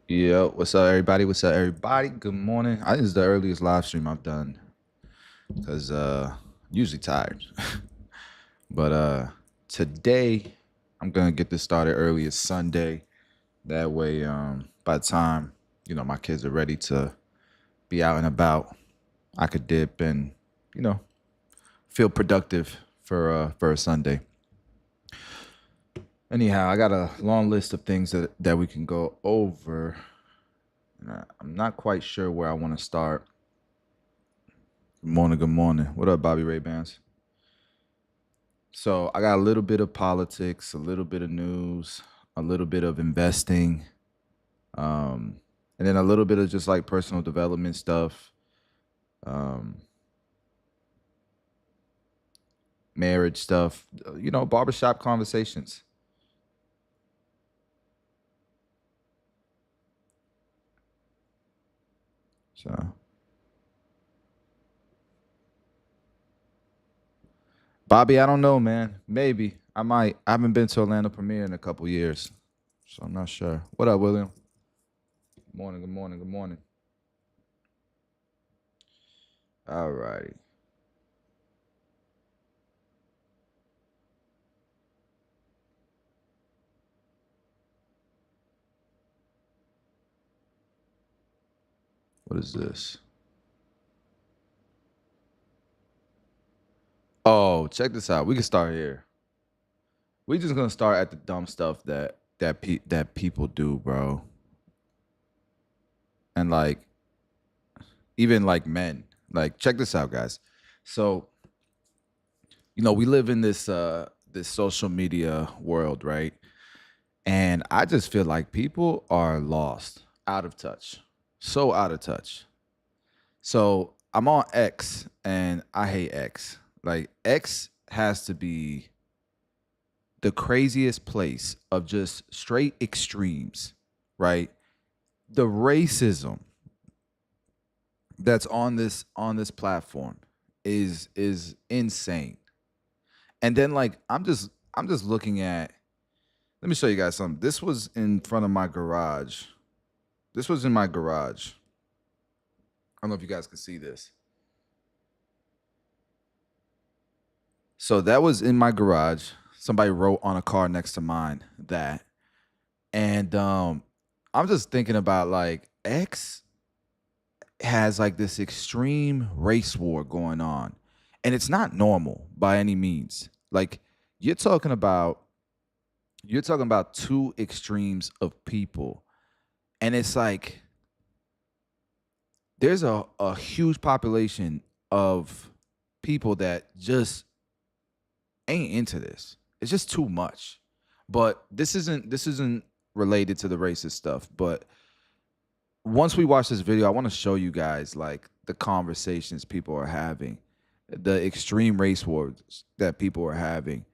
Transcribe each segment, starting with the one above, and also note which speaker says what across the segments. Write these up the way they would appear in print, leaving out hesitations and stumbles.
Speaker 1: Yo, what's up, everybody? What's up, everybody? Good morning. I think this is the earliest live stream I've done because usually tired. But today I'm gonna get this started early. It's Sunday. That way, by the time my kids are ready to be out and about, I could dip and you know feel productive for a Sunday. Anyhow, I got a long list of things that we can go over. I'm not quite sure where I want to start. Good morning, good morning. What up, Bobby Ray Bands? So I got a little bit of politics, a little bit of news, a little bit of investing, um, and then a little bit of just like personal development stuff, um, marriage stuff, barbershop conversations. So, Bobby, I don't know, man. Maybe I might. I haven't been to Orlando Premiere in a couple years, so I'm not sure. What up, William? Good morning, good morning, good morning. All righty. What is this? Oh, check this out. We can start here. We just gonna start at the dumb stuff that people do, bro. And like even like men. Like check this out, guys. So, we live in this social media world, right? And I just feel like people are lost, out of touch. So out of touch. So, I'm on X and I hate X. Like X has to be the craziest place of just straight extremes, right? The racism that's on this platform is insane. And then like I'm just looking at, let me show you guys something. This was in front of my garage. This was in my garage. I don't know if you guys can see this. So that was in my garage. Somebody wrote on a car next to mine that. And I'm just thinking about like X has like this extreme race war going on, and it's not normal by any means. Like you're talking about you're talking about two extremes of people, and it's like there's a huge population of people that just ain't into this. It's just too much. But this isn't related to the racist stuff, but once we watch this video, I want to show you guys like the conversations people are having, the extreme race wars that people are having,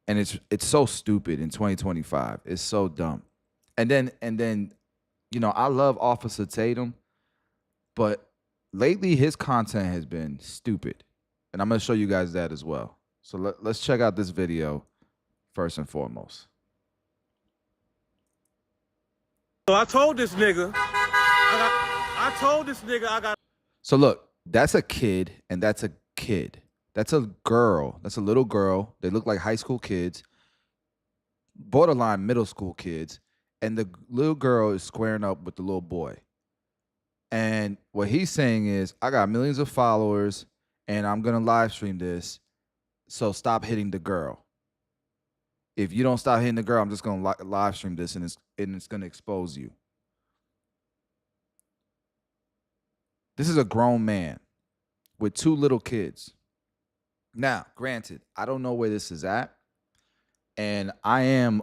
Speaker 1: and it's so stupid in 2025. It's so dumb. And then I love Officer Tatum, but lately his content has been stupid, and I'm gonna show you guys that as well. So let's check out this video first and foremost.
Speaker 2: So I told this nigga, I got.
Speaker 1: So look, that's a kid and that's a kid. That's a girl. That's a little girl. They look like high school kids, borderline middle school kids, and the little girl is squaring up with the little boy. And what he's saying is, I got millions of followers and I'm going to live stream this. So stop hitting the girl. If you don't stop hitting the girl, I'm just going to live stream this, and it's going to expose you. This is a grown man with two little kids. Now, granted, I don't know where this is at, and I am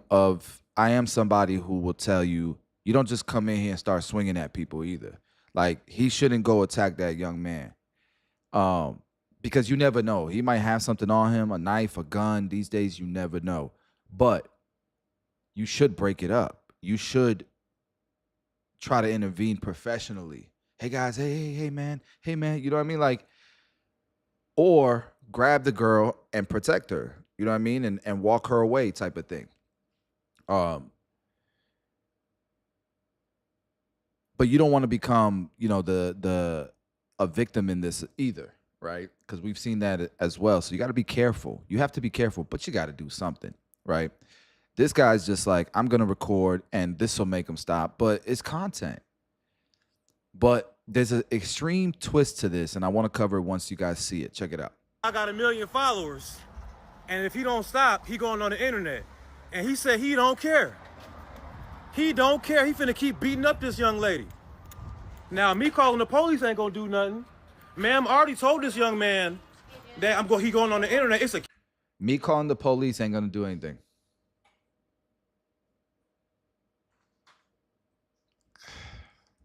Speaker 1: somebody who will tell you you don't just come in here and start swinging at people either. Like he shouldn't go attack that young man, because you never know. He might have something on him, a knife, a gun. These days, you never know. But you should break it up. You should try to intervene professionally. Hey guys, hey man, hey man. You know what I mean? Like, or grab the girl and protect her. You know what I mean? And walk her away, type of thing. Um, but you don't want to become, you know, the a victim in this either, right? Because we've seen that as well. So you got to be careful. You have to be careful, but you got to do something, right? This guy's just like, I'm gonna record, and this will make him stop. But it's content. But there's an extreme twist to this, and I want to cover it once you guys see it. Check it out.
Speaker 2: I got 1 million followers, and if he don't stop, he going on the internet. And he said he don't care. He don't care. He finna keep beating up this young lady. Now, me calling the police ain't gonna do nothing. Ma'am, I already told this young man that he going on the internet. It's a
Speaker 1: Me calling the police ain't gonna do anything.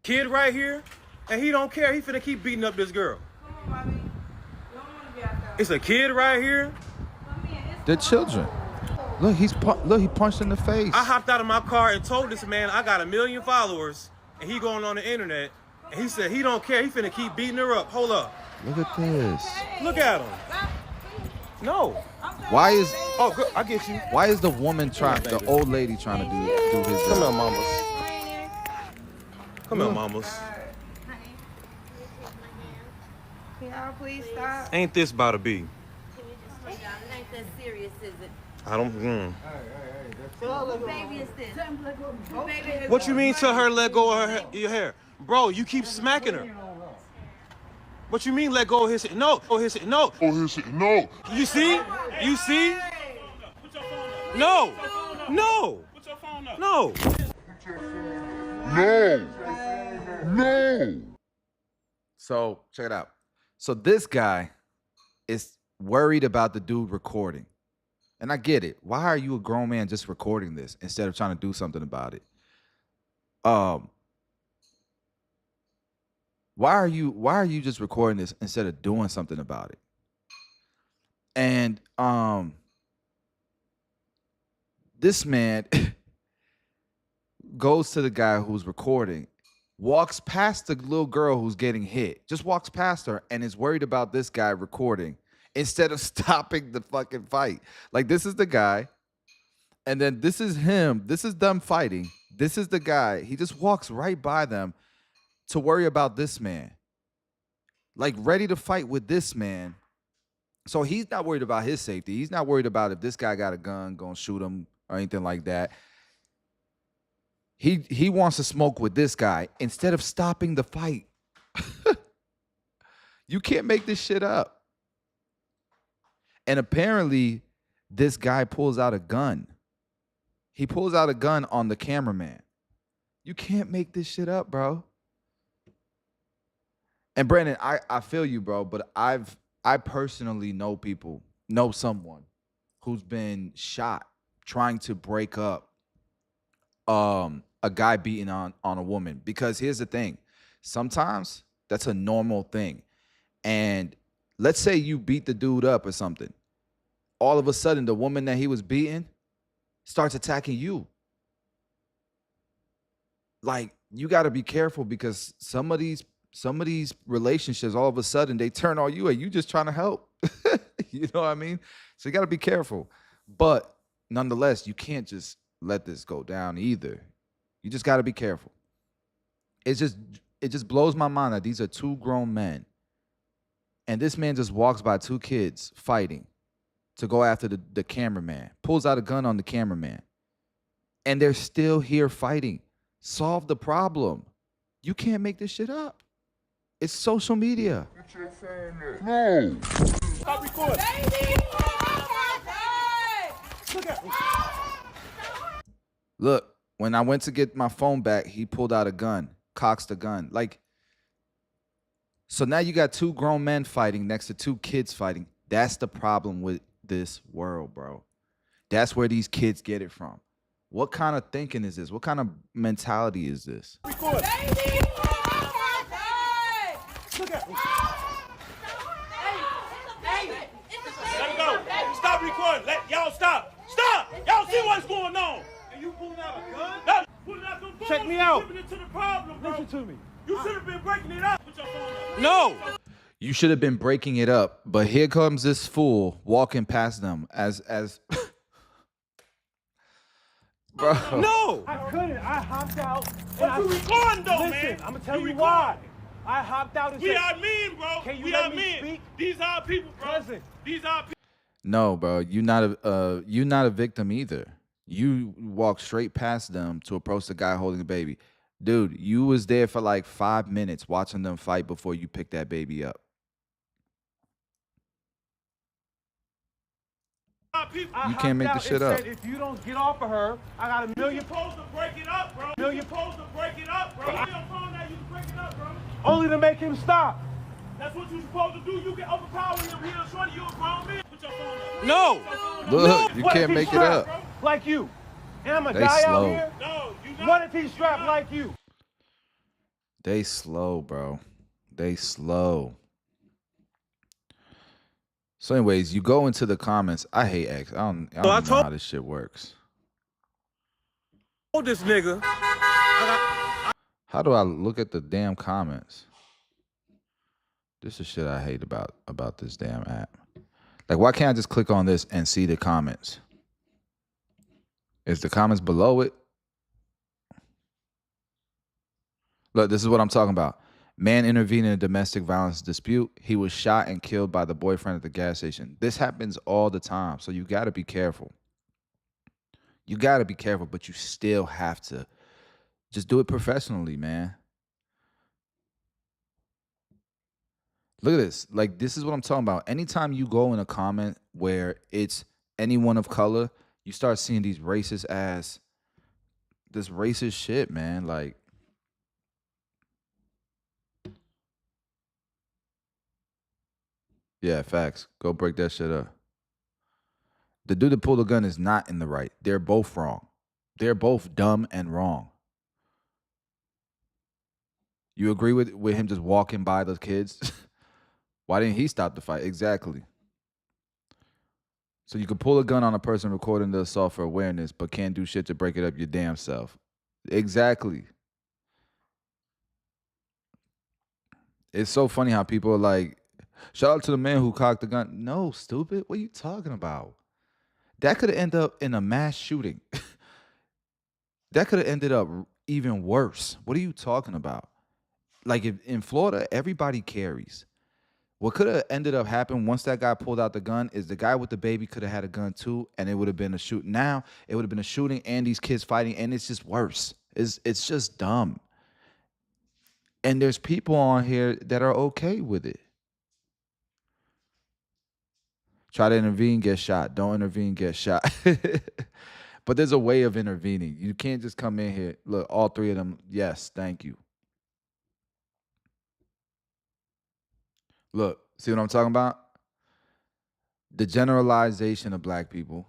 Speaker 2: kid right here, and he don't care. He finna keep beating up this girl.
Speaker 3: Come on, Bobby. You don't want to be out there.
Speaker 2: It's a kid right here.
Speaker 1: They're children. Look, he punched in the face.
Speaker 2: I hopped out of my car and told this man I got 1 million followers, and he going on the internet, and he said he don't care. He finna keep beating her up. Hold up.
Speaker 1: Look at this.
Speaker 2: Look at him. No.
Speaker 1: Why is
Speaker 2: Oh, good. I get you.
Speaker 1: why is the woman trying, the old lady trying to do his
Speaker 2: Come
Speaker 1: job?
Speaker 2: on, mamas. Come on, mamas.
Speaker 3: Can y'all please stop?
Speaker 2: Ain't this about to be?
Speaker 4: Can you just slow down? It ain't that serious, is it?
Speaker 2: I don't.
Speaker 4: What baby is this? What baby is
Speaker 2: What you mean? Tell her let go of your hair, bro? You keep smacking her. What you mean? Let go of his hair? No. Oh, his no.
Speaker 5: Oh, his no.
Speaker 2: You see? You see? No. No. No.
Speaker 5: No. No.
Speaker 1: So check it out. So this guy is worried about the dude recording. And I get it. Why are you a grown man just recording this instead of trying to do something about it? Why are you just recording this instead of doing something about it? And this man goes to the guy who's recording, walks past the little girl who's getting hit, just walks past her and is worried about this guy recording instead of stopping the fucking fight. Like, this is the guy, and then this is him. This is them fighting. This is the guy. He just walks right by them to worry about this man, like ready to fight with this man. So he's not worried about his safety. He's not worried about if this guy got a gun, gonna shoot him or anything like that. He wants to smoke with this guy instead of stopping the fight. You can't make this shit up. And apparently, this guy pulls out a gun. He pulls out a gun on the cameraman. You can't make this shit up, bro. And Brandon, I feel you, bro, but I personally know someone who's been shot trying to break up a guy beating on a woman. Because here's the thing. Sometimes that's a normal thing. And let's say you beat the dude up or something. All of a sudden, the woman that he was beating starts attacking you. Like, you got to be careful, because some of these relationships, all of a sudden, they turn on you and you just trying to help. You know what I mean? So you got to be careful. But nonetheless, you can't just let this go down either. You just got to be careful. It just blows my mind that these are two grown men, and this man just walks by two kids fighting to go after the cameraman, pulls out a gun on the cameraman, and they're still here fighting. Solve the problem. You can't make this shit up. It's social media.
Speaker 5: No.
Speaker 2: Stop recording.
Speaker 1: Look, when I went to get my phone back, he pulled out a gun, cocks the gun. Like, so now you got two grown men fighting next to two kids fighting. That's the problem with this world, bro. That's where these kids get it from. What kind of thinking is this? What kind of mentality is this?
Speaker 2: Record. Look at him. Let him go. Stop recording. Y'all stop. Stop. Y'all see what's going on. And you pulling out a gun? Pulling out them Check me out. Into the problem, bro. Listen to me. You should have been breaking it up. Put your phone up. No.
Speaker 1: You should have been breaking it up, but here comes this fool walking past them as Bro.
Speaker 2: No! I couldn't. I hopped out.
Speaker 6: But you recording though,
Speaker 2: Listen,
Speaker 6: man.
Speaker 2: I'm gonna tell you
Speaker 6: recording.
Speaker 2: why. I hopped out and
Speaker 6: We
Speaker 2: said,
Speaker 6: are men, bro.
Speaker 2: Can you
Speaker 6: we
Speaker 2: let
Speaker 6: are
Speaker 2: me
Speaker 6: men.
Speaker 2: speak?
Speaker 6: These are people, bro.
Speaker 2: Listen.
Speaker 6: These are people.
Speaker 1: No, bro, you not a victim either. You walked straight past them to approach the guy holding the baby. Dude, you was there for like 5 minutes watching them fight before you picked that baby up. You can't make the shit up.
Speaker 2: Said, if you don't get off of her, I got a million.
Speaker 6: You're supposed to break it up, bro. You're supposed to break it up, bro. You don't phone that you can break it up, bro.
Speaker 2: Only to make him stop.
Speaker 6: That's what you're supposed to do. You can overpower him. He don't shorty. You're a grown man. Put your phone up.
Speaker 2: No.
Speaker 1: Look, you
Speaker 2: What if
Speaker 1: can't
Speaker 2: he
Speaker 1: make it
Speaker 2: strapped
Speaker 1: up.
Speaker 2: like you? And I'm a
Speaker 1: They
Speaker 2: guy
Speaker 1: slow.
Speaker 2: out here.
Speaker 6: No, you not.
Speaker 2: What if he strapped like you?
Speaker 1: They slow, bro. They slow. So, anyways, you go into the comments. I hate X. I don't know how this shit works.
Speaker 2: Told this nigga.
Speaker 1: How do I look at the damn comments? This is shit I hate about this damn app. Like, why can't I just click on this and see the comments? Is the comments below it? Look, this is what I'm talking about. Man intervened in a domestic violence dispute. He was shot and killed by the boyfriend at the gas station. This happens all the time, so you got to be careful. You got to be careful, but you still have to just do it professionally, man. Look at this. Like, this is what I'm talking about. Anytime you go in a comment where it's anyone of color, you start seeing these racist ass, this racist shit, man. Like, yeah, facts. Go break that shit up. The dude that pulled the gun is not in the right. They're both wrong. They're both dumb and wrong. You agree with him just walking by those kids? Why didn't he stop the fight? Exactly. So you can pull a gun on a person recording the assault for awareness, but can't do shit to break it up your damn self. Exactly. It's so funny how people are like, shout out to the man who cocked the gun. No, stupid. What are you talking about? That could have ended up in a mass shooting. That could have ended up even worse. What are you talking about? Like, if in Florida, everybody carries. What could have ended up happening once that guy pulled out the gun is the guy with the baby could have had a gun too, and it would have been a shoot. Now it would have been a shooting and these kids fighting, and it's just worse. It's just dumb. And there's people on here that are okay with it. Try to intervene, get shot. Don't intervene, get shot. But there's a way of intervening. You can't just come in here. Look, all three of them, yes, thank you. Look, see what I'm talking about? The generalization of black people.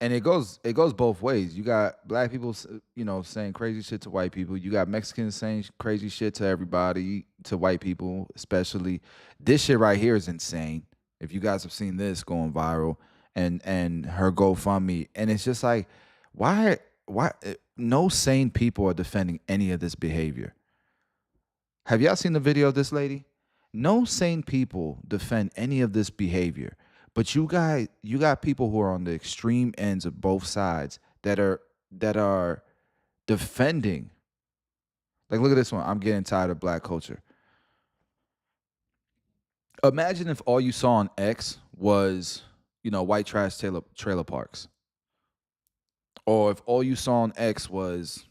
Speaker 1: And it goes both ways. You got black people, saying crazy shit to white people. You got Mexicans saying crazy shit to everybody, to white people especially. This shit right here is insane. If you guys have seen this going viral, and her GoFundMe, and it's just like, why no sane people are defending any of this behavior. Have y'all seen the video of this lady? No sane people defend any of this behavior. But you got people who are on the extreme ends of both sides that are defending. Like, look at this one. I'm getting tired of black culture. Imagine if all you saw on X was, white trash trailer parks. Or if all you saw on X was,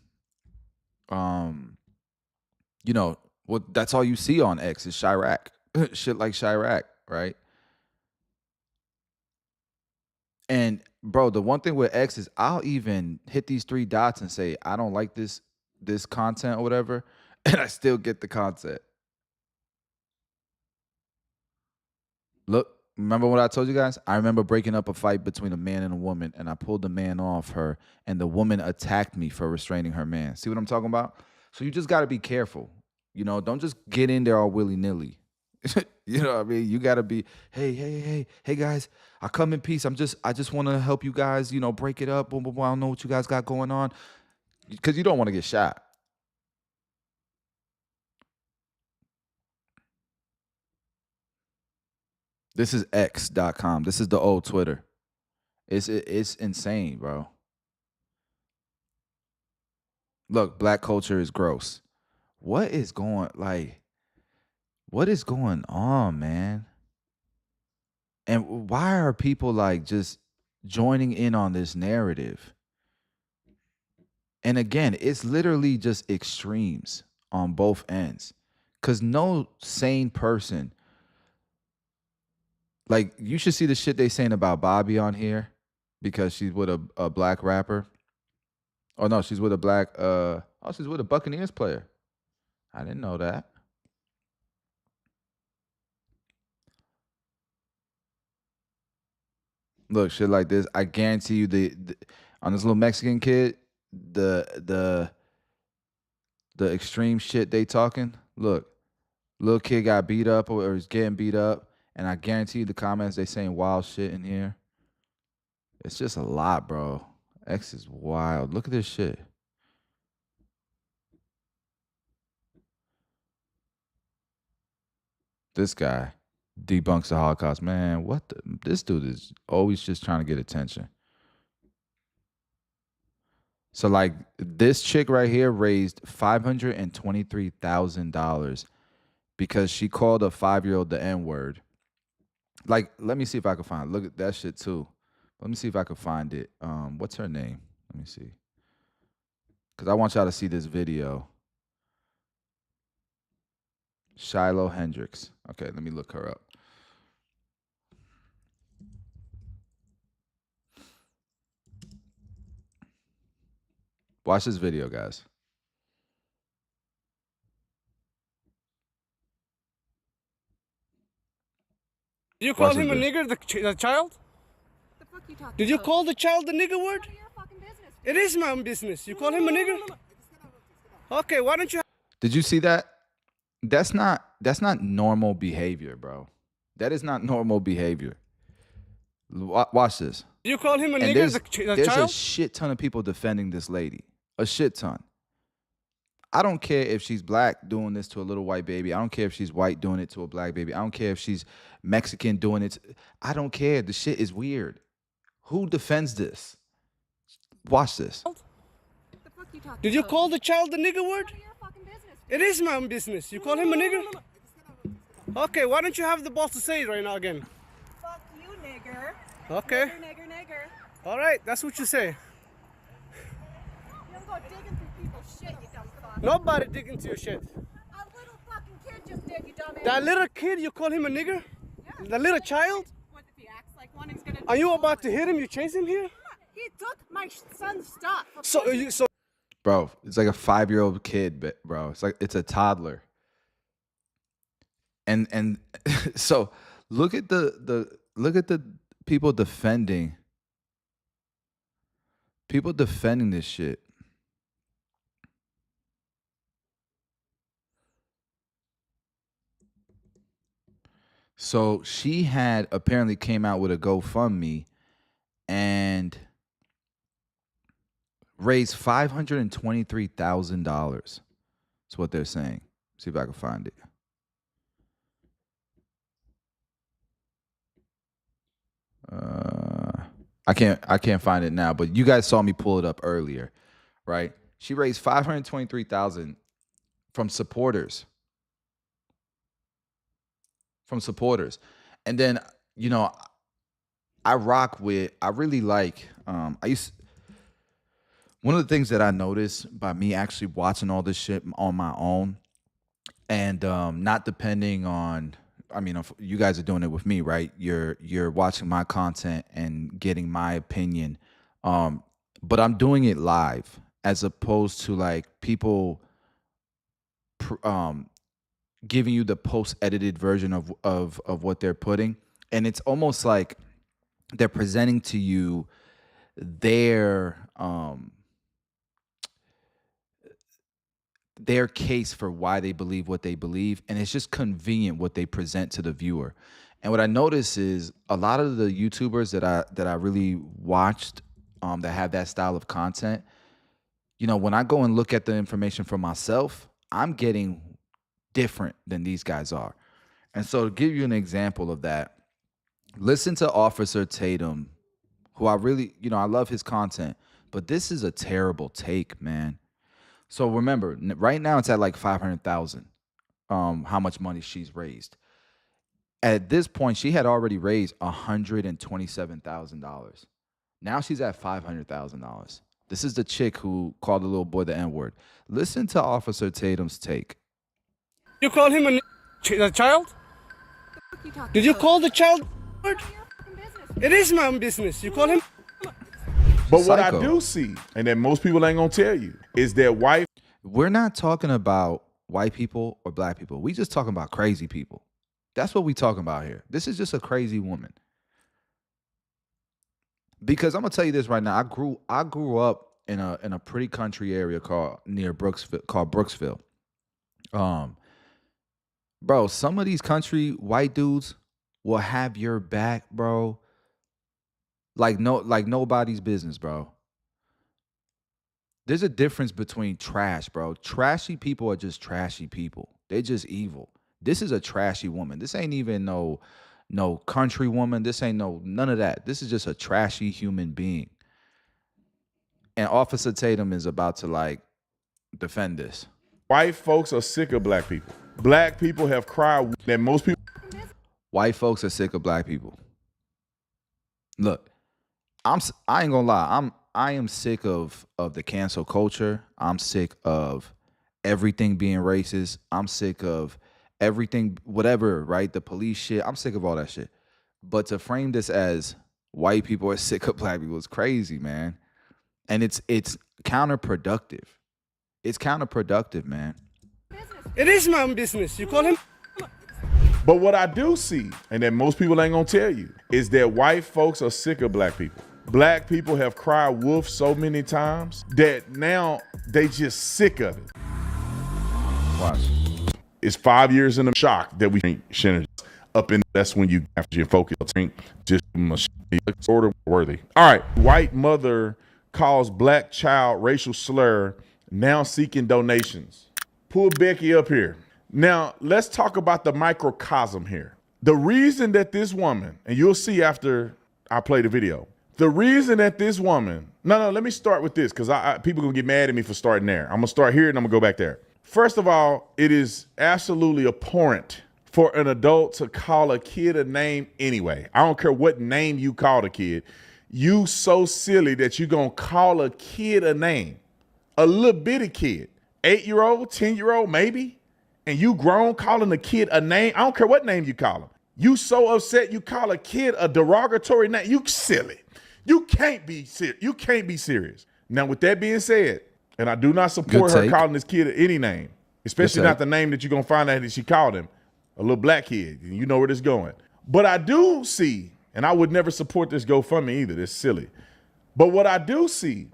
Speaker 1: that's all you see on X is Chirac. Shit like Chirac, right? And bro, the one thing with X is I'll even hit these 3 dots and say, I don't like this content or whatever, and I still get the content. Look, remember what I told you guys? I remember breaking up a fight between a man and a woman, and I pulled the man off her, and the woman attacked me for restraining her man. See what I'm talking about? So you just got to be careful. Don't just get in there all willy-nilly. You know what I mean? You got to be, hey, guys, I come in peace. I just want to help you guys, break it up. Boom, boom, boom. I don't know what you guys got going on. Because you don't want to get shot. This is X.com. This is the old Twitter. It's insane, bro. Look, black culture is gross. What is going on, man? And why are people like just joining in on this narrative? And again, it's literally just extremes on both ends. Cause no sane person, like you should see the shit they saying about Bobby on here because she's with a black rapper. Oh no, she's with a black she's with a Buccaneers player. I didn't know that. Look, shit like this, I guarantee you the on this little Mexican kid, the the extreme shit they talking. Look, little kid got beat up or is getting beat up, and I guarantee you the comments they saying wild shit in here. It's just a lot, bro. X is wild. Look at this shit. This guy debunks the Holocaust. Man, this dude is always just trying to get attention. So like this chick right here raised $523,000 because she called a 5-year-old the N-word. Like, let me see if I can find it. Look at that shit too. Let me see if I can find it. What's her name? Let me see. Because I want y'all to see this video. Shiloh Hendricks. Okay, let me look her up. Watch this video, guys.
Speaker 7: Did you call him a nigger, the child?
Speaker 4: The fuck you talking
Speaker 7: Did you
Speaker 4: about?
Speaker 7: call the child the nigger word?
Speaker 4: None of your fucking business.
Speaker 7: It is my own business. You call him a nigger? Okay, why don't you...
Speaker 1: Did you see that? That's not normal behavior, bro. That is not normal behavior. Watch this.
Speaker 7: Did you call him a
Speaker 1: And
Speaker 7: nigger, the
Speaker 1: there's a
Speaker 7: child?
Speaker 1: shit ton of people defending this lady. A shit ton. I don't care if she's black doing this to a little white baby. I don't care if she's white doing it to a black baby. I don't care if she's Mexican doing it. I don't care. The shit is weird. Who defends this? Watch this.
Speaker 4: The fuck you talking
Speaker 7: Did you
Speaker 4: about?
Speaker 7: call the child the nigger word?
Speaker 4: None of your fucking business.
Speaker 7: It is my own business. You call him a nigger? Okay, why don't you have the balls to say it right now again?
Speaker 4: Fuck you, nigger.
Speaker 7: Okay.
Speaker 4: Nigger.
Speaker 7: All right, that's what you say.
Speaker 4: You don't go digging through people's shit, you dumb fuck.
Speaker 7: Nobody dig into your shit.
Speaker 4: A little fucking kid just did, you dumb
Speaker 7: That
Speaker 4: idiot.
Speaker 7: little kid, you call him a nigger?
Speaker 4: Yeah.
Speaker 7: The little child?
Speaker 4: What if he acts like one, he's gonna...
Speaker 7: Are you about to hit him? You chase him here?
Speaker 4: He took my son's stuff.
Speaker 7: So
Speaker 1: Bro, it's like a 5-year-old kid, bro. It's a toddler. And so look at the people defending this shit. So she had apparently came out with a GoFundMe and raised $523,000. That's what they're saying. See if I can find it. I can't find it now, but you guys saw me pull it up earlier, right? She raised $523,000 from supporters. And then, you know, I really like one of the things that I noticed by me actually watching all this shit on my own and not depending on, I mean, if you guys are doing it with me, right? You're watching my content and getting my opinion. But I'm doing it live as opposed to like people giving you the post-edited version of what they're putting. And it's almost like they're presenting to you their case for why they believe what they believe, and it's just convenient what they present to the viewer. And what I notice is a lot of the YouTubers that I really watched that have that style of content, you know, when I go and look at the information for myself, I'm getting different than these guys are. And so to give you an example of that, listen to Officer Tatum, who I really, you know, I love his content, but this is a terrible take, man. So remember, right now it's at like 500,000. How much money she's raised. At this point, she had already raised $127,000. Now she's at $500,000. This is the chick who called the little boy the N-word. Listen to Officer Tatum's take.
Speaker 7: You call him a child? Did you call the child? It is my own business. You call him?
Speaker 8: But what I
Speaker 1: Psycho.
Speaker 8: do see, and that most people ain't gonna tell you, is that white
Speaker 1: We're not talking about white people or black people. We just talking about crazy people. That's what we talking about here. This is just a crazy woman. Because I'm gonna tell you this right now. I grew up in a pretty country area called Brooksville. Bro, some of these country white dudes will have your back, bro. Like nobody's business, bro. There's a difference between trash, bro. Trashy people are just trashy people. They're just evil. This is a trashy woman. This ain't even no country woman. This ain't none of that. This is just a trashy human being. And Officer Tatum is about to like defend this.
Speaker 8: white folks are sick of black people. Black people have cried that most people.
Speaker 1: White folks are sick of black people. Look, I ain't gonna lie. I am sick of the cancel culture. I'm sick of everything being racist. I'm sick of everything, whatever, right? The police shit. I'm sick of all that shit. But to frame this as white people are sick of black people is crazy, man. And it's counterproductive. It's counterproductive, man.
Speaker 7: It is my own business. You call him?
Speaker 8: But what I do see, and that most people ain't gonna tell you, is that white folks are sick of black people. Black people have cried wolf so many times that now they just sick of it.
Speaker 1: Watch.
Speaker 8: It's 5 years in the shock that we think Shannon up in. That's when you have to focus. Just sort of worthy. All right, white mother calls black child racial slur, now seeking donations. Pull Becky up here. Now, let's talk about the microcosm here. The reason that this woman, and you'll see after I play the video, the reason that this woman, let me start with this because people gonna get mad at me for starting there. I'm gonna start here and I'm gonna go back there. First of all, it is absolutely abhorrent for an adult to call a kid a name anyway. I don't care what name you call a kid. You so silly that you gonna call a kid a name. A little bitty kid, 8-year-old, 10-year-old, maybe. And you grown calling a kid a name. I don't care what name you call him. You so upset you call a kid a derogatory name. You silly. You can't be serious. You can't be serious. Now, with that being said, and I do not support her calling this kid any name, especially not the name that you're going to find out that she called him, a little black kid. And you know where this is going. But I do see, and I would never support this GoFundMe either. It's silly. But what I do see,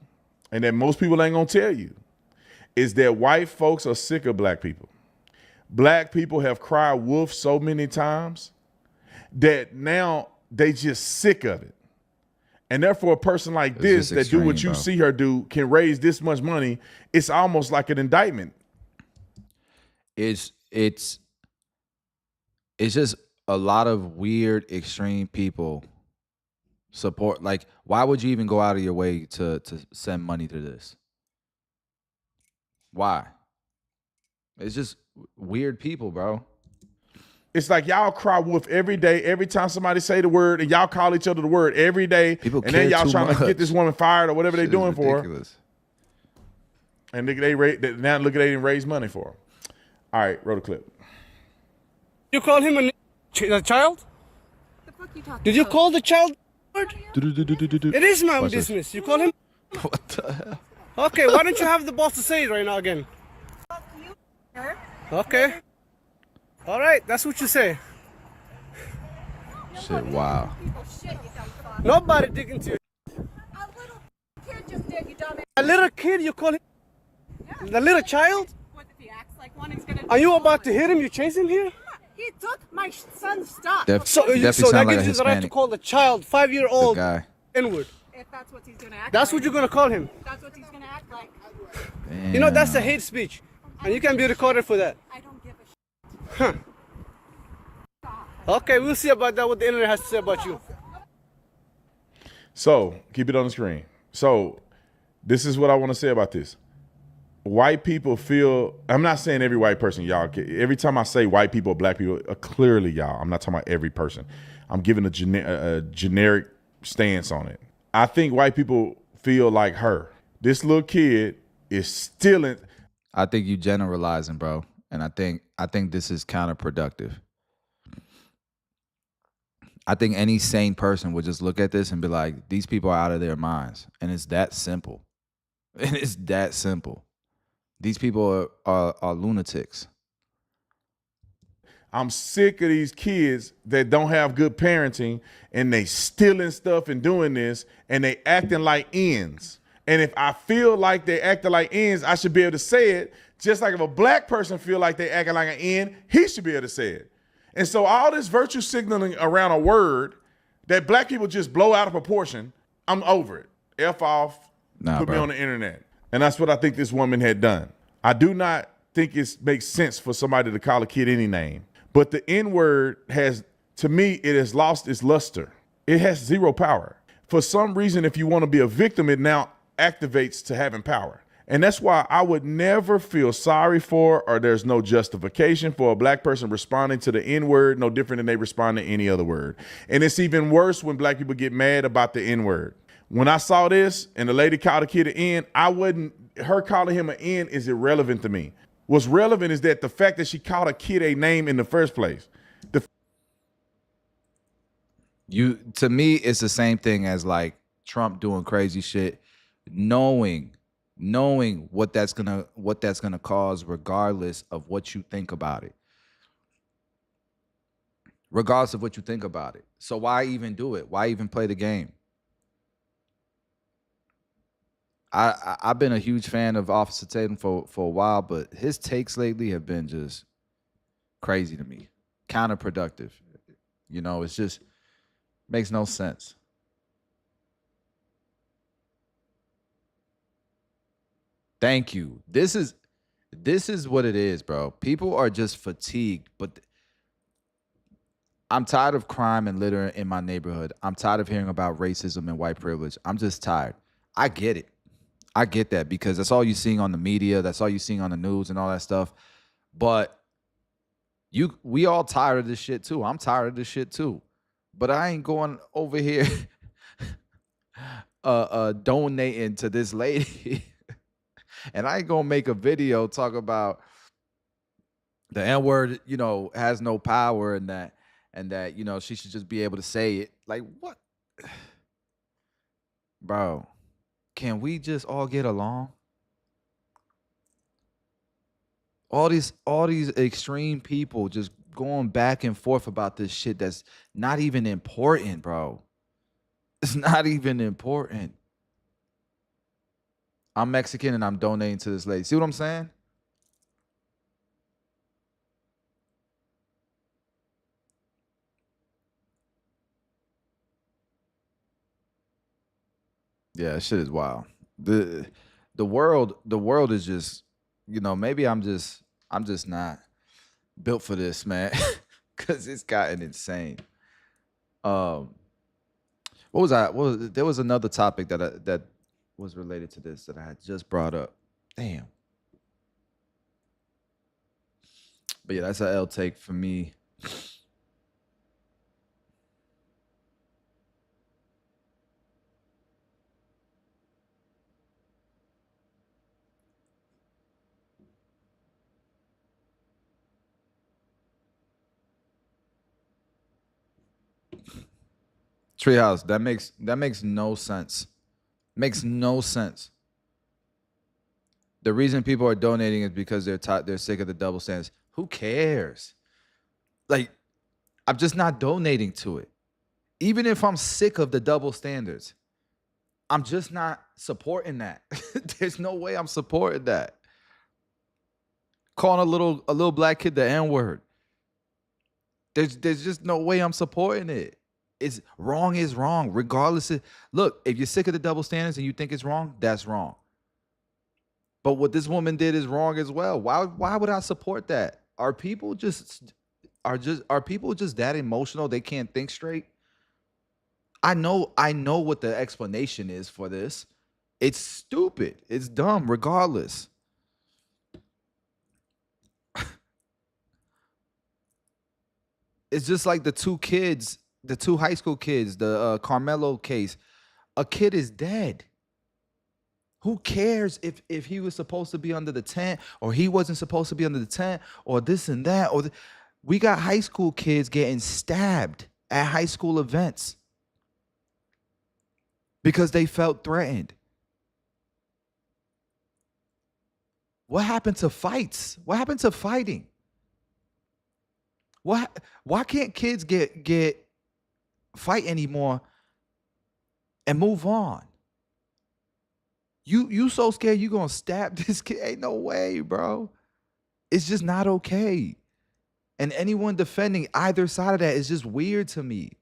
Speaker 8: and that most people ain't going to tell you, is that white folks are sick of black people. Black people have cried wolf so many times that now they just sick of it. And therefore, a person like this that do what you see her do can raise this much money. It's almost like an indictment.
Speaker 1: It's just a lot of weird, extreme people support. Like, why would you even go out of your way to send money to this? Why? It's just weird people, bro.
Speaker 8: It's like y'all cry wolf every day, every time somebody say the word, and y'all call each other the word every day.
Speaker 1: People
Speaker 8: and then y'all trying
Speaker 1: much.
Speaker 8: to get this woman fired or whatever they're doing for her. And now look at they didn't raise money for her. All right, roll the clip.
Speaker 7: You call him a child?
Speaker 4: The fuck you talking
Speaker 7: Did you
Speaker 4: about?
Speaker 7: call the child? It is my own business. You call him?
Speaker 1: What the hell?
Speaker 7: Okay, why don't you have the boss to say it right now again?
Speaker 4: Fuck you, sir.
Speaker 7: Okay. All right, that's what you say.
Speaker 1: Shit, wow.
Speaker 4: People shit, you dumb fuck.
Speaker 7: Nobody digging to you.
Speaker 4: A little kid just did, you dumbass.
Speaker 7: A little kid, you call him? The little child?
Speaker 4: What if he acts like one? He's gonna.
Speaker 7: Are you about to hit him? You chase him here?
Speaker 4: He took my son's stuff.
Speaker 7: So that
Speaker 1: sound like
Speaker 7: gives
Speaker 1: a
Speaker 7: you the right to
Speaker 1: Hispanic
Speaker 7: call the child, 5-year-old,
Speaker 1: guy.
Speaker 7: N-word.
Speaker 4: If that's what he's gonna act
Speaker 7: That's
Speaker 4: like.
Speaker 7: what you're gonna call him.
Speaker 4: That's what he's gonna act like.
Speaker 1: Damn.
Speaker 7: You know, that's a hate speech. And you can be recorded for that.
Speaker 4: I don't give a shit.
Speaker 7: Okay, we'll see about that, what the internet has to say about you.
Speaker 8: So keep it on the screen. So this is what I want to say about this. white people feel, I'm not saying every white person, y'all. Every time I say white people or black people, clearly, y'all, I'm not talking about every person. I'm giving a generic stance on it. I think white people feel like her. This little kid is stealing.
Speaker 1: I think you generalizing, bro. And I think this is counterproductive. I think any sane person would just look at this and be like, these people are out of their minds. And it's that simple. And it's that simple. These people are lunatics.
Speaker 8: I'm sick of these kids that don't have good parenting and they stealing stuff and doing this and they acting like ends. And if I feel like they acting like ends, I should be able to say it. Just like if a black person feel like they acting like an end, he should be able to say it. And so all this virtue signaling around a word that black people just blow out of proportion, I'm over it. F off, put me on the internet. And that's what I think this woman had done. I do not think it makes sense for somebody to call a kid any name. But the N-word has, to me, it has lost its luster. It has zero power. For some reason, if you want to be a victim, it now activates to having power. And that's why I would never feel sorry for, or there's no justification for a black person responding to the N-word no different than they respond to any other word. And it's even worse when black people get mad about the N-word. When I saw this and the lady called a kid an N, her calling him an N is irrelevant to me. What's relevant is that the fact that she called a kid a name in the first place.
Speaker 1: To me, it's the same thing as like Trump doing crazy shit, knowing what that's gonna cause, regardless of what you think about it. Regardless of what you think about it. So why even do it? Why even play the game? I've been a huge fan of Officer Tatum for a while, but his takes lately have been just crazy to me. Counterproductive. You know, it's just makes no sense. Thank you. This is what it is, bro. People are just fatigued, but I'm tired of crime and litter in my neighborhood. I'm tired of hearing about racism and white privilege. I'm just tired. I get it. I get that because that's all you're seeing on the media. That's all you're seeing on the news and all that stuff. But we all tired of this shit too. I'm tired of this shit too. But I ain't going over here donating to this lady. And I ain't gonna make a video talk about the N-word, you know, has no power and that, you know, she should just be able to say it. Like, what? Bro, can we just all get along? All these extreme people just going back and forth about this shit that's not even important, bro. It's not even important. I'm Mexican and I'm donating to this lady. See what I'm saying? Yeah, that shit is wild. The world is just, you know, maybe I'm just not built for this, man. Cause it's gotten insane. What was there was another topic that was related to this that I had just brought up. Damn. But yeah, that's an L take for me. Treehouse, that makes no sense. Makes no sense. The reason people are donating is because they're sick of the double standards. Who cares? Like, I'm just not donating to it. Even if I'm sick of the double standards, I'm just not supporting that. There's no way I'm supporting that. Calling a little black kid the N-word. There's just no way I'm supporting it. It's wrong is wrong, regardless of, look, if you're sick of the double standards and you think it's wrong, that's wrong. But what this woman did is wrong as well. Why would I support that? Are people just that emotional they can't think straight? I know what the explanation is for this. It's stupid. It's dumb regardless. It's just like the two kids, the two high school kids, the Carmelo case. A kid is dead. Who cares if he was supposed to be under the tent or he wasn't supposed to be under the tent or this and that we got high school kids getting stabbed at high school events because they felt threatened. What happened to fights? What happened to fighting? Why can't kids get fight anymore and move on? You so scared you gonna stab this kid? Ain't no way, bro. It's just not okay. And anyone defending either side of that is just weird to me.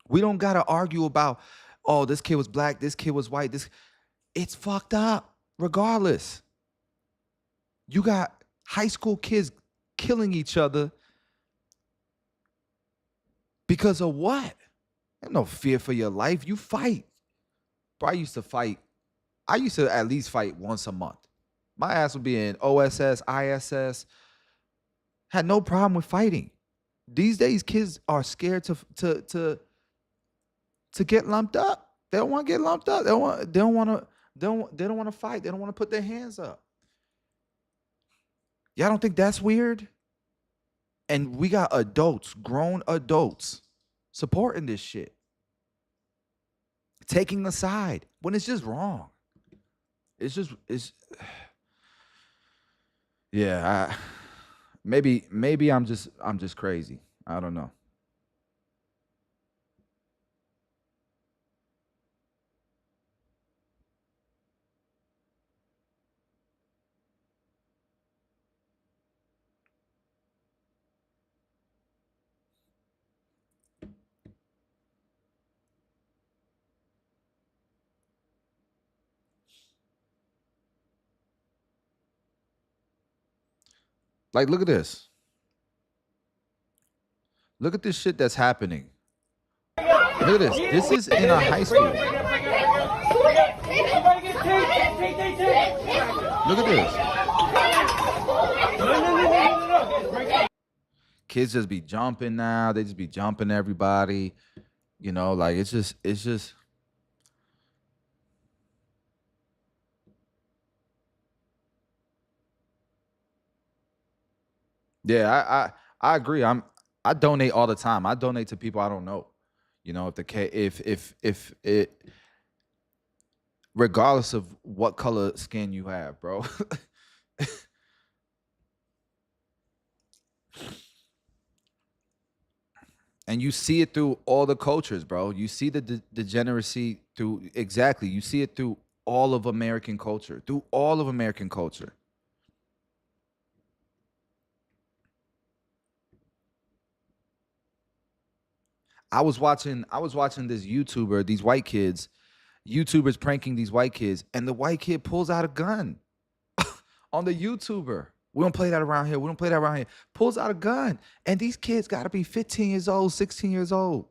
Speaker 1: We don't gotta argue about, oh, this kid was black, this kid was white. It's fucked up. Regardless, you got high school kids killing each other because of what? There's no fear for your life. You fight. Bro, I used to at least fight once a month. My ass would be in OSS, ISS. Had no problem with fighting. These days, kids are scared to get lumped up. They don't want to get lumped up. They don't want to fight. They don't want to put their hands up. Y'all don't think that's weird? And we got adults, grown adults, supporting this shit. Taking a side when it's just wrong. It's yeah, maybe I'm just crazy. I don't know. Like, look at this. Look at this shit that's happening. Look at this. This is in a high school. Look at this. Kids just be jumping now. They just be jumping everybody. You know, like it's just yeah, I agree. I donate all the time. I donate to people I don't know. You know, if it regardless of what color skin you have, bro. And you see it through all the cultures, bro. You see the degeneracy through exactly. You see it through all of American culture. Through all of American culture. I was watching this YouTuber, these white kids, YouTubers pranking these white kids, and the white kid pulls out a gun on the YouTuber. We don't play that around here. We don't play that around here. Pulls out a gun. And these kids got to be 15 years old, 16 years old.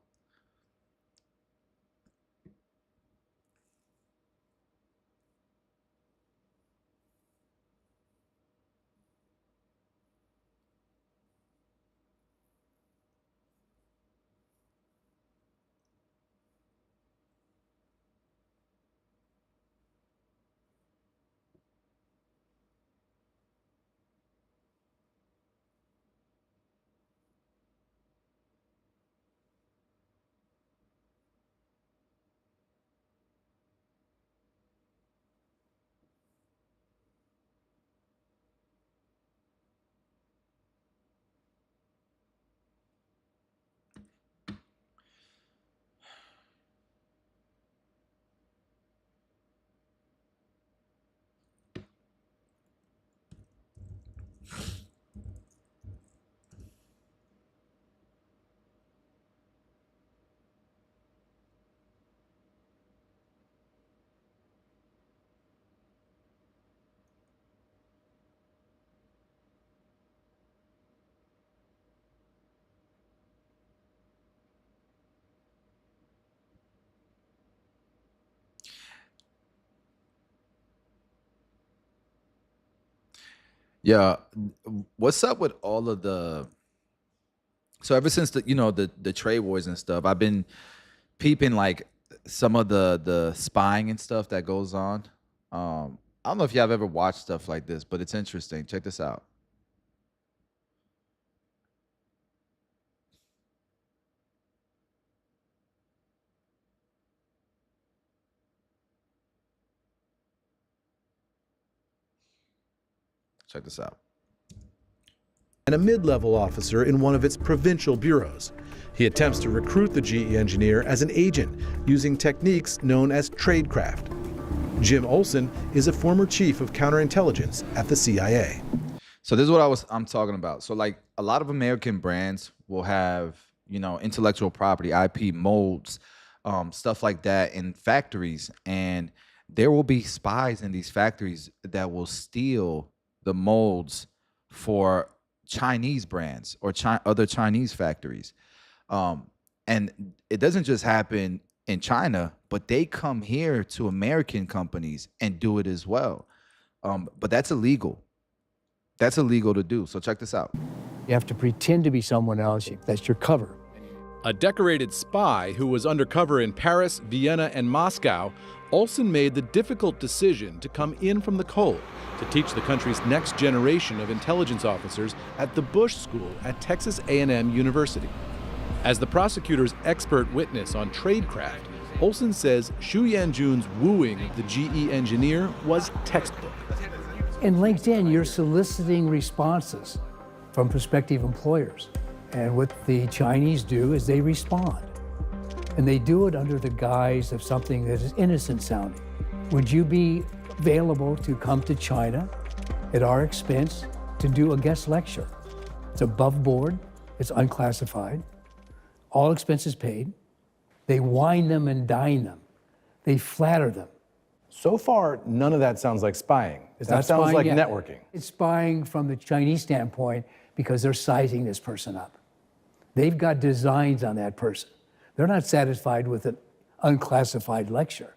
Speaker 1: Yeah. What's up with all of the So ever since the trade wars and stuff, I've been peeping like some of the spying and stuff that goes on. I don't know if y'all have ever watched stuff like this, but it's interesting. Check this out. Check this out.
Speaker 9: And a mid-level officer in one of its provincial bureaus. He attempts to recruit the GE engineer as an agent using techniques known as tradecraft. Jim Olson is a former chief of counterintelligence at the CIA.
Speaker 1: So this is what I'm talking about. So like a lot of American brands will have, intellectual property, IP molds, stuff like that in factories. And there will be spies in these factories that will steal the molds for Chinese brands or other Chinese factories. And it doesn't just happen in China, but they come here to American companies and do it as well. But that's illegal. That's illegal to do. So check this out.
Speaker 10: You have to pretend to be someone else. That's your cover.
Speaker 11: A decorated spy who was undercover in Paris, Vienna, and Moscow, Olson made the difficult decision to come in from the cold to teach the country's next generation of intelligence officers at the Bush School at Texas A&M University. As the prosecutor's expert witness on tradecraft, Olson says Xu Yanjun's wooing of the GE engineer was textbook.
Speaker 10: In LinkedIn, you're soliciting responses from prospective employers. And what the Chinese do is they respond. And they do it under the guise of something that is innocent sounding. Would you be available to come to China at our expense to do a guest lecture? It's above board, it's unclassified, all expenses paid. They wine them and dine them. They flatter them.
Speaker 9: So far, none of that sounds like spying.
Speaker 10: It's
Speaker 9: That
Speaker 10: not
Speaker 9: sounds
Speaker 10: spying
Speaker 9: like
Speaker 10: yet.
Speaker 9: networking.
Speaker 10: It's spying from the Chinese standpoint because they're sizing this person up. They've got designs on that person. They're not satisfied with an unclassified lecture.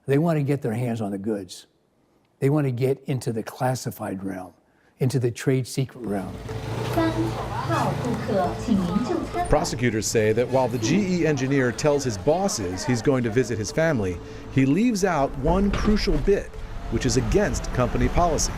Speaker 10: They want to get their hands on the goods. They want to get into the classified realm, into the trade secret realm.
Speaker 9: Prosecutors say that while the GE engineer tells his bosses he's going to visit his family, he leaves out one crucial bit, which is against company policy.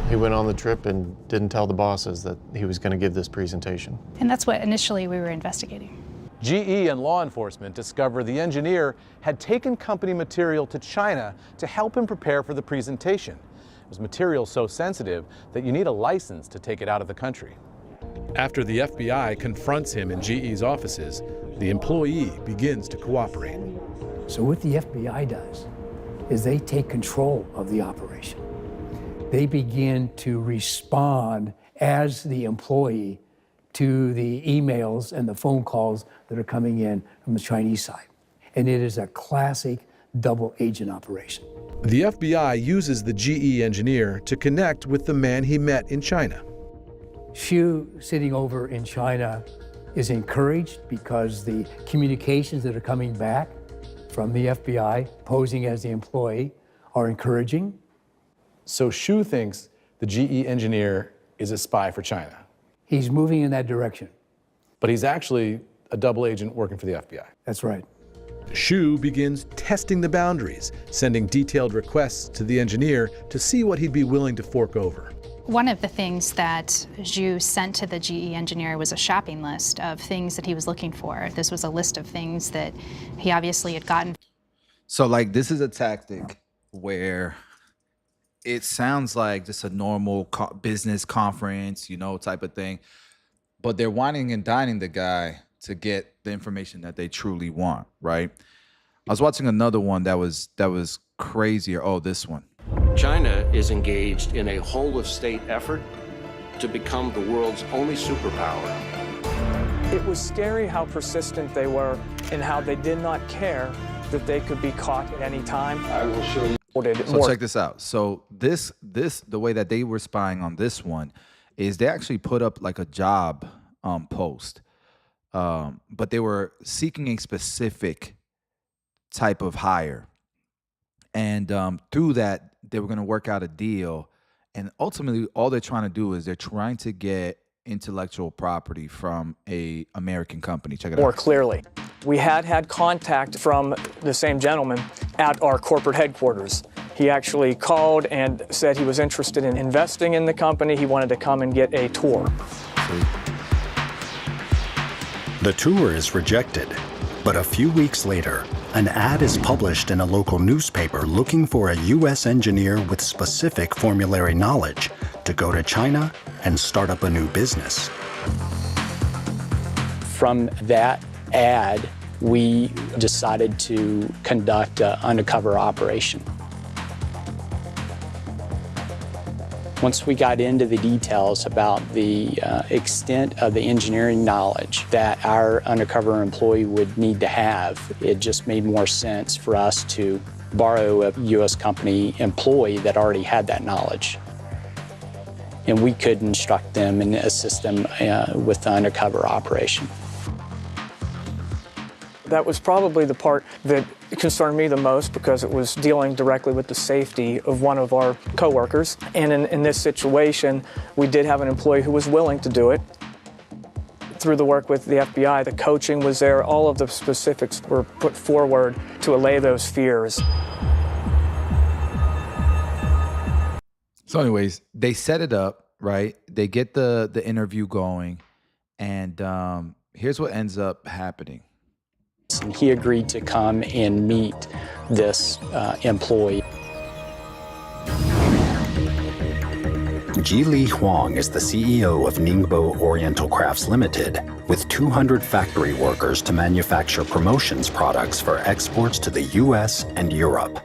Speaker 12: He went on the trip and didn't tell the bosses that he was going to give this presentation.
Speaker 13: And that's what initially we were investigating.
Speaker 11: GE and law enforcement discovered the engineer had taken company material to China to help him prepare for the presentation. It was material so sensitive that you need a license to take it out of the country.
Speaker 9: After the FBI confronts him in GE's offices, the employee begins to cooperate.
Speaker 10: So what the FBI does is they take control of the operation. They begin to respond as the employee to the emails and the phone calls that are coming in from the Chinese side. And it is a classic double agent operation.
Speaker 9: The FBI uses the GE engineer to connect with the man he met in China.
Speaker 10: Xu, sitting over in China, is encouraged because the communications that are coming back from the FBI, posing as the employee, are encouraging.
Speaker 9: So Xu thinks the GE engineer is a spy for China.
Speaker 10: He's moving in that direction.
Speaker 9: But he's actually a double agent working for the FBI.
Speaker 10: That's right.
Speaker 9: Xu begins testing the boundaries, sending detailed requests to the engineer to see what he'd be willing to fork over.
Speaker 13: One of the things that Zhu sent to the GE engineer was a shopping list of things that he was looking for. This was a list of things that he obviously had gotten.
Speaker 1: So like this is a tactic where it sounds like just a normal business conference, type of thing. But they're whining and dining the guy to get the information that they truly want, right? I was watching another one that was crazier. Oh, this one.
Speaker 14: China is engaged in a whole-of-state effort to become the world's only superpower.
Speaker 15: It was scary how persistent they were and how they did not care that they could be caught at any time. I will show you.
Speaker 1: So check this out. So this the way that they were spying on this one is they actually put up like a job post, but they were seeking a specific type of hire, and through that they were going to work out a deal. And ultimately, all they're trying to do is they're trying to get intellectual property from a American company. Check it
Speaker 15: more
Speaker 1: out.
Speaker 15: clearly. We had contact from the same gentleman at our corporate headquarters. He actually called and said he was interested in investing in the company. He wanted to come and get a tour.
Speaker 16: The tour is rejected, but a few weeks later, an ad is published in a local newspaper looking for a U.S. engineer with specific formulary knowledge to go to China and start up a new business.
Speaker 17: From that ad, we decided to conduct an undercover operation. Once we got into the details about the extent of the engineering knowledge that our undercover employee would need to have, it just made more sense for us to borrow a U.S. company employee that already had that knowledge. And we could instruct them and assist them with the undercover operation.
Speaker 15: That was probably the part that concerned me the most because it was dealing directly with the safety of one of our coworkers. And in this situation, we did have an employee who was willing to do it. Through the work with the FBI, the coaching was there, all of the specifics were put forward to allay those fears.
Speaker 1: So anyways, they set it up, right? They get the interview going, and here's what ends up happening.
Speaker 17: And he agreed to come and meet this employee.
Speaker 16: Ji Huang is the CEO of Ningbo Oriental Crafts Limited, with 200 factory workers to manufacture promotions products for exports to the US and Europe.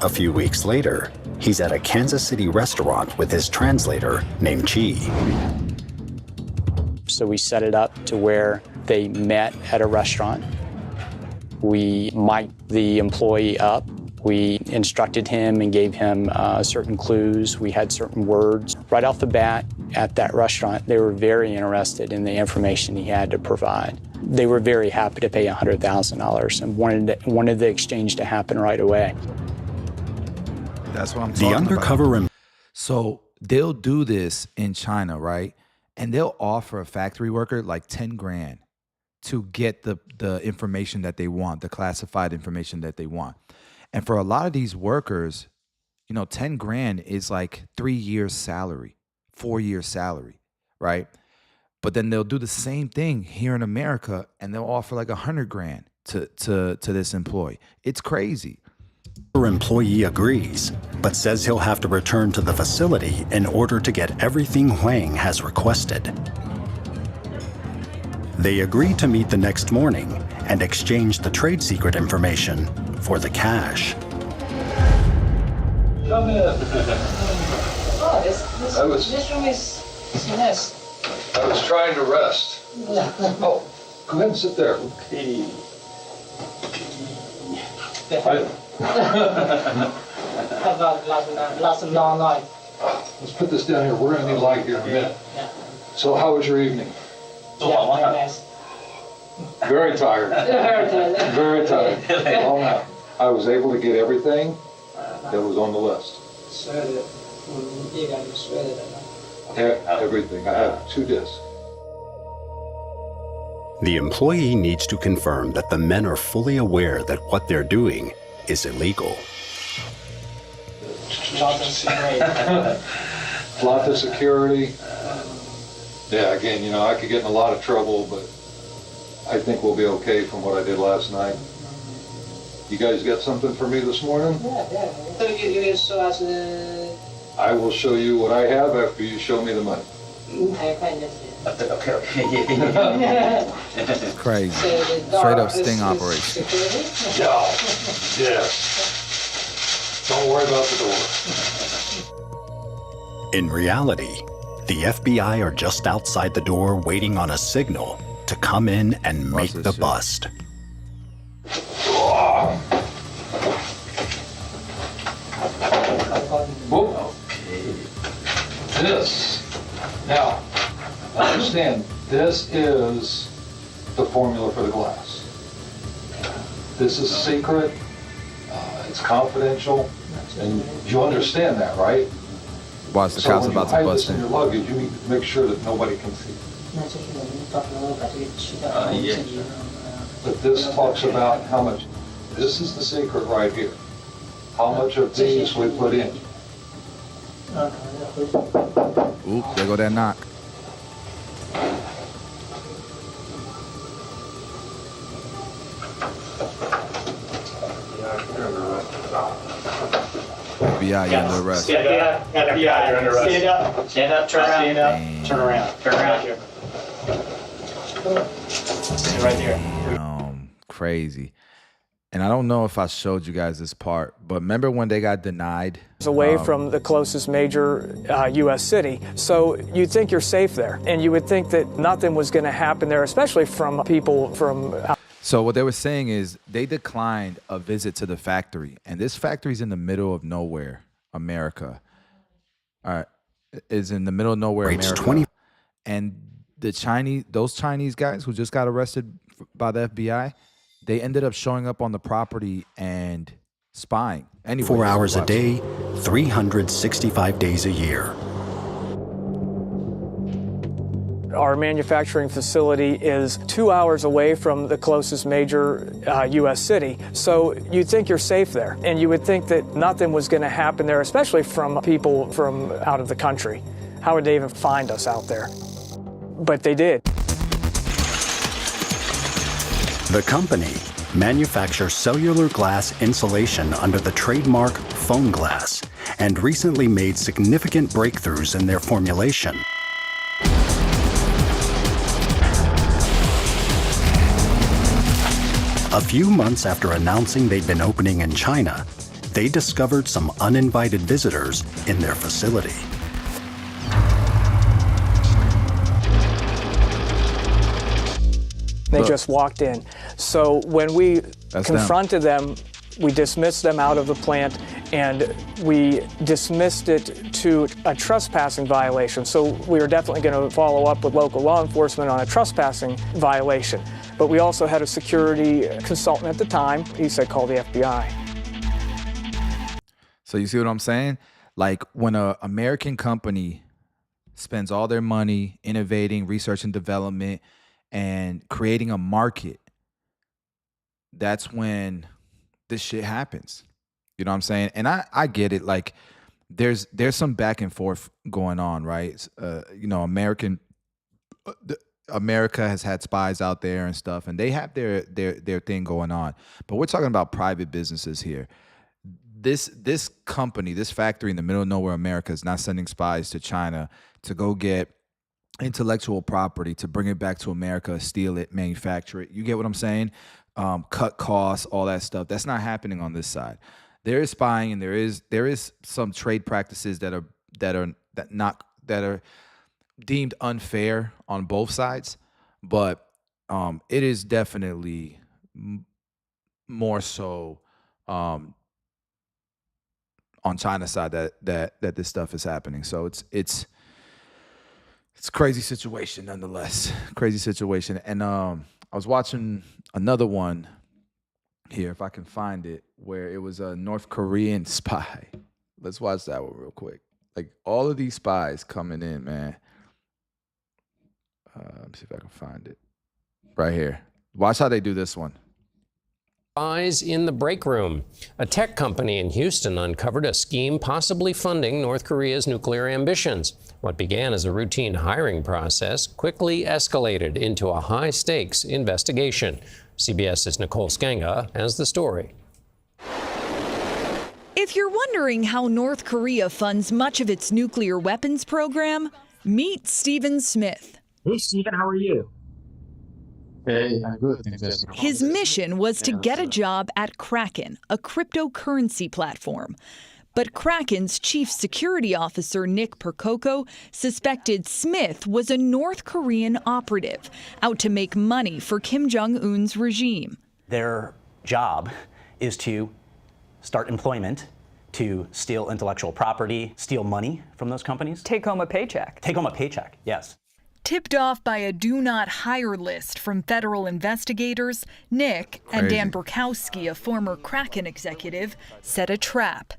Speaker 16: A few weeks later, he's at a Kansas City restaurant with his translator named Chi.
Speaker 17: So we set it up to where they met at a restaurant. We mic'd the employee up. We instructed him and gave him certain clues. We had certain words. Right off the bat at that restaurant, they were very interested in the information he had to provide. They were very happy to pay $100,000 and wanted the exchange to happen right away.
Speaker 1: That's what I'm talking about.
Speaker 16: The undercover.
Speaker 1: So they'll do this in China, right? And they'll offer a factory worker like 10 grand to get the information that they want, the classified information that they want. And for a lot of these workers, 10 grand is like 3 years salary, 4 years salary, right? But then they'll do the same thing here in America and they'll offer like 100 grand to this employee. It's crazy.
Speaker 16: The employee agrees, but says he'll have to return to the facility in order to get everything Huang has requested. They agree to meet the next morning and exchange the trade secret information for the cash.
Speaker 18: Come in. Oh, this room is nice.
Speaker 19: I was trying to rest. Oh, go ahead and sit there. Okay.
Speaker 18: Lots of long night.
Speaker 19: Let's put this down here. We're going to need light here in a minute.
Speaker 18: Yeah.
Speaker 19: So how was your evening?
Speaker 18: Yeah, very nice.
Speaker 19: Very tired.
Speaker 18: Very tired.
Speaker 19: Very tired. Long night. I was able to get everything that was on the list. Everything. I have 2 discs.
Speaker 16: The employee needs to confirm that the men are fully aware that what they're doing is illegal.
Speaker 19: Lots of security. Yeah, again, I could get in a lot of trouble, but I think we'll be okay from what I did last night. You guys got something for me this morning?
Speaker 18: Yeah. So you will show us
Speaker 19: I will show you what I have after you show me the money.
Speaker 18: Okay.
Speaker 1: Crazy. Straight up sting operation.
Speaker 19: Yeah. Don't worry about the door.
Speaker 16: In reality, the FBI are just outside the door waiting on a signal to come in and make the bust.
Speaker 19: Whoa. This. Now, understand, this is the formula for the glass. This is secret. It's confidential. And you understand that, right?
Speaker 1: Watch, the
Speaker 19: So
Speaker 1: cops
Speaker 19: when you
Speaker 1: about to
Speaker 19: hide
Speaker 1: bust
Speaker 19: this in
Speaker 1: in.
Speaker 19: your luggage, you need to make sure that nobody can see. But this talks about how much, this is the secret right here. How much of these we put in.
Speaker 1: Oop, there go that knock. FBI, you're under arrest.
Speaker 17: Stand up. FBI, you're under arrest. Stand up. Stand up. Turn around. Stand up. Turn around. Turn around here. Stay right there.
Speaker 1: Crazy. And I don't know if I showed you guys this part, but remember when they got denied?
Speaker 15: Away from the closest major U.S. city. So you'd think you're safe there. And you would think that nothing was going to happen there, especially from people from...
Speaker 1: So what they were saying is they declined a visit to the factory. And this factory's in the middle of nowhere, America. All right. Is in the middle of nowhere, America. And those Chinese guys who just got arrested by the FBI, they ended up showing up on the property and spying. Anyway,
Speaker 16: 4 hours a day, 365 days a year.
Speaker 15: Our manufacturing facility is 2 hours away from the closest major U.S. city. So you'd think you're safe there. And you would think that nothing was going to happen there, especially from people from out of the country. How would they even find us out there? But they did.
Speaker 16: The company manufactures cellular glass insulation under the trademark Foam Glass and recently made significant breakthroughs in their formulation. A few months after announcing they'd been opening in China, they discovered some uninvited visitors in their facility.
Speaker 15: They just walked in. So when we confronted them, we dismissed them out of the plant and we dismissed it to a trespassing violation. So we were definitely going to follow up with local law enforcement on a trespassing violation. But we also had a security consultant at the time. He said, call the FBI.
Speaker 1: So you see what I'm saying? Like when an American company spends all their money innovating, research and development, and creating a market, that's when this shit happens. You know what I'm saying? And I get it. Like there's some back and forth going on, right? You know, America has had spies out there and stuff, and they have their thing going on. But we're talking about private businesses here. This company, this factory in the middle of nowhere, America, is not sending spies to China to go get intellectual property, to bring it back to America, steal it, manufacture it. You get what I'm saying? Cut costs, all that stuff. That's not happening on this side. There is spying, and there is some trade practices that are deemed unfair on both sides, but it is definitely more so on China's side that this stuff is happening. So it's a crazy situation nonetheless. Crazy situation. And I was watching another one here, if I can find it, where it was a North Korean spy. Let's watch that one real quick. Like all of these spies coming in, man. Let me see if I can find it. Right here. Watch how they do this one.
Speaker 20: Spies in the break room. A tech company in Houston uncovered a scheme possibly funding North Korea's nuclear ambitions. What began as a routine hiring process quickly escalated into a high-stakes investigation. CBS's Nicole Skanga has the story.
Speaker 21: If you're wondering how North Korea funds much of its nuclear weapons program, meet Stephen Smith.
Speaker 22: Hey, Stephen, how are you? Hey, I'm good.
Speaker 21: His mission was to get a job at Kraken, a cryptocurrency platform. But Kraken's chief security officer, Nick Percoco, suspected Smith was a North Korean operative out to make money for Kim Jong-un's regime.
Speaker 23: Their job is to start employment, to steal intellectual property, steal money from those companies.
Speaker 21: Take home a paycheck.
Speaker 23: Take home a paycheck, yes.
Speaker 21: Tipped off by a do not hire list from federal investigators, Nick and Dan Burkowski, a former Kraken executive, set a trap.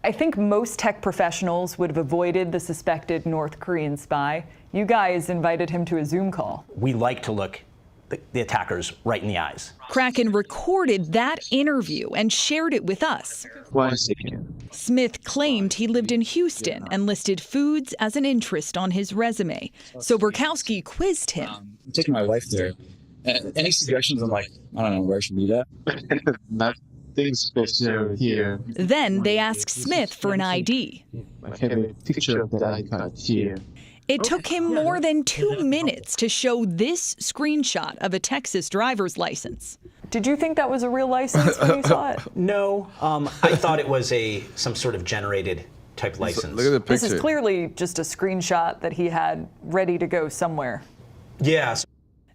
Speaker 3: I think most tech professionals would have avoided the suspected North Korean spy. You guys invited him to a Zoom call.
Speaker 23: We like to look the attackers right in the eyes.
Speaker 21: Kraken recorded that interview and shared it with us. Smith claimed he lived in Houston and listed foods as an interest on his resume. So Burkowski quizzed him.
Speaker 5: I'm taking my wife there. Any suggestions on, like, I don't know, where I should meet at? Nothing special here.
Speaker 21: Then they asked Smith for an ID.
Speaker 5: I have a picture of that icon here.
Speaker 21: It took him more than 2 minutes to show this screenshot of a Texas driver's license.
Speaker 3: Did you think that was a real license when you saw it?
Speaker 23: No, I thought it was some sort of generated type license.
Speaker 1: Look at the picture.
Speaker 3: This is clearly just a screenshot that he had ready to go somewhere.
Speaker 23: Yes.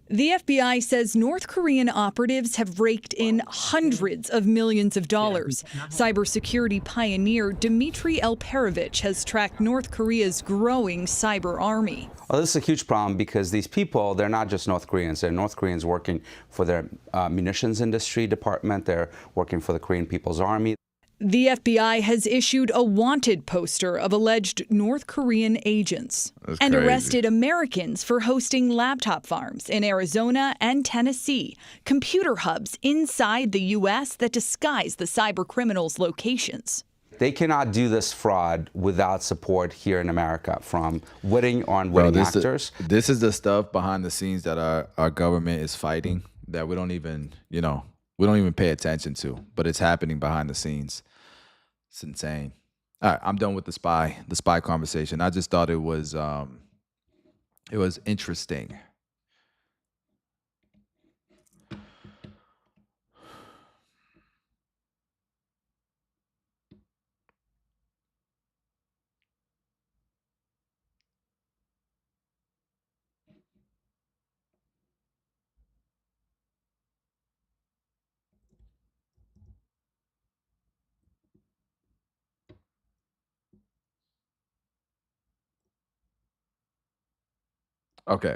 Speaker 21: The FBI says North Korean operatives have raked in hundreds of millions of dollars. Cybersecurity pioneer Dmitry Elperovich has tracked North Korea's growing cyber army.
Speaker 6: Well, this is a huge problem because these people, they're not just North Koreans. They're North Koreans working for their munitions industry department. They're working for the Korean People's Army.
Speaker 21: The FBI has issued a wanted poster of alleged North Korean agents and arrested Americans for hosting laptop farms in Arizona and Tennessee, computer hubs inside the U.S. that disguise the cyber criminals' locations.
Speaker 6: They cannot do this fraud without support here in America from witting actors.
Speaker 1: This is the stuff behind the scenes that our government is fighting that we don't even, we don't even pay attention to, but it's happening behind the scenes. It's insane. All right, I'm done with the spy conversation. I just thought it was interesting. Okay.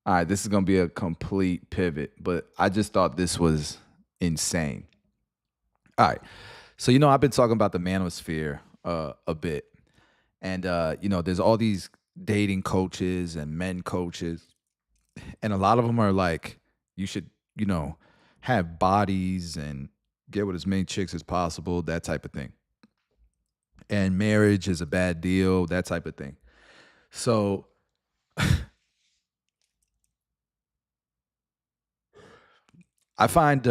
Speaker 1: All right, this is going to be a complete pivot, but I just thought this was insane. All right. So, I've been talking about the manosphere a bit. And, there's all these dating coaches and men coaches. And a lot of them are like, you should, have bodies and get with as many chicks as possible, that type of thing. And marriage is a bad deal, that type of thing. So I find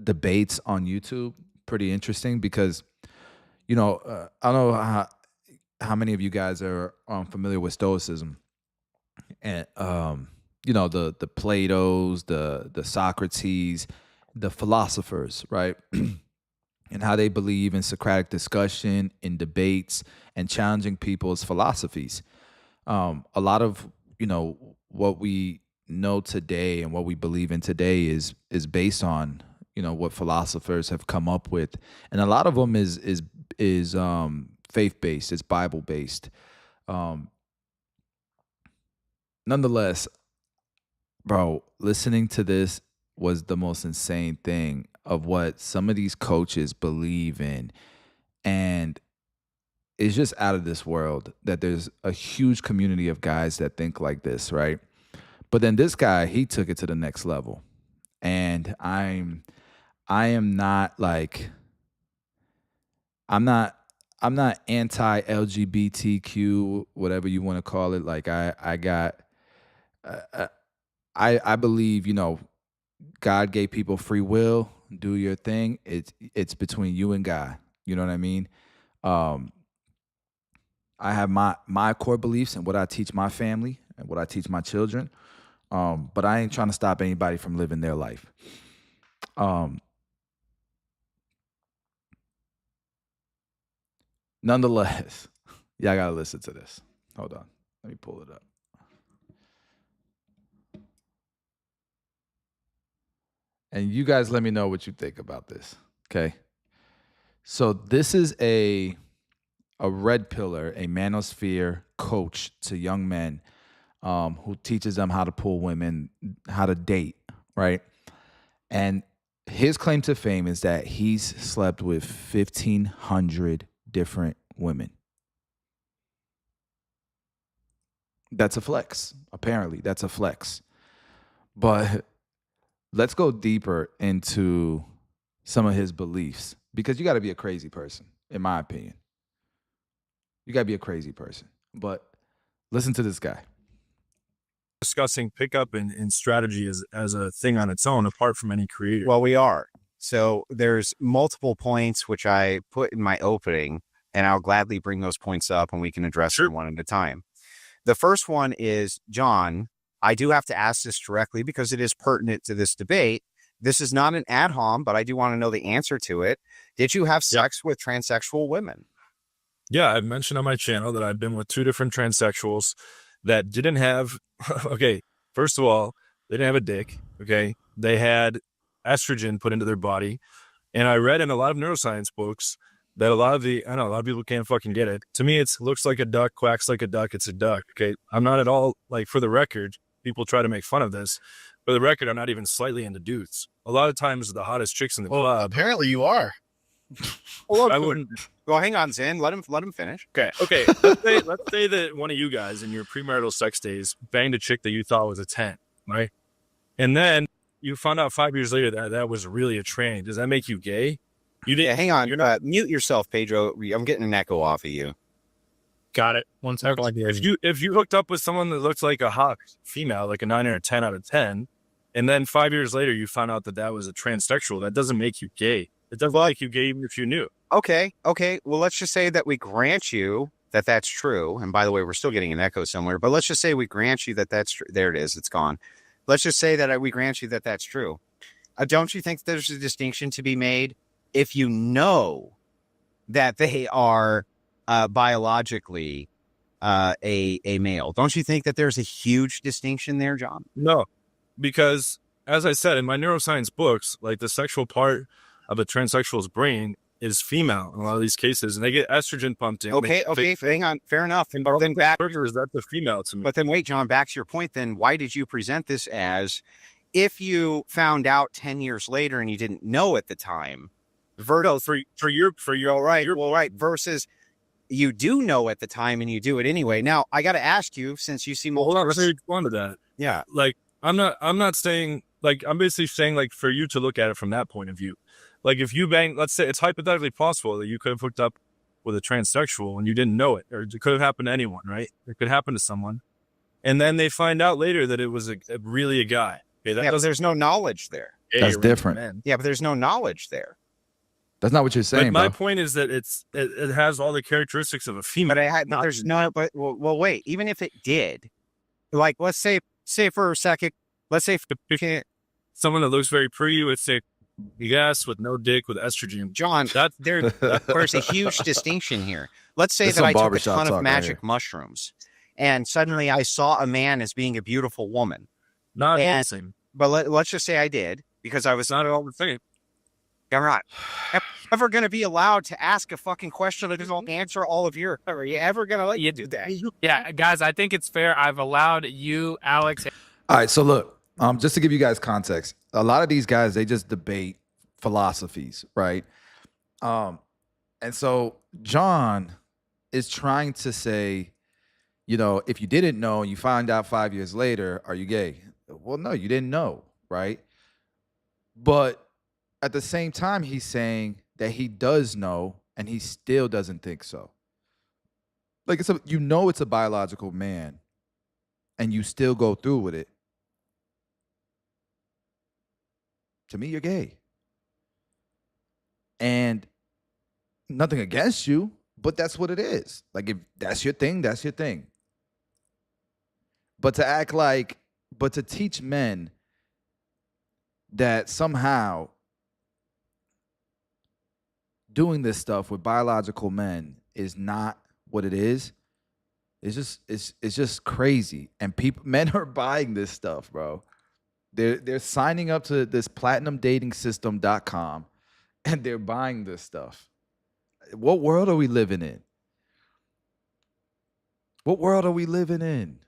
Speaker 1: debates on YouTube pretty interesting because, I don't know how many of you guys are familiar with Stoicism, and the Platos, the Socrates, the philosophers, right? And how they believe in Socratic discussion, in debates, and challenging people's philosophies. A lot of what we know today and what we believe in today is based on what philosophers have come up with, and a lot of them is faith based, it's Bible based. Nonetheless, bro, listening to this was the most insane thing of what some of these coaches believe in, and it's just out of this world that there's a huge community of guys that think like this, right? But then this guy, he took it to the next level. And I am not like, I'm not anti-LGBTQ, whatever you want to call it. Like I believe, God gave people free will, do your thing. It's between you and God. You know what I mean? I have my core beliefs and what I teach my family and what I teach my children. But I ain't trying to stop anybody from living their life. Nonetheless, y'all gotta listen to this. Hold on. Let me pull it up. And you guys let me know what you think about this. Okay. So this is a red pillar, a manosphere coach to young men who teaches them how to pull women, how to date, right? And his claim to fame is that he's slept with 1,500 different women. That's a flex. Apparently, that's a flex. But let's go deeper into some of his beliefs, because you got to be a crazy person, in my opinion. You got to be a crazy person. But listen to this guy.
Speaker 2: Discussing pickup and strategy as a thing on its own, apart from any creator.
Speaker 4: Well, we are. So there's multiple points which I put in my opening, and I'll gladly bring those points up and we can address them one at a time. The first one is, John, I do have to ask this directly because it is pertinent to this debate. This is not an ad hom, but I do want to know the answer to it. Did you have sex with transsexual women?
Speaker 2: Yeah, I've mentioned on my channel that I've been with 2 different transsexuals that didn't have, okay, first of all, they didn't have a dick, okay? They had estrogen put into their body. And I read in a lot of neuroscience books that a lot of people can't fucking get it. To me, it looks like a duck, quacks like a duck, it's a duck, okay? I'm not at all, like, for the record, people try to make fun of this. For the record, I'm not even slightly into dudes. A lot of times, the hottest chicks in the club.
Speaker 12: Apparently you are.
Speaker 2: I wouldn't.
Speaker 4: Well, hang on, Zen. Let him finish.
Speaker 2: Okay. Let's say that one of you guys in your premarital sex days banged a chick that you thought was a 10, right? And then you found out 5 years later that that was really a tranny. Does that make you gay? You didn't.
Speaker 4: Yeah, hang on. You're not, mute yourself, Pedro. I'm getting an echo off of you.
Speaker 2: Got it. 1 second. If you hooked up with someone that looks like a hot female, like a 9 or a 10 out of 10, and then 5 years later you found out that that was a transsexual, that doesn't make you gay. It doesn't make you gay even if you knew.
Speaker 4: Okay. Well, let's just say that we grant you that that's true. And by the way, we're still getting an echo somewhere, but let's just say we grant you that that's true. There it is. It's gone. Let's just say that we grant you that that's true. Don't you think there's a distinction to be made if you know that they are biologically a male? Don't you think that there's a huge distinction there, John?
Speaker 2: No, because as I said in my neuroscience books, like the sexual part of a transsexual's brain is female in a lot of these cases, and they get estrogen pumped in.
Speaker 4: Okay, hang on, fair enough. And then back,
Speaker 2: burgers, that's a female to me.
Speaker 4: But then wait, John, back to your point. Then why did you present this as if you found out 10 years later and you didn't know at the time?
Speaker 2: For your
Speaker 4: all right, well, right, versus you do know at the time and you do it anyway. Now I got to ask you, since you seem
Speaker 2: hold on, let's respond to that.
Speaker 4: Yeah,
Speaker 2: like I'm not saying, like, I'm basically saying, like, for you to look at it from that point of view. Like, if you bang, let's say it's hypothetically possible that you could have hooked up with a transsexual and you didn't know it, or it could have happened to anyone, right? It could happen to someone. And then they find out later that it was really a guy. Okay,
Speaker 4: but there's no knowledge there.
Speaker 1: That's different.
Speaker 4: Yeah, but there's no knowledge there.
Speaker 1: That's not what you're saying,
Speaker 2: but my
Speaker 1: bro.
Speaker 2: point is that it has all the characteristics of a female.
Speaker 4: But well, wait, even if it did, like, let's say for a second, let's say
Speaker 2: someone that looks very pretty with, say, yes, with no dick, with estrogen.
Speaker 4: John, there's a huge distinction here. Let's say that I took a ton of magic mushrooms and suddenly I saw a man as being a beautiful woman.
Speaker 2: Not the same.
Speaker 4: But let's just say I did, because I was not at all the same. I'm not ever going to be allowed to ask a fucking question that doesn't answer all of your. Are you ever going to let you do that?
Speaker 7: Yeah, guys, I think it's fair. I've allowed you, Alex.
Speaker 1: All right, so look, just to give you guys context, a lot of these guys, they just debate philosophies, right? And so John is trying to say, if you didn't know and you find out 5 years later, are you gay? Well, no, you didn't know, right? But at the same time, he's saying that he does know and he still doesn't think so. Like, it's a biological man and you still go through with it. To me, you're gay. And nothing against you, but that's what it is. Like, if that's your thing, that's your thing. But to teach men that somehow doing this stuff with biological men is not what it is, it's just crazy. And men are buying this stuff, bro. They're signing up to this platinumdatingsystem.com and they're buying this stuff. What world are we living in? What world are we living in?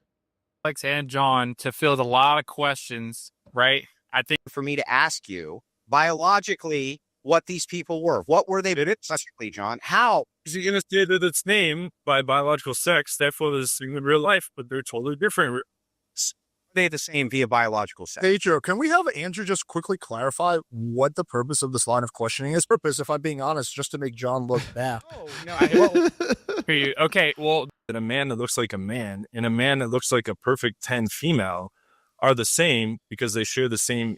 Speaker 7: Alex and John to field a lot of questions, right? I think
Speaker 4: for me to ask you, biologically what these people were. What were they biologically, John? How?
Speaker 2: Is he going to say that it's named by biological sex, therefore this in real life, but they're totally different?
Speaker 4: Are they the same via biological sex?
Speaker 8: Hey, Joe, can we have Andrew just quickly clarify what the purpose of this line of questioning is? Purpose, if I'm being honest, just to make John look bad.
Speaker 2: Okay, well, a man that looks like a man and a man that looks like a perfect 10 female are the same because they share the same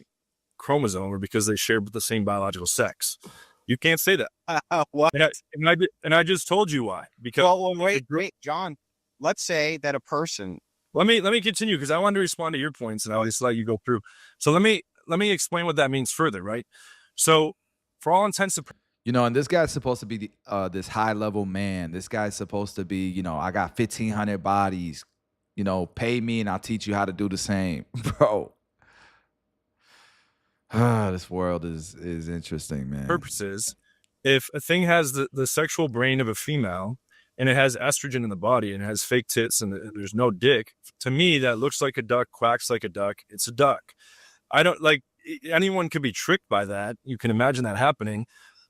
Speaker 2: chromosome or because they share the same biological sex. You can't say that.
Speaker 4: What?
Speaker 2: And I just told you why. Because
Speaker 4: wait, John. Let's say that a person.
Speaker 2: Let me continue because I want to respond to your points and I'll just let you go through. So let me explain what that means further, right? So for all intents and
Speaker 1: you know, and this guy's supposed to be this high level man. This guy's supposed to be, you know, I got 1,500 bodies. You know, pay me and I'll teach you how to do the same, bro. This world is interesting, man.
Speaker 2: purposes, if a thing has the sexual brain of a female and it has estrogen in the body and it has fake tits and there's no dick, to me that looks like a duck, quacks like a duck. It's a duck. I don't like anyone could be tricked by that. You can imagine that happening.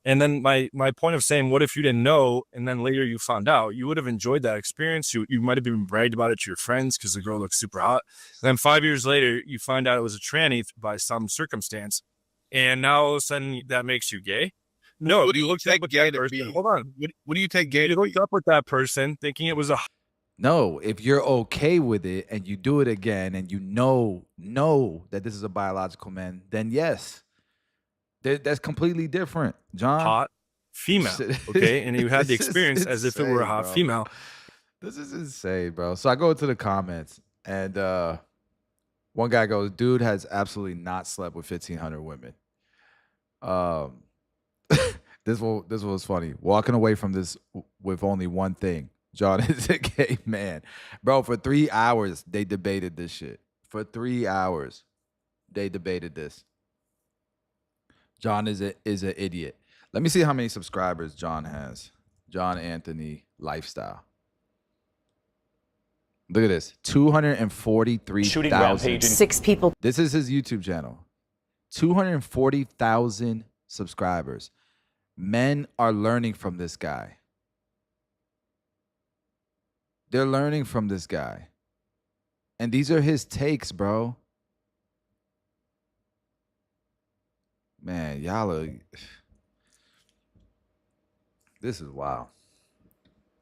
Speaker 2: And then my point of saying, what if you didn't know and then later you found out? You would have enjoyed that experience. You might have even bragged about it to your friends because the girl looks super hot. And then 5 years later, you find out it was a tranny by some circumstance. And now all of a sudden that makes you gay? No, you looked up with that person. Hold on. What do you take gay? You looked up with that person thinking it was a...
Speaker 1: No, if you're okay with it and you do it again and you know that this is a biological man, then yes. That's completely different, John.
Speaker 2: Hot female, okay? And you had the experience as if it were a hot
Speaker 1: bro.
Speaker 2: female.
Speaker 1: This is insane, bro. So I go into the comments and one guy goes, dude has absolutely not slept with 1,500 women. This was funny. Walking away from this with only one thing. John is a gay man. Bro, for 3 hours, they debated this shit. For 3 hours, they debated this. John is an idiot. Let me see how many subscribers John has. John Anthony Lifestyle. Look at this. 243,000.
Speaker 10: 6 people.
Speaker 1: This is his YouTube channel. 240,000 subscribers. Men are learning from this guy. They're learning from this guy. And these are his takes, bro. Man, y'all are... This is wild.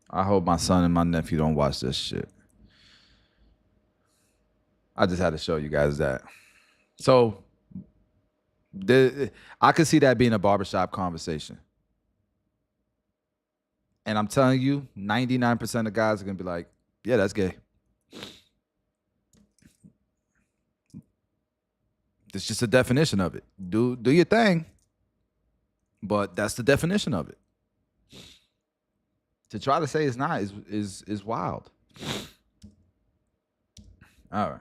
Speaker 1: I hope my son and my nephew don't watch this shit. I just had to show you guys that. So, I could see that being a barbershop conversation. And I'm telling you, 99% of guys are going to be like, yeah, that's gay. It's just a definition of it. Do your thing. But that's the definition of it. To try to say it's not is wild. All right.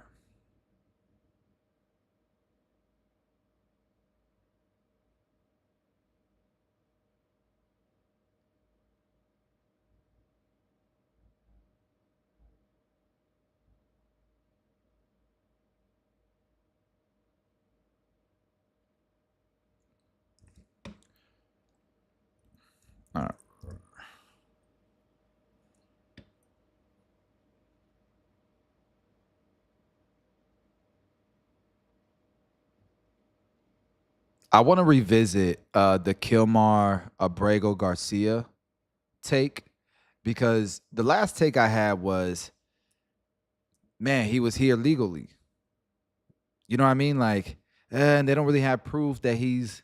Speaker 1: All right. I want to revisit the Kilmar Abrego Garcia take, because the last take I had was, man, he was here legally. You know what I mean? Like, and they don't really have proof that he's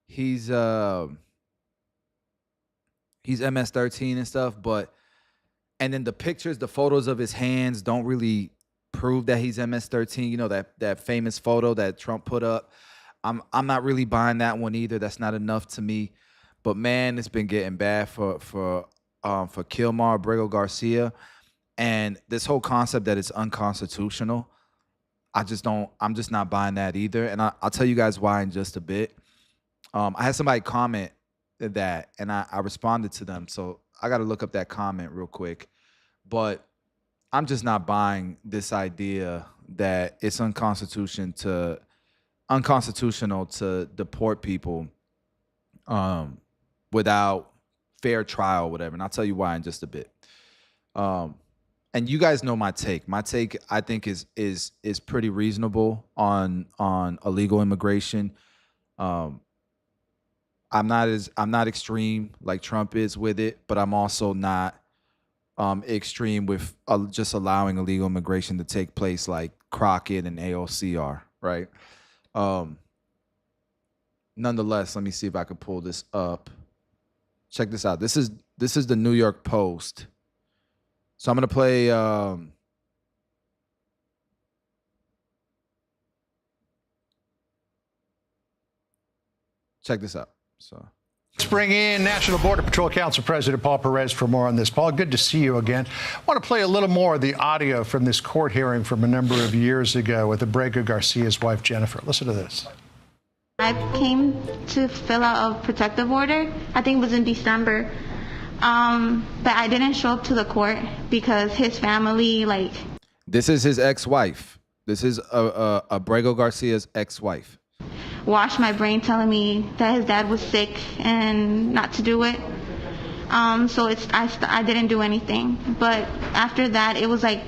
Speaker 1: MS-13 and stuff, but and then the pictures, the photos of his hands don't really prove that he's MS-13. You know, that famous photo that Trump put up. I'm not really buying that one either. That's not enough to me. But man, it's been getting bad for Kilmar Abrego Garcia, and this whole concept that it's unconstitutional. I'm just not buying that either. And I'll tell you guys why in just a bit. I had somebody comment that, and I responded to them. So I got to look up that comment real quick. But I'm just not buying this idea that it's unconstitutional to unconstitutional to deport people without fair trial, whatever. And I'll tell you why in just a bit. And you guys know my take. My take, I think, is pretty reasonable on illegal immigration. I'm not extreme like Trump is with it, but I'm also not extreme with just allowing illegal immigration to take place like Crockett and AOC are, right? Nonetheless, let me see if I can pull this up. Check this out. This is the New York Post. So I'm gonna play. Check this out. So
Speaker 9: let's bring in National Border Patrol Council President Paul Perez for more on this. Paul, good to see you again. I want to play a little more of the audio from this court hearing from a number of years ago with Abrego Garcia's wife, Jennifer. Listen to this.
Speaker 10: I came to fill out a protective order. I think it was in December. But I didn't show up to the court because his family, like...
Speaker 1: This is his ex-wife. This is Abrego Garcia's ex-wife.
Speaker 10: Washed my brain telling me that his dad was sick and not to do it. So I didn't do anything. But after that, it was like,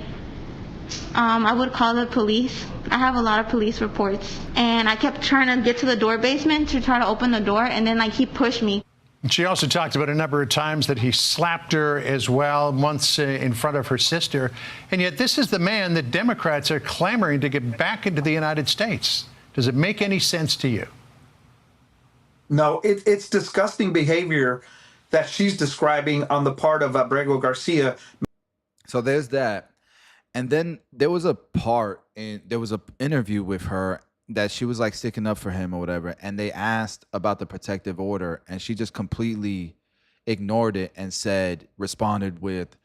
Speaker 10: I would call the police. I have a lot of police reports. And I kept trying to get to the door basement to try to open the door. And then like he pushed me.
Speaker 9: She also talked about a number of times that he slapped her as well, once in front of her sister. And yet this is the man that Democrats are clamoring to get back into the United States. Does it make any sense to you?
Speaker 11: No, it's disgusting behavior that she's describing on the part of Abrego Garcia.
Speaker 1: So there's that. And then there was a part there was an interview with her that she was like sticking up for him or whatever, and they asked about the protective order, and she just completely ignored it and responded with,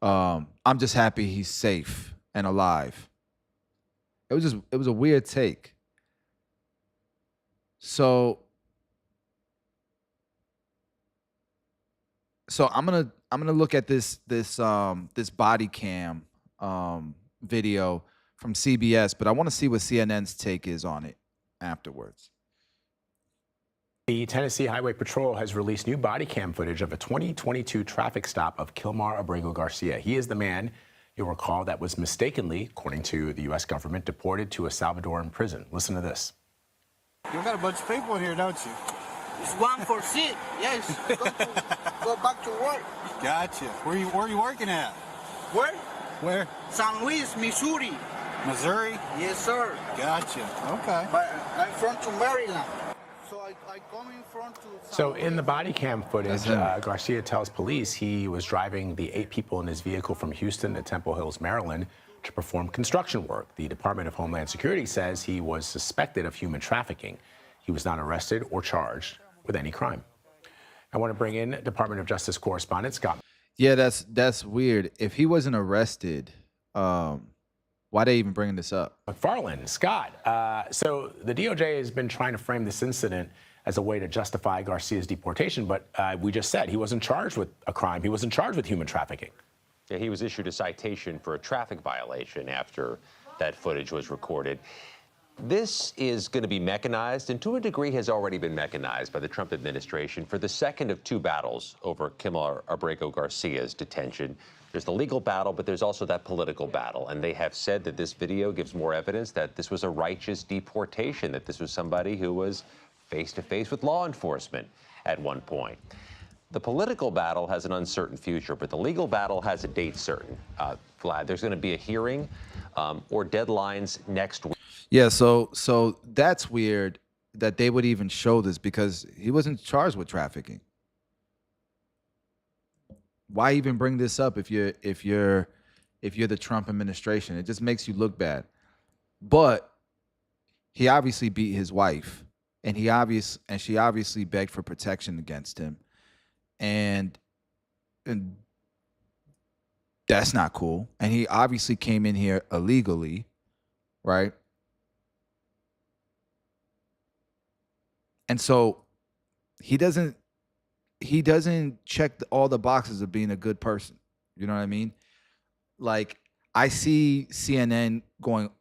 Speaker 1: I'm just happy he's safe and alive. It was a weird take. So I'm gonna look at this body cam video from CBS, but I want to see what CNN's take is on it afterwards.
Speaker 24: The Tennessee Highway Patrol has released new body cam footage of a 2022 traffic stop of Kilmar Abrego Garcia. He is the man, you'll recall, that was mistakenly, according to the U.S. government, deported to a Salvadoran prison. Listen to this.
Speaker 25: You got a bunch of people in here, don't you?
Speaker 26: It's one for sick. Yes. Go back to work.
Speaker 25: Gotcha. Where are you working at?
Speaker 26: Where?
Speaker 25: Where?
Speaker 26: San Luis, Missouri.
Speaker 25: Missouri?
Speaker 26: Yes, sir.
Speaker 25: Gotcha. Okay.
Speaker 26: But I'm from to Maryland. So I come in front to...
Speaker 24: So in the body cam footage, Garcia tells police he was driving the 8 people in his vehicle from Houston to Temple Hills, Maryland, to perform construction work. The Department of Homeland Security says he was suspected of human trafficking. He was not arrested or charged with any crime. I want to bring in Department of Justice correspondent Scott.
Speaker 1: Yeah, that's weird. If he wasn't arrested, why they even bringing this up?
Speaker 24: McFarland, Scott. So the DOJ has been trying to frame this incident as a way to justify Garcia's deportation, but we just said he wasn't charged with a crime. He wasn't charged with human trafficking.
Speaker 27: Yeah, he was issued a citation for a traffic violation after that footage was recorded. This is going to be mechanized, and to a degree has already been mechanized by the Trump administration for the second of 2 battles over Kilmar Abrego Garcia's detention. There's the legal battle, but there's also that political battle. And they have said that this video gives more evidence that this was a righteous deportation, that this was somebody who was face-to-face with law enforcement at one point. The political battle has an uncertain future, but the legal battle has a date certain. Vlad, there's going to be a hearing or deadlines next week.
Speaker 1: Yeah, so that's weird that they would even show this because he wasn't charged with trafficking. Why even bring this up if you're the Trump administration? It just makes you look bad. But he obviously beat his wife, and she obviously begged for protection against him. And that's not cool. And he obviously came in here illegally, right? And so he doesn't check all the boxes of being a good person. You know what I mean? Like, I see CNN going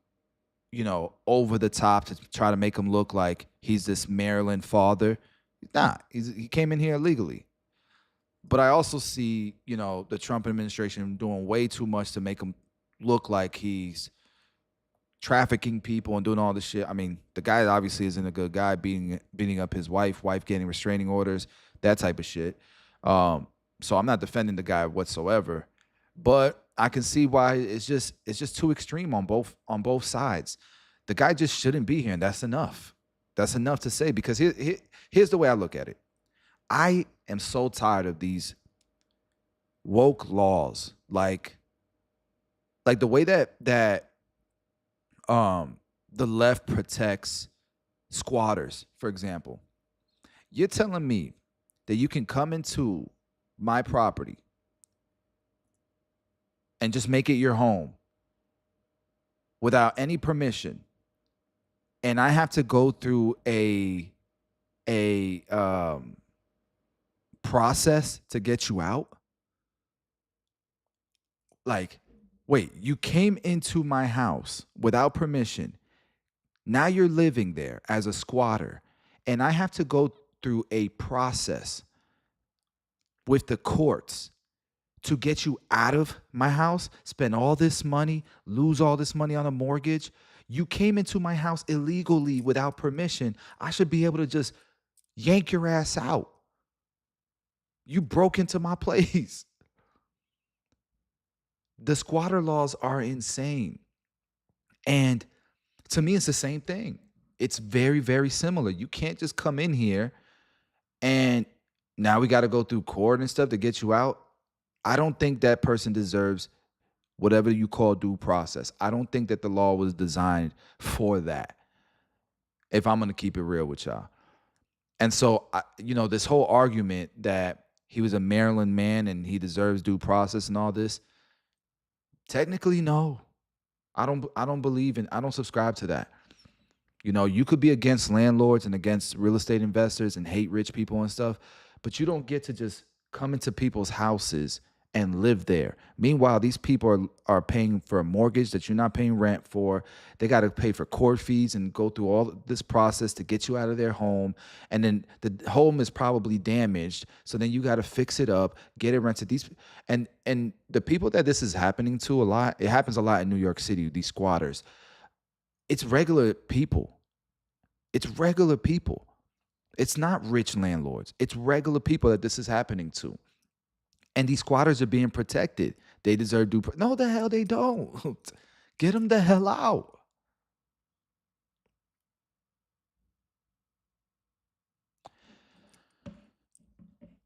Speaker 1: over the top to try to make him look like he's this Maryland father. He's not. He came in here illegally. But I also see, the Trump administration doing way too much to make him look like he's trafficking people and doing all this shit. I mean, the guy obviously isn't a good guy, beating up his wife getting restraining orders, that type of shit. So I'm not defending the guy whatsoever, but I can see why it's just too extreme on both sides. The guy just shouldn't be here, and that's enough. That's enough to say, because here's the way I look at it. I am so tired of these woke laws, like the way that the left protects squatters, for example. You're telling me that you can come into my property and just make it your home without any permission, and I have to go through a process to get you out? Like, wait, you came into my house without permission. Now you're living there as a squatter, and I have to go through a process with the courts to get you out of my house, spend all this money, lose all this money on a mortgage. You came into my house illegally without permission. I should be able to just yank your ass out. You broke into my place. The squatter laws are insane. And to me, it's the same thing. It's very, very similar. You can't just come in here and now we got to go through court and stuff to get you out. I don't think that person deserves whatever you call due process. I don't think that the law was designed for that, if I'm going to keep it real with y'all. And so, this whole argument that he was a Maryland man and he deserves due process and all this, technically, no. I don't subscribe to that. You could be against landlords and against real estate investors and hate rich people and stuff, but you don't get to just come into people's houses and live there. Meanwhile, these people are paying for a mortgage that you're not paying rent for. They got to pay for court fees and go through all this process to get you out of their home. And then the home is probably damaged. So then you got to fix it up, get it rented. And the people that this is happening to a lot, it happens a lot in New York City, these squatters. It's regular people. It's regular people. It's not rich landlords. It's regular people that this is happening to. And these squatters are being protected. They deserve due. No, the hell they don't. Get them the hell out.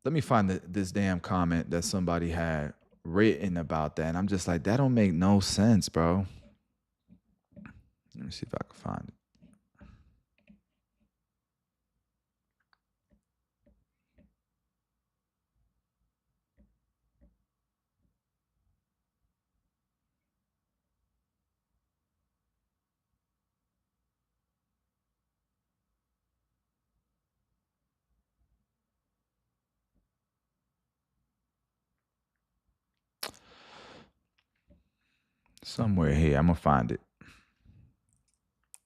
Speaker 1: Let me find this damn comment that somebody had written about that. And I'm just like, that don't make no sense, bro. Let me see if I can find it. Somewhere here. I'm gonna find it.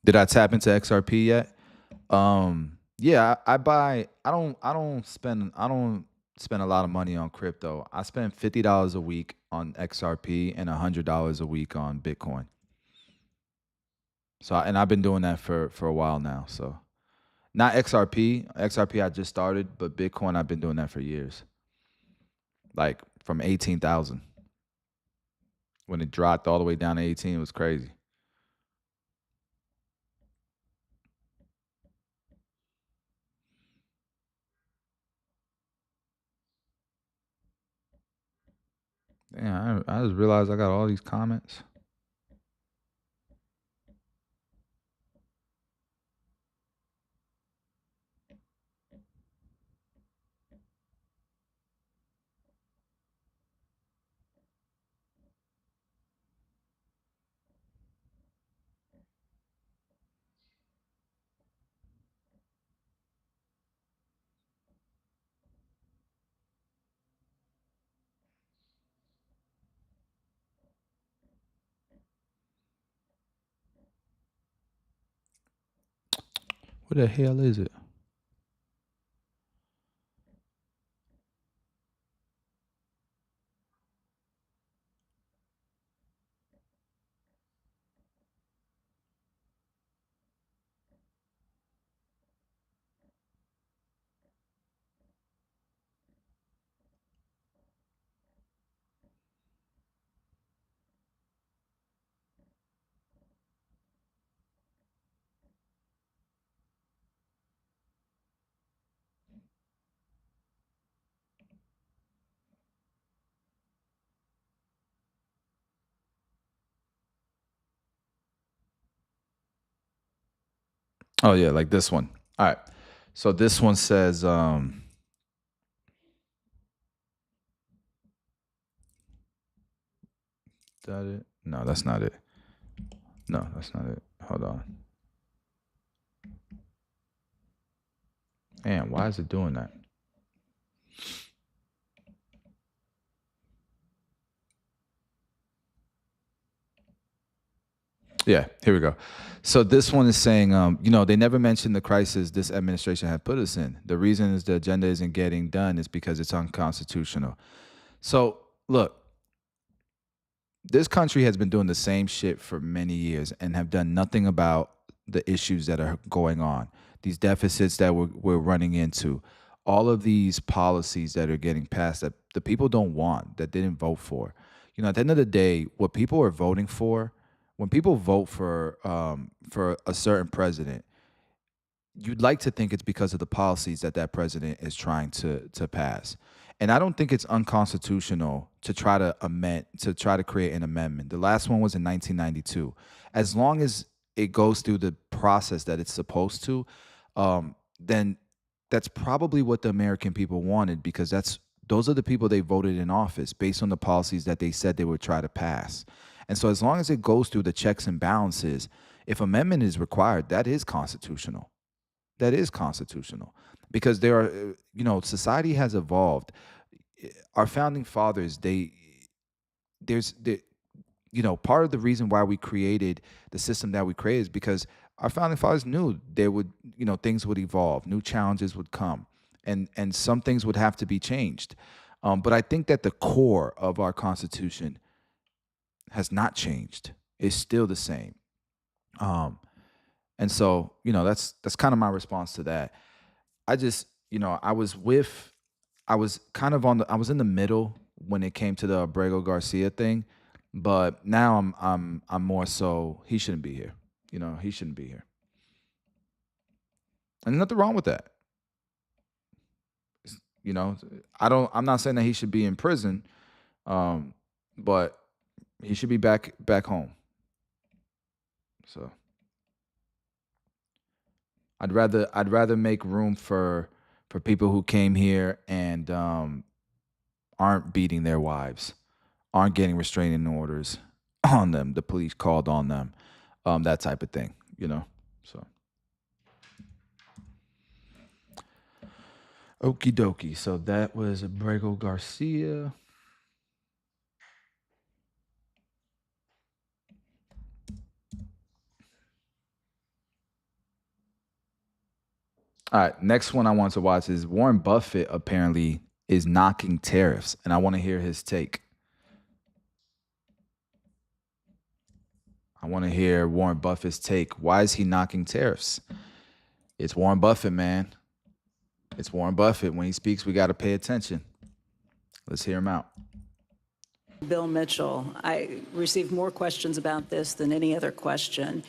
Speaker 1: Did I tap into XRP yet? Yeah, I don't spend a lot of money on crypto. I spend $50 a week on XRP and $100 a week on Bitcoin. So, and I've been doing that for a while now. So, not XRP. XRP I just started, but Bitcoin I've been doing that for years. Like from 18,000. When it dropped all the way down to 18, it was crazy. Yeah, I just realized I got all these comments. Where the hell is it? Oh yeah, like this one. All right. So this one says, is that it? No, that's not it. No, that's not it. Hold on. Man, why is it doing that? Yeah, here we go. So this one is saying, they never mentioned the crisis this administration had put us in. The reason is the agenda isn't getting done is because it's unconstitutional. So look, this country has been doing the same shit for many years and have done nothing about the issues that are going on. These deficits that we're running into, all of these policies that are getting passed that the people don't want, that they didn't vote for. At the end of the day, what people are voting for, when people vote for a certain president, you'd like to think it's because of the policies that president is trying to pass. And I don't think it's unconstitutional to try to create an amendment. The last one was in 1992. As long as it goes through the process that it's supposed to, then that's probably what the American people wanted, because those are the people they voted in office based on the policies that they said they would try to pass. And so as long as it goes through the checks and balances, if amendment is required, that is constitutional. That is constitutional, because there are, society has evolved. Our founding fathers, part of the reason why we created the system that we created is because our founding fathers knew there would, things would evolve, new challenges would come, and some things would have to be changed. But I think that the core of our Constitution has not changed. It's still the same. And so, that's kind of my response to that. I just, I was in the middle when it came to the Abrego Garcia thing, but now I'm more so he shouldn't be here. He shouldn't be here. And there's nothing wrong with that. I'm not saying that he should be in prison, but he should be back home. So I'd rather make room for people who came here and aren't beating their wives, aren't getting restraining orders on them, the police called on them, that type of thing, So okie dokie. So that was Abrego Garcia. All right, next one I want to watch is Warren Buffett apparently is knocking tariffs, and I want to hear his take. I want to hear Warren Buffett's take. Why is he knocking tariffs? It's Warren Buffett, man. It's Warren Buffett. When he speaks, we got to pay attention. Let's hear him out.
Speaker 13: Bill Mitchell, I received more questions about this than any other question.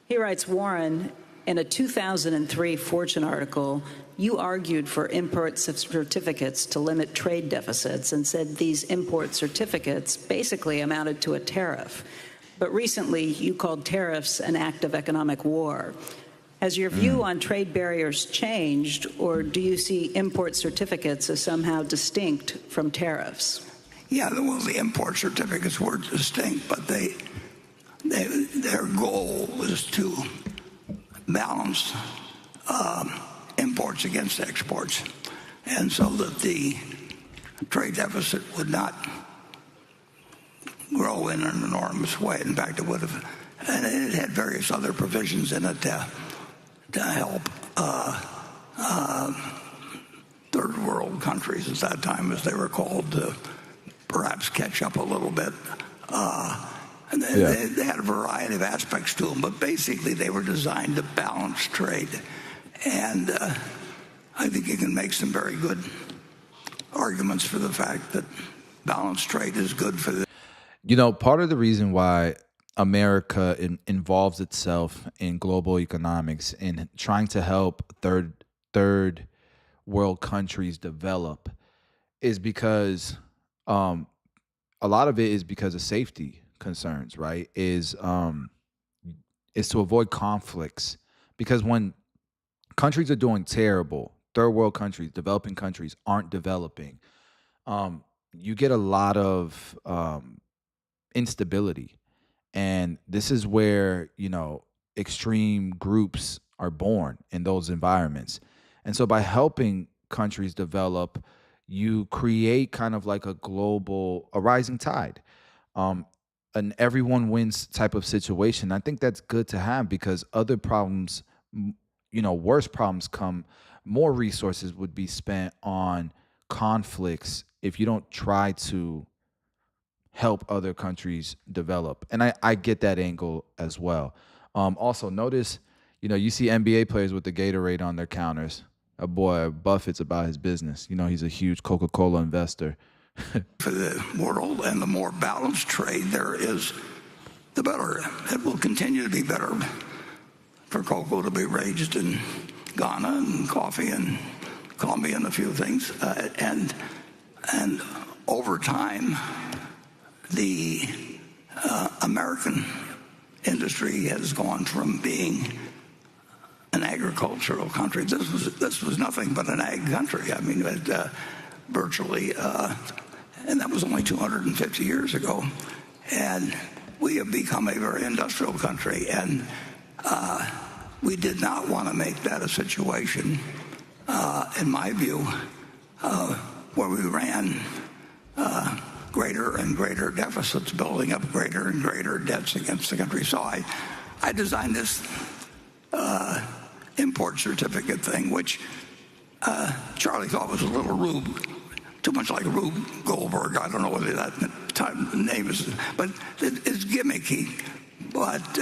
Speaker 13: He writes, Warren, in a 2003 Fortune article, you argued for import certificates to limit trade deficits and said these import certificates basically amounted to a tariff. But recently, you called tariffs an act of economic war. Has your view on trade barriers changed, or do you see import certificates as somehow distinct from tariffs?
Speaker 14: Yeah, well, the import certificates were distinct, but their goal was to balance imports against exports, and so that the trade deficit would not grow in an enormous way. In fact, it would have, and it had various other provisions in it help third world countries at that time, as they were called, to perhaps catch up a little bit. And they had a variety of aspects to them, but basically they were designed to balance trade. And I think you can make some very good arguments for the fact that balanced trade is good for the.
Speaker 1: You know, part of the reason why America involves itself in global economics and trying to help third world countries develop is because a lot of it is because of safety concerns, right? Is to avoid conflicts, because when countries are doing terrible, third world countries, developing countries aren't developing, you get a lot of instability. And this is where, you know, extreme groups are born in those environments. And so by helping countries develop, you create kind of like a rising tide, an everyone wins type of situation. I think that's good to have, because other problems, you know, worse problems come, more resources would be spent on conflicts if you don't try to help other countries develop. And I get that angle as well. Also, notice, you know, you see NBA players with the Gatorade on their counters. A boy Buffett's about his business. You know, he's a huge Coca-Cola investor.
Speaker 14: For the world, and the more balanced trade there is, the better. It will continue to be better for cocoa to be raised in Ghana, and coffee in Colombia, and a few things. And over time, the American industry has gone from being an agricultural country. This was nothing but an ag country. I mean, virtually, and that was only 250 years ago. And we have become a very industrial country, and we did not want to make that a situation, in my view, where we ran greater and greater deficits, building up greater and greater debts against the country. So I designed this import certificate thing, which Charlie thought was a little Rube, too much like Rube Goldberg. I don't know whether that name is, but it's gimmicky. But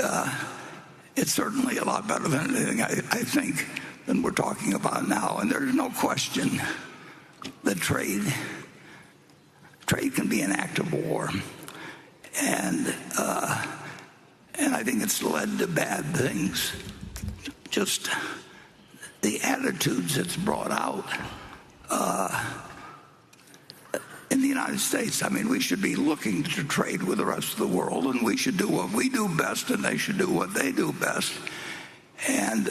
Speaker 14: it's certainly a lot better than anything I think than we're talking about now. And there's no question that trade can be an act of war, and I think it's led to bad things. Just the attitudes it's brought out in the United States. I mean, we should be looking to trade with the rest of the world, and we should do what we do best, and they should do what they do best. And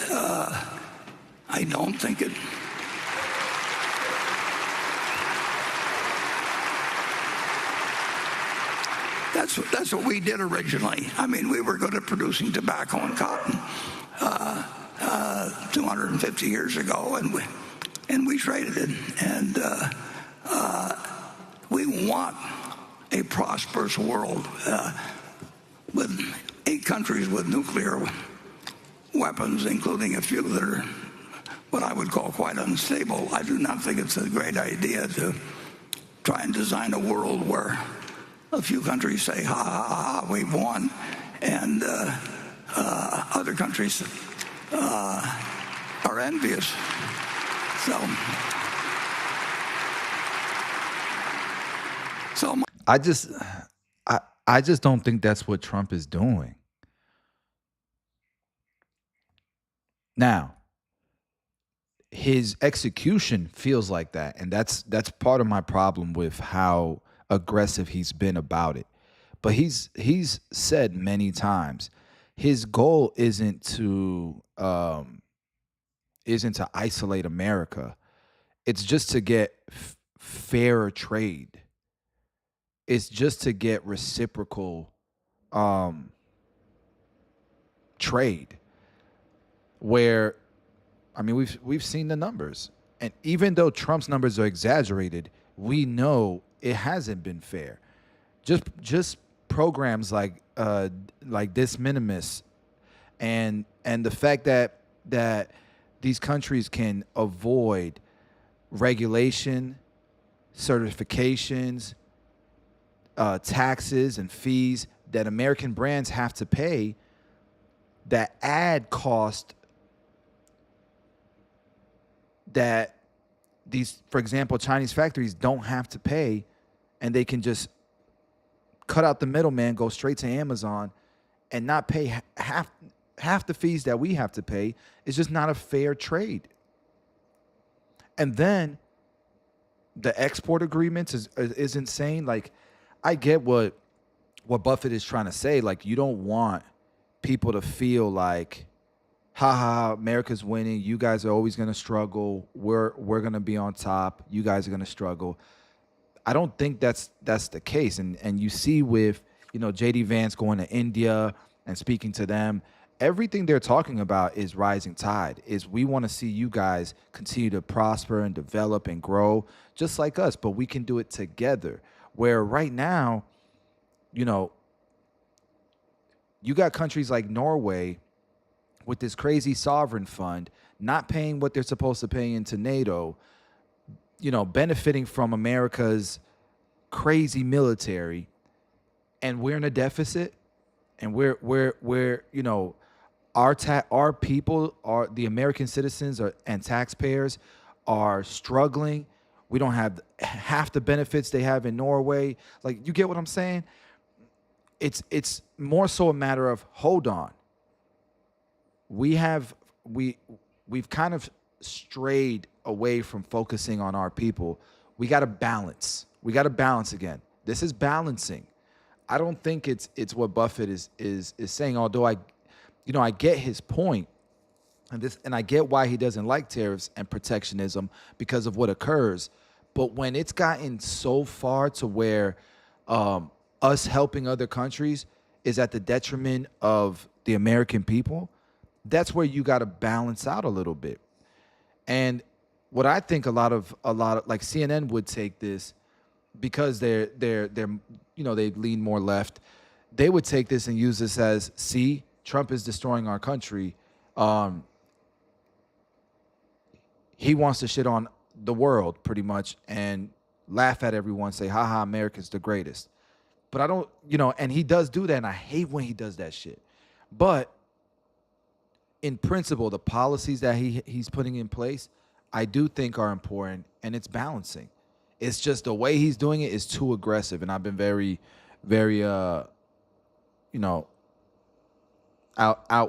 Speaker 14: I don't think it. That's what we did originally. I mean, we were good at producing tobacco and cotton 250 years ago, and we traded it. And we want a prosperous world with 8 countries with nuclear weapons, including a few that are what I would call quite unstable. I do not think it's a great idea to try and design a world where a few countries say, ha, ha, ha, we've won, and other countries are envious. So
Speaker 1: I just don't think that's what Trump is doing. Now, his execution feels like that, and that's part of my problem with how aggressive he's been about it. But he's said many times his goal isn't to isolate America. It's just to get fairer trade. It's just to get reciprocal trade. Where, I mean, we've seen the numbers, and even though Trump's numbers are exaggerated, we know it hasn't been fair. Just programs like Dis Minimis, and the fact that that these countries can avoid regulation, certifications, taxes, and fees that American brands have to pay that add cost that these, for example, Chinese factories don't have to pay, and they can just cut out the middleman, go straight to Amazon, and not pay half the fees that we have to pay. It's just not a fair trade. And then the export agreements is insane. Like, I get what Buffett is trying to say. Like, you don't want people to feel like, ha ha, America's winning. You guys are always going to struggle. We're going to be on top. You guys are going to struggle. I don't think that's the case. And you see with, JD Vance going to India and speaking to them, everything they're talking about is rising tide. Is we want to see you guys continue to prosper and develop and grow just like us, but we can do it together. Where right now, you got countries like Norway with this crazy sovereign fund, not paying what they're supposed to pay into NATO, benefiting from America's crazy military, and we're in a deficit, and we're our people, the American citizens and taxpayers are struggling. We don't have half the benefits they have in Norway. Like, you get what I'm saying? It's more so a matter of, hold on. We've kind of strayed away from focusing on our people. We got to balance. We got to balance again. This is balancing. I don't think it's what Buffett is saying, although I get his point, and I get why he doesn't like tariffs and protectionism because of what occurs. But when it's gotten so far to where us helping other countries is at the detriment of the American people, that's where you got to balance out a little bit. And what I think a lot of like CNN would take this, because they lean more left. They would take this and use this as, see, Trump is destroying our country. He wants to shit on the world pretty much and laugh at everyone, say, ha ha, America's the greatest. But I don't, and he does do that, and I hate when he does that shit. But in principle, the policies that he's putting in place, I do think are important, and it's balancing. It's just the way he's doing it is too aggressive, and I've been very, very, out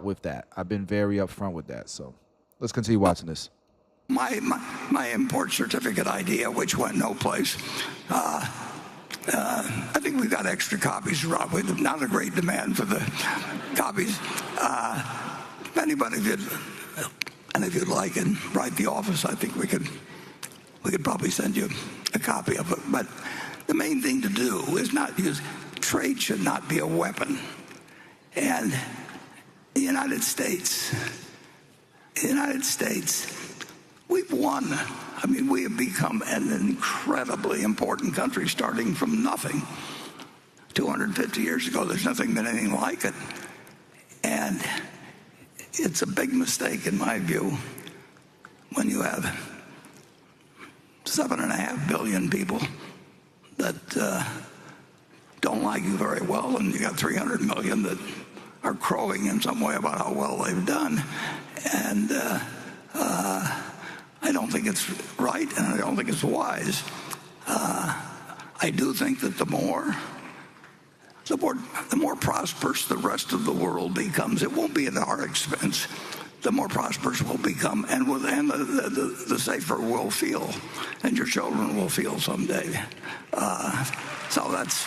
Speaker 1: with that. I've been very upfront with that. So let's continue watching this.
Speaker 14: My import certificate idea, which went no place. I think we've got extra copies, Rob. With not a great demand for the copies. If anybody did, and if you'd like, and write the office, I think we could probably send you a copy of it. But the main thing to do is not use. Trade should not be a weapon. And the United States, we've won. I mean, we have become an incredibly important country, starting from nothing. 250 years ago, there's nothing been anything like it. And it's a big mistake, in my view, when you have 7.5 billion people that don't like you very well, and you got 300 million that are crowing in some way about how well they've done. And I don't think it's right, and I don't think it's wise. I do think that the more prosperous the rest of the world becomes, it won't be at our expense. The more prosperous we'll become, and the safer we'll feel, and your children will feel someday. So that's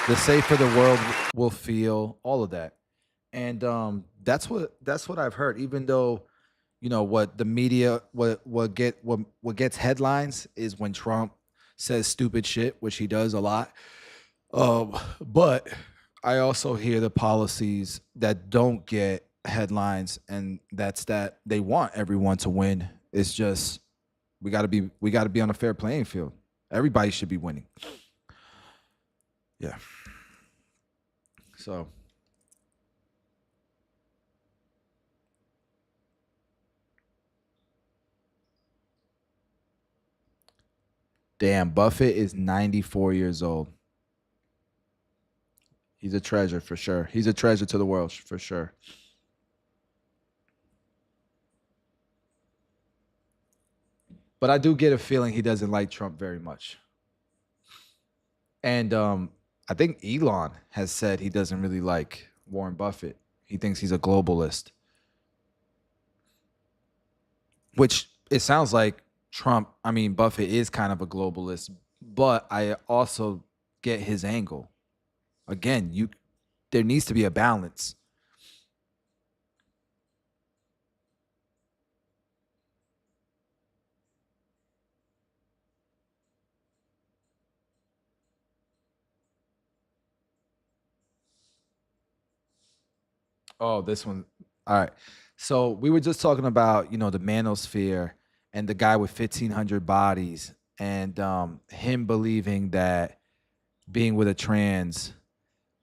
Speaker 1: the safer the world will feel, all of that, and that's what I've heard. Even though, what the media what gets headlines is when Trump says stupid shit, which he does a lot. But I also hear the policies that don't get headlines, and that's that they want everyone to win. It's just we got to be on a fair playing field. Everybody should be winning. Yeah. So Damn, Buffett is 94 years old. He's a treasure for sure. He's a treasure to the world for sure. But I do get a feeling he doesn't like Trump very much. And I think Elon has said he doesn't really like Warren Buffett. He thinks he's a globalist. Which it sounds like Buffett is kind of a globalist, but I also get his angle. Again, there needs to be a balance. Oh, this one. All right. So we were just talking about, the manosphere and the guy with 1,500 bodies and him believing that being with a trans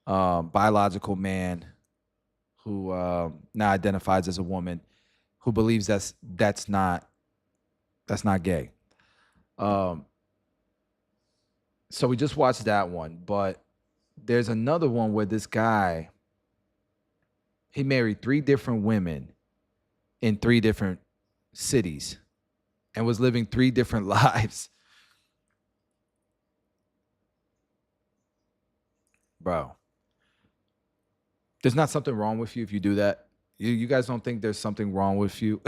Speaker 1: biological man who now identifies as a woman, who believes that's not gay. So we just watched that one, but there's another one where this guy, he married 3 different women in 3 different cities and was living 3 different lives. Bro, there's not something wrong with you if you do that. You guys don't think there's something wrong with you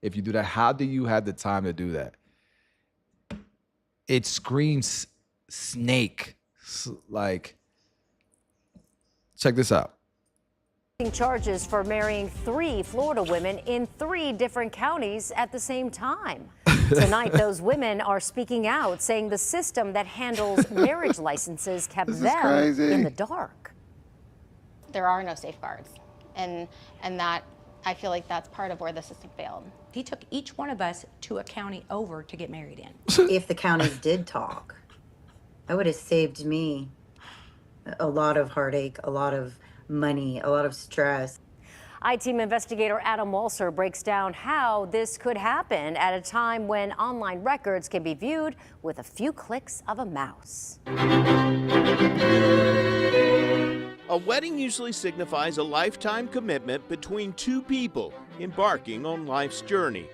Speaker 1: if you do that? How do you have the time to do that? It screams snake. Like, check this out.
Speaker 15: Charges for marrying 3 Florida women in 3 different counties at the same time. Tonight, those women are speaking out, saying the system that handles marriage licenses kept them in the dark.
Speaker 16: There are no safeguards, and that I feel like that's part of where the system failed.
Speaker 17: He took each one of us to a county over to get married in.
Speaker 18: If the counties did talk, that would have saved me a lot of heartache, a lot of money, a lot of stress.
Speaker 15: I-Team investigator Adam Walser breaks down how this could happen at a time when online records can be viewed with a few clicks of a mouse.
Speaker 19: A wedding usually signifies a lifetime commitment between 2 people embarking on life's journey.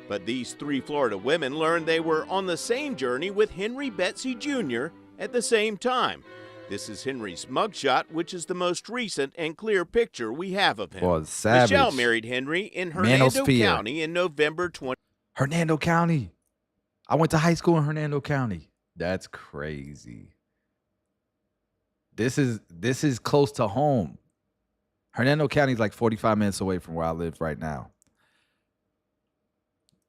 Speaker 19: But these 3 Florida women learned they were on the same journey with Henry Betsy Jr. at the same time. This is Henry's mugshot, which is the most recent and clear picture we have of him.
Speaker 1: Boy, savage.
Speaker 19: Michelle married Henry in Hernando
Speaker 1: Manosphere.
Speaker 19: County in November 20.
Speaker 1: Hernando County. I went to high school in Hernando County. That's crazy. This is close to home. Hernando County is like 45 minutes away from where I live right now.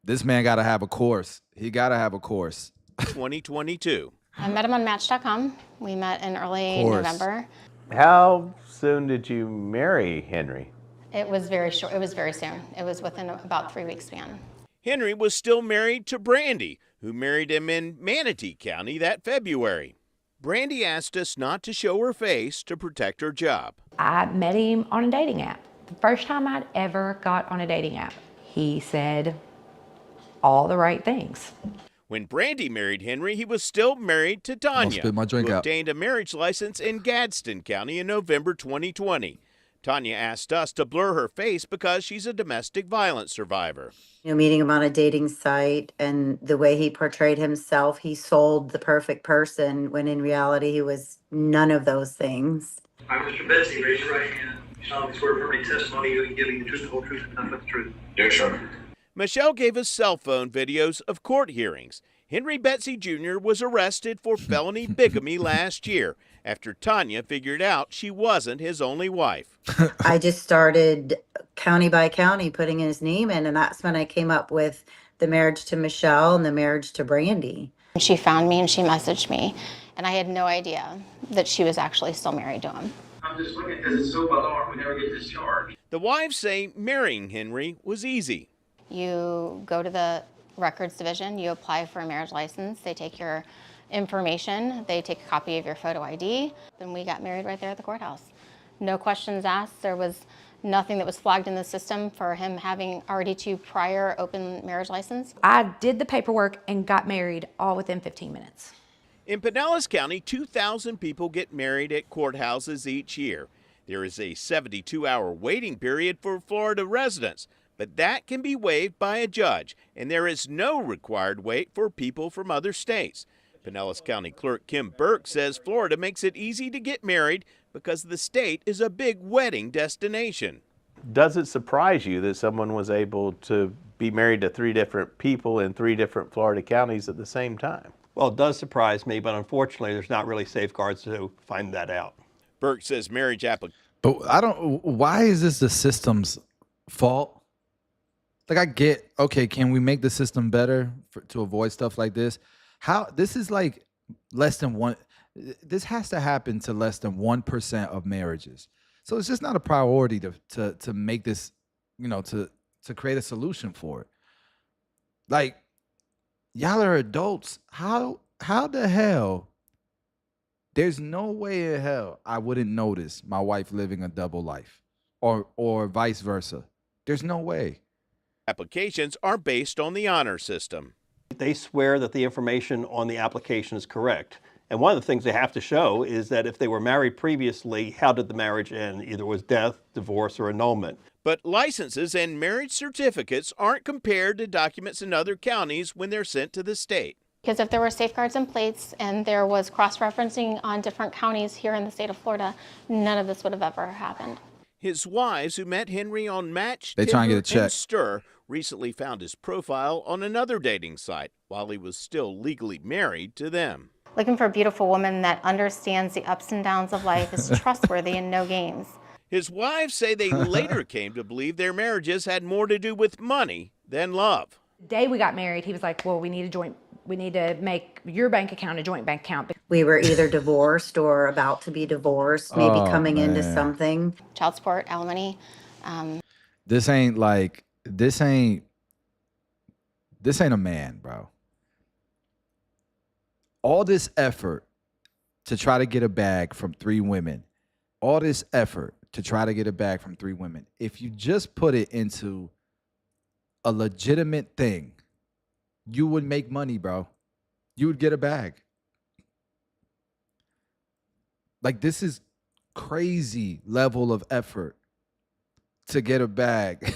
Speaker 1: This man got to have a course. He got to have a course.
Speaker 19: 2022.
Speaker 16: I met him on Match.com. We met in early November.
Speaker 27: How soon did you marry Henry?
Speaker 16: It was very short. It was very soon. It was within about 3 weeks span.
Speaker 19: Henry was still married to Brandy, who married him in Manatee County that February. Brandy asked us not to show her face to protect her job.
Speaker 17: I met him on a dating app. The first time I'd ever got on a dating app. He said all the right things.
Speaker 19: When Brandy married Henry, he was still married to Tanya,
Speaker 1: spit my drink
Speaker 19: who
Speaker 1: out.
Speaker 19: obtained a marriage license in Gadsden County in November 2020. Tanya asked us to blur her face because she's a domestic violence survivor.
Speaker 18: Meeting him on a dating site and the way he portrayed himself, he sold the perfect person when in reality he was none of those things.
Speaker 20: I, Mr. Betsy, raise your right hand. You solemnly swear to affirm any testimony you are giving the truth, the whole truth, and nothing but the truth.
Speaker 19: Yes, sir. Michelle gave us cell phone videos of court hearings. Henry Betsy Jr. was arrested for felony bigamy last year after Tanya figured out she wasn't his only wife.
Speaker 18: I just started county by county putting his name in, and that's when I came up with the marriage to Michelle and the marriage to Brandy.
Speaker 16: She found me and she messaged me, and I had no idea that she was actually still married to him.
Speaker 20: I'm just looking because it's so bizarre. We never get discharged.
Speaker 19: The wives say marrying Henry was easy.
Speaker 16: You go to the records division, you apply for a marriage license, they take your information, they take a copy of your photo ID, then we got married right there at the courthouse. No questions asked, there was nothing that was flagged in the system for him having already 2 prior open marriage license.
Speaker 17: I did the paperwork and got married all within 15 minutes.
Speaker 19: In Pinellas County, 2,000 people get married at courthouses each year. There is a 72-hour waiting period for Florida residents, but that can be waived by a judge, and there is no required wait for people from other states. Pinellas County Clerk Kim Burke says Florida makes it easy to get married because the state is a big wedding destination.
Speaker 3: Does it surprise you that someone was able to be married to 3 different people in 3 different Florida counties at the same time?
Speaker 5: Well, it does surprise me, but unfortunately, there's not really safeguards to find that out.
Speaker 19: Burke says marriage applications.
Speaker 1: But I don't. Why is this the system's fault? Like, I get, okay, can we make the system better to avoid stuff like this? How this is like less than one. This has to happen to less than 1% of marriages. So it's just not a priority to make this, to create a solution for it. Like, y'all are adults. How the hell? There's no way in hell I wouldn't notice my wife living a double life, or vice versa. There's no way.
Speaker 19: Applications are based on the honor system.
Speaker 5: They swear that the information on the application is correct. And one of the things they have to show is that if they were married previously, how did the marriage end? Either was death, divorce, or annulment.
Speaker 19: But licenses and marriage certificates aren't compared to documents in other counties when they're sent to the state.
Speaker 16: Because if there were safeguards in place and there was cross-referencing on different counties here in the state of Florida, none of this would have ever happened.
Speaker 19: His wives, who met Henry on Match,
Speaker 1: They try and get a
Speaker 19: Tinder, and
Speaker 1: check.
Speaker 19: Stir, recently found his profile on another dating site while he was still legally married to them.
Speaker 16: Looking for a beautiful woman that understands the ups and downs of life, is trustworthy, and no games.
Speaker 19: His wives say they later came to believe their marriages had more to do with money than love.
Speaker 17: The day we got married, he was like, well, we need to make your bank account a joint bank account.
Speaker 18: We were either divorced or about to be divorced, maybe coming into something.
Speaker 16: Child support, alimony.
Speaker 1: This ain't a man, bro. All this effort to try to get a bag from 3 women. All this effort to try to get a bag from 3 women. If you just put it into a legitimate thing, you would make money, bro. You would get a bag. Like, this is crazy level of effort to get a bag.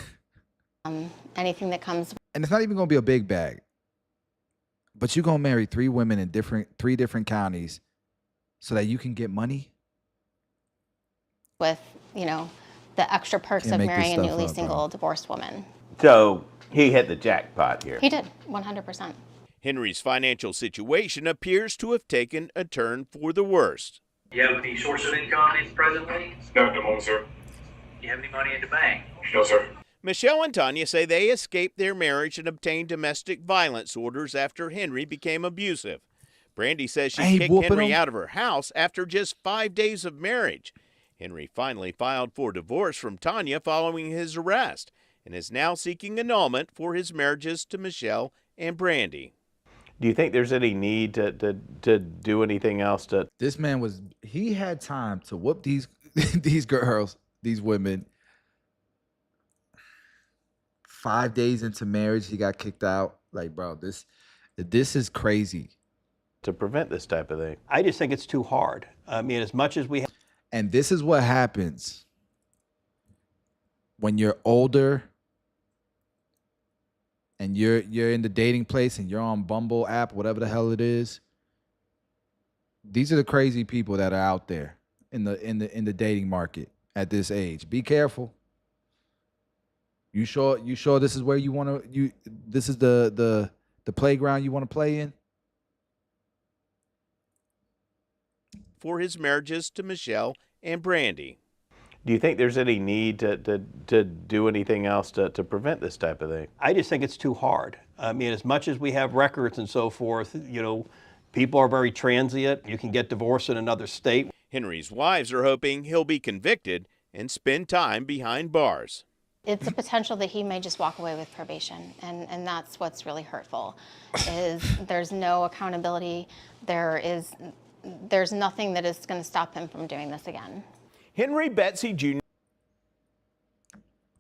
Speaker 16: Anything that comes.
Speaker 1: And it's not even going to be a big bag. But you're going to marry 3 women in 3 different counties so that you can get money?
Speaker 16: With, the extra perks
Speaker 1: Can't
Speaker 16: of
Speaker 1: make this
Speaker 16: marrying a
Speaker 1: stuff
Speaker 16: newly
Speaker 1: up, bro.
Speaker 16: single divorced woman.
Speaker 3: So he hit the jackpot here.
Speaker 16: He did, 100%.
Speaker 19: Henry's financial situation appears to have taken a turn for the worst.
Speaker 20: Do you have any source of income presently?
Speaker 6: No, at the moment, sir.
Speaker 20: Do you have any money in the bank?
Speaker 6: No, sir.
Speaker 19: Michelle and Tanya say they escaped their marriage and obtained domestic violence orders after Henry became abusive. Brandy says she kicked Henry out of her house after just 5 days of marriage. Henry finally filed for divorce from Tanya following his arrest and is now seeking annulment for his marriages to Michelle and Brandy.
Speaker 3: Do you think there's any need to do anything else to?
Speaker 1: This man he had time to whoop these girls, these women. 5 days into marriage, he got kicked out. Like, bro, this is crazy.
Speaker 3: To prevent this type of thing.
Speaker 5: I just think it's too hard. I mean, as much as we have.
Speaker 1: And this is what happens when you're older and you're in the dating place and you're on Bumble app, whatever the hell it is. These are the crazy people that are out there in the dating market at this age. Be careful. You sure this is where you want to this is the playground you want to play in?
Speaker 19: For his marriages to Michelle and Brandy.
Speaker 3: Do you think there's any need to do anything else to prevent this type of thing?
Speaker 5: I just think it's too hard. I mean, as much as we have records and so forth, people are very transient. You can get divorced in another state.
Speaker 19: Henry's wives are hoping he'll be convicted and spend time behind bars.
Speaker 16: It's a potential that he may just walk away with probation, and that's what's really hurtful, is there's no accountability. There's nothing that is going to stop him from doing this again.
Speaker 19: Henry Betsy Jr.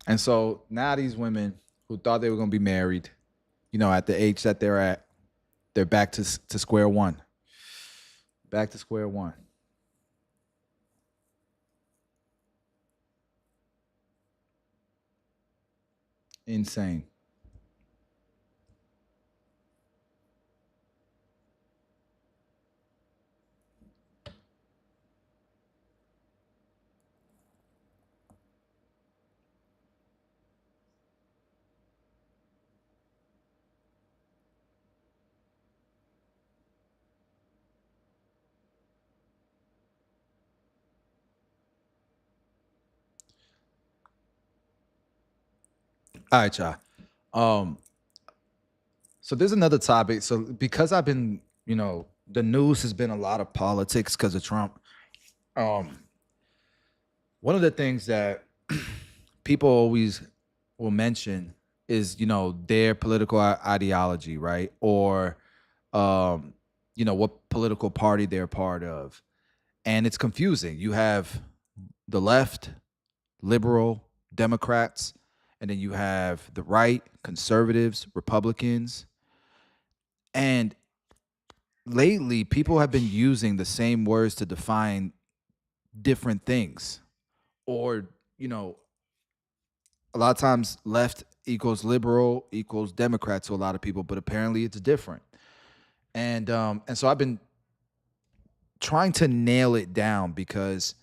Speaker 1: And so now these women who thought they were going to be married, at the age that they're at, they're back to square one. Back to square one. Insane. All right, y'all. So there's another topic. So because I've been, the news has been a lot of politics because of Trump. One of the things that people always will mention is, their political ideology, right? Or, what political party they're part of. And it's confusing. You have the left, liberal, Democrats, and then you have the right, conservatives, Republicans. And lately, people have been using the same words to define different things. Or, a lot of times left equals liberal equals Democrat to a lot of people, but apparently it's different. And so I've been trying to nail it down because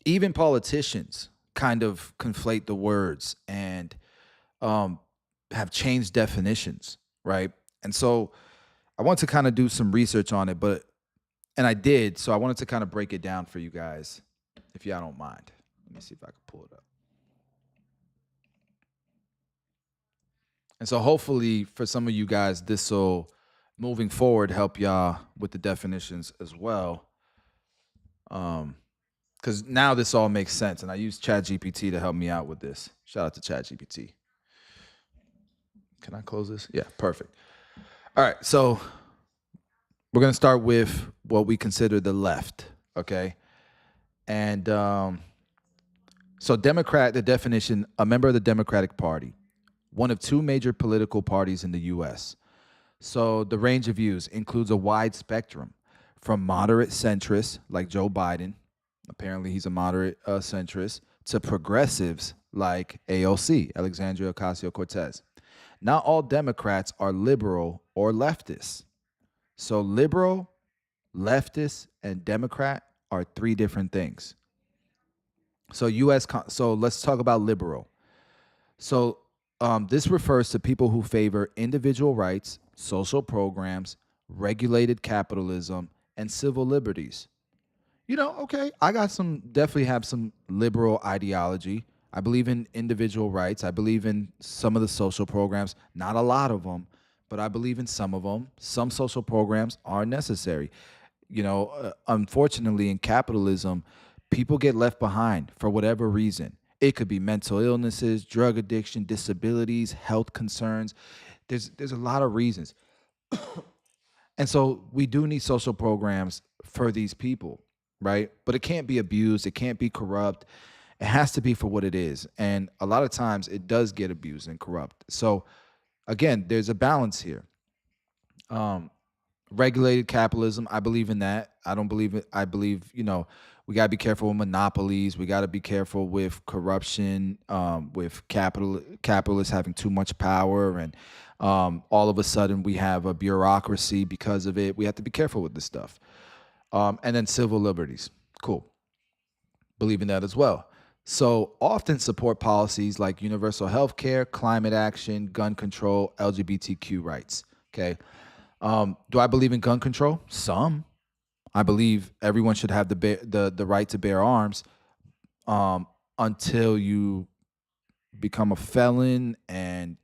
Speaker 1: even politicians kind of conflate the words and have changed definitions, right? And so I want to kind of do some research on it, and I did. So I wanted to kind of break it down for you guys, if y'all don't mind. Let me see if I can pull it up. And so hopefully for some of you guys, this will, moving forward, help y'all with the definitions as well. Because now this all makes sense. And I use ChatGPT to help me out with this. Shout out to ChatGPT. Can I close this? Yeah, perfect. All right, so we're going to start with what we consider the left, okay? And so Democrat, the definition, a member of the Democratic Party, one of two major political parties in the U.S. So the range of views includes a wide spectrum from moderate centrists like Joe Biden, apparently he's a moderate centrist, to progressives like AOC, Alexandria Ocasio-Cortez. Not all Democrats are liberal or leftist. So liberal, leftist, and Democrat are three different things. So so let's talk about liberal. So this refers to people who favor individual rights, social programs, regulated capitalism, and civil liberties. Okay, I definitely have some liberal ideology. I believe in individual rights. I believe in some of the social programs, not a lot of them, but I believe in some of them. Some social programs are necessary. Unfortunately, in capitalism, people get left behind for whatever reason. It could be mental illnesses, drug addiction, disabilities, health concerns. There's a lot of reasons. And so we do need social programs for these people, right? But it can't be abused. It can't be corrupt. It has to be for what it is. And a lot of times it does get abused and corrupt. So again, there's a balance here. Regulated capitalism, I believe in that. I don't believe it. I believe, we got to be careful with monopolies. We got to be careful with corruption, with capitalists having too much power. And all of a sudden we have a bureaucracy because of it. We have to be careful with this stuff. And then civil liberties. Cool. Believe in that as well. So often support policies like universal health care, climate action, gun control, LGBTQ rights. Okay. Do I believe in gun control? Some. I believe everyone should have the right to bear arms until you become a felon and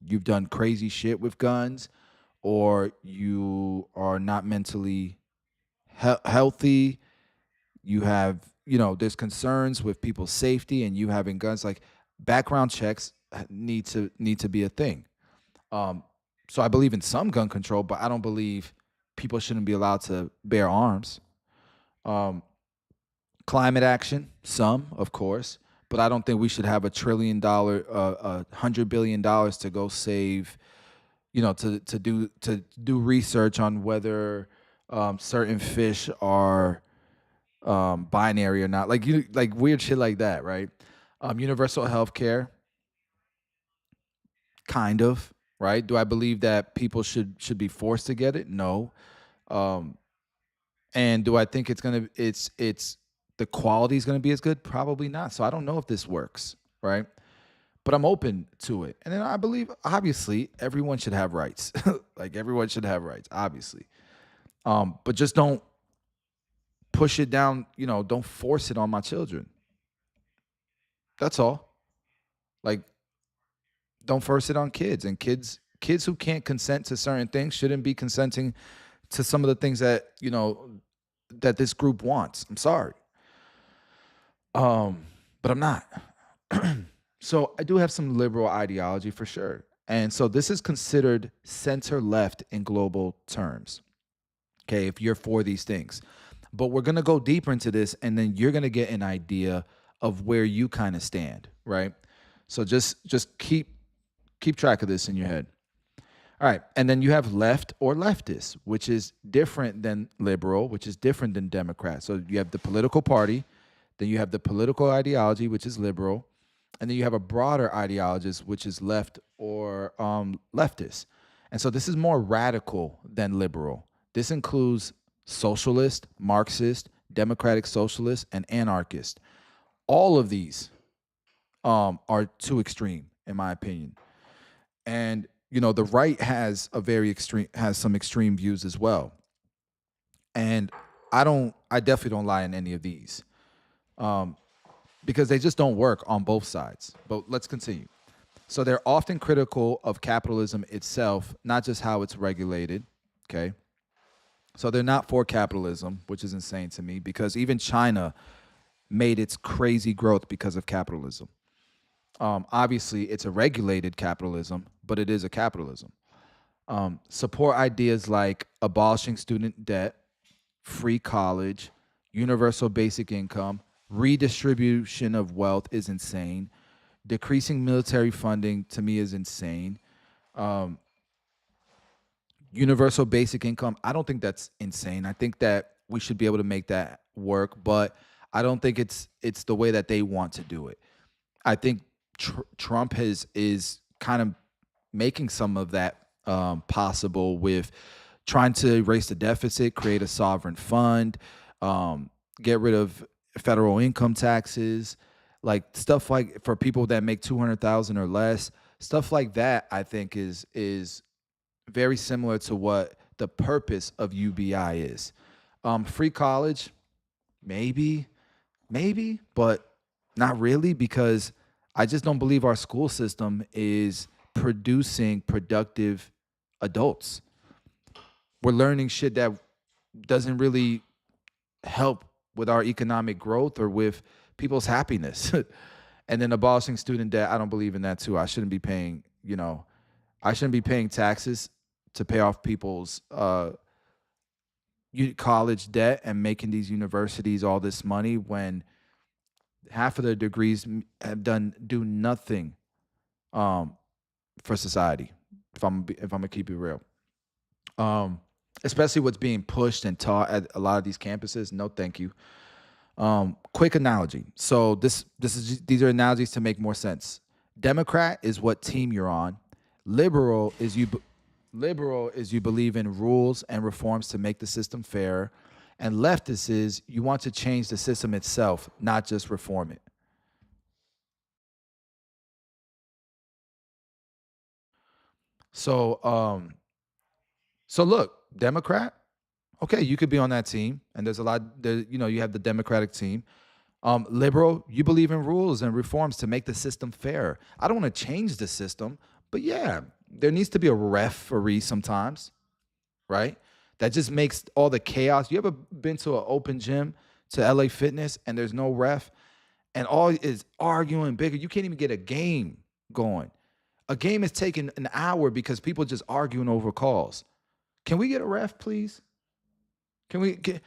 Speaker 1: you've done crazy shit with guns, or you are not mentally healthy. You have, there's concerns with people's safety and you having guns. Like background checks need to be a thing. So I believe in some gun control, but I don't believe people shouldn't be allowed to bear arms. Climate action, some, of course, but I don't think we should have $1 trillion, $100 billion to go save, to do research on whether certain fish are binary or not, like weird shit like that, right? Universal health care, kind of, right? Do I believe that people should be forced to get it? No. And do I think it's the quality is gonna be as good? Probably not. So I don't know if this works, right? But I'm open to it. And then I believe, obviously, everyone should have rights. Like everyone should have rights, obviously. But just don't push it down, don't force it on my children. That's all. Like, don't force it on kids. And kids who can't consent to certain things shouldn't be consenting to some of the things that, that this group wants. I'm sorry. But I'm not. So I do have some liberal ideology for sure. And so this is considered center left in global terms. Okay, if you're for these things. But we're going to go deeper into this, and then you're going to get an idea of where you kind of stand, right? So just keep track of this in your head. All right, and then you have left or leftist, which is different than liberal, which is different than Democrat. So you have the political party, then you have the political ideology, which is liberal, and then you have a broader ideologist, which is left or leftist. And so this is more radical than liberal. This includes socialist, Marxist, democratic socialist, and anarchist. All of these are too extreme, in my opinion. And the right has some extreme views as well. And I definitely don't lie in any of these. Because they just don't work on both sides. But let's continue. So they're often critical of capitalism itself, not just how it's regulated, okay? So they're not for capitalism, which is insane to me, because even China made its crazy growth because of capitalism. Obviously, it's a regulated capitalism, but it is a capitalism. Support ideas like abolishing student debt, free college, universal basic income, redistribution of wealth is insane. Decreasing military funding to me is insane. Universal basic income, I don't think that's insane. I think that we should be able to make that work, but I don't think it's the way that they want to do it. I think Trump is kind of making some of that possible with trying to erase the deficit, create a sovereign fund, get rid of federal income taxes, like stuff like for people that make 200,000 or less, stuff like that. I think is very similar to what the purpose of UBI is. Free college, maybe, but not really, because I just don't believe our school system is producing productive adults. We're learning shit that doesn't really help with our economic growth or with people's happiness. And then abolishing student debt, I don't believe in that too. I shouldn't be paying, taxes to pay off people's college debt and making these universities all this money when half of their degrees do nothing for society. If I'm gonna keep it real, especially what's being pushed and taught at a lot of these campuses. No, thank you. Quick analogy. So these are analogies to make more sense. Democrat is what team you're on. Liberal is you believe in rules and reforms to make the system fairer. And leftist is you want to change the system itself, not just reform it. So look, Democrat, okay, you could be on that team, and there's a lot. You have the Democratic team. Liberal, you believe in rules and reforms to make the system fairer. I don't want to change the system, but yeah, there needs to be a referee sometimes, right? That just makes all the chaos. You ever been to an open gym, to LA Fitness, and there's no ref, and all is arguing bigger? You can't even get a game going. A game is taking an hour because people just arguing over calls. Can we get a ref, please? Can we get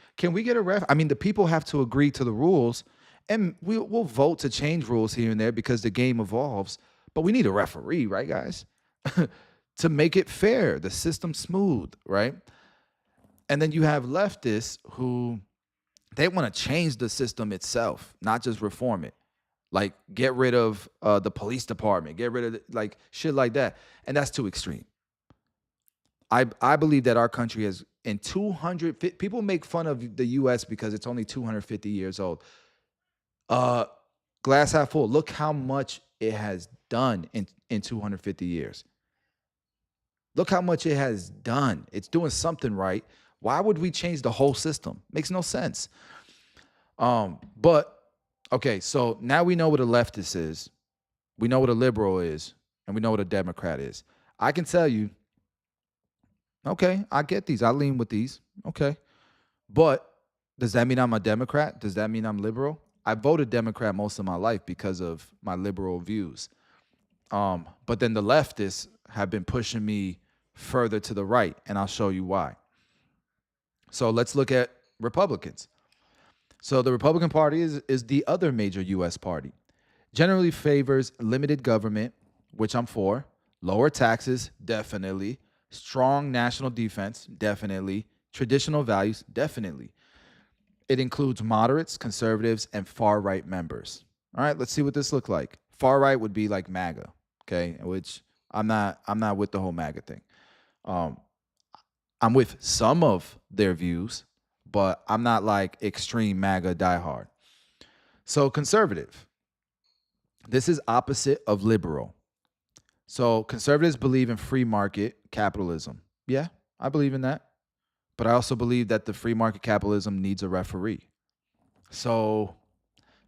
Speaker 1: a ref? I mean, the people have to agree to the rules, And we'll vote to change rules here and there because the game evolves. But we need a referee, right, guys? To make it fair, the system smooth, right? And then you have leftists who they want to change the system itself, not just reform it. Like get rid of the police department, get rid of like shit like that. And that's too extreme. I believe that our country has in 200 people make fun of the US because it's only 250 years old. Glass half full. Look how much it has done in 250 years. Look how much it has done. It's doing something right. Why would we change the whole system? Makes no sense. But okay, so now we know what a leftist is. We know what a liberal is, and we know what a Democrat is. I can tell you, okay, I get these. I lean with these. Okay. But does that mean I'm a Democrat? Does that mean I'm liberal? I voted Democrat most of my life because of my liberal views. But then the leftists have been pushing me further to the right, and I'll show you why. So let's look at Republicans. So the Republican Party is the other major U.S. party. Generally favors limited government, which I'm for. Lower taxes, definitely. Strong national defense, definitely. Traditional values, definitely. It includes moderates, conservatives, and far-right members. All right, let's see what this looks like. Far-right would be like MAGA, okay, which I'm not with the whole MAGA thing. I'm with some of their views, but I'm not like extreme MAGA diehard. So conservative. This is opposite of liberal. So conservatives believe in free market capitalism. Yeah, I believe in that. But I also believe that the free market capitalism needs a referee. So,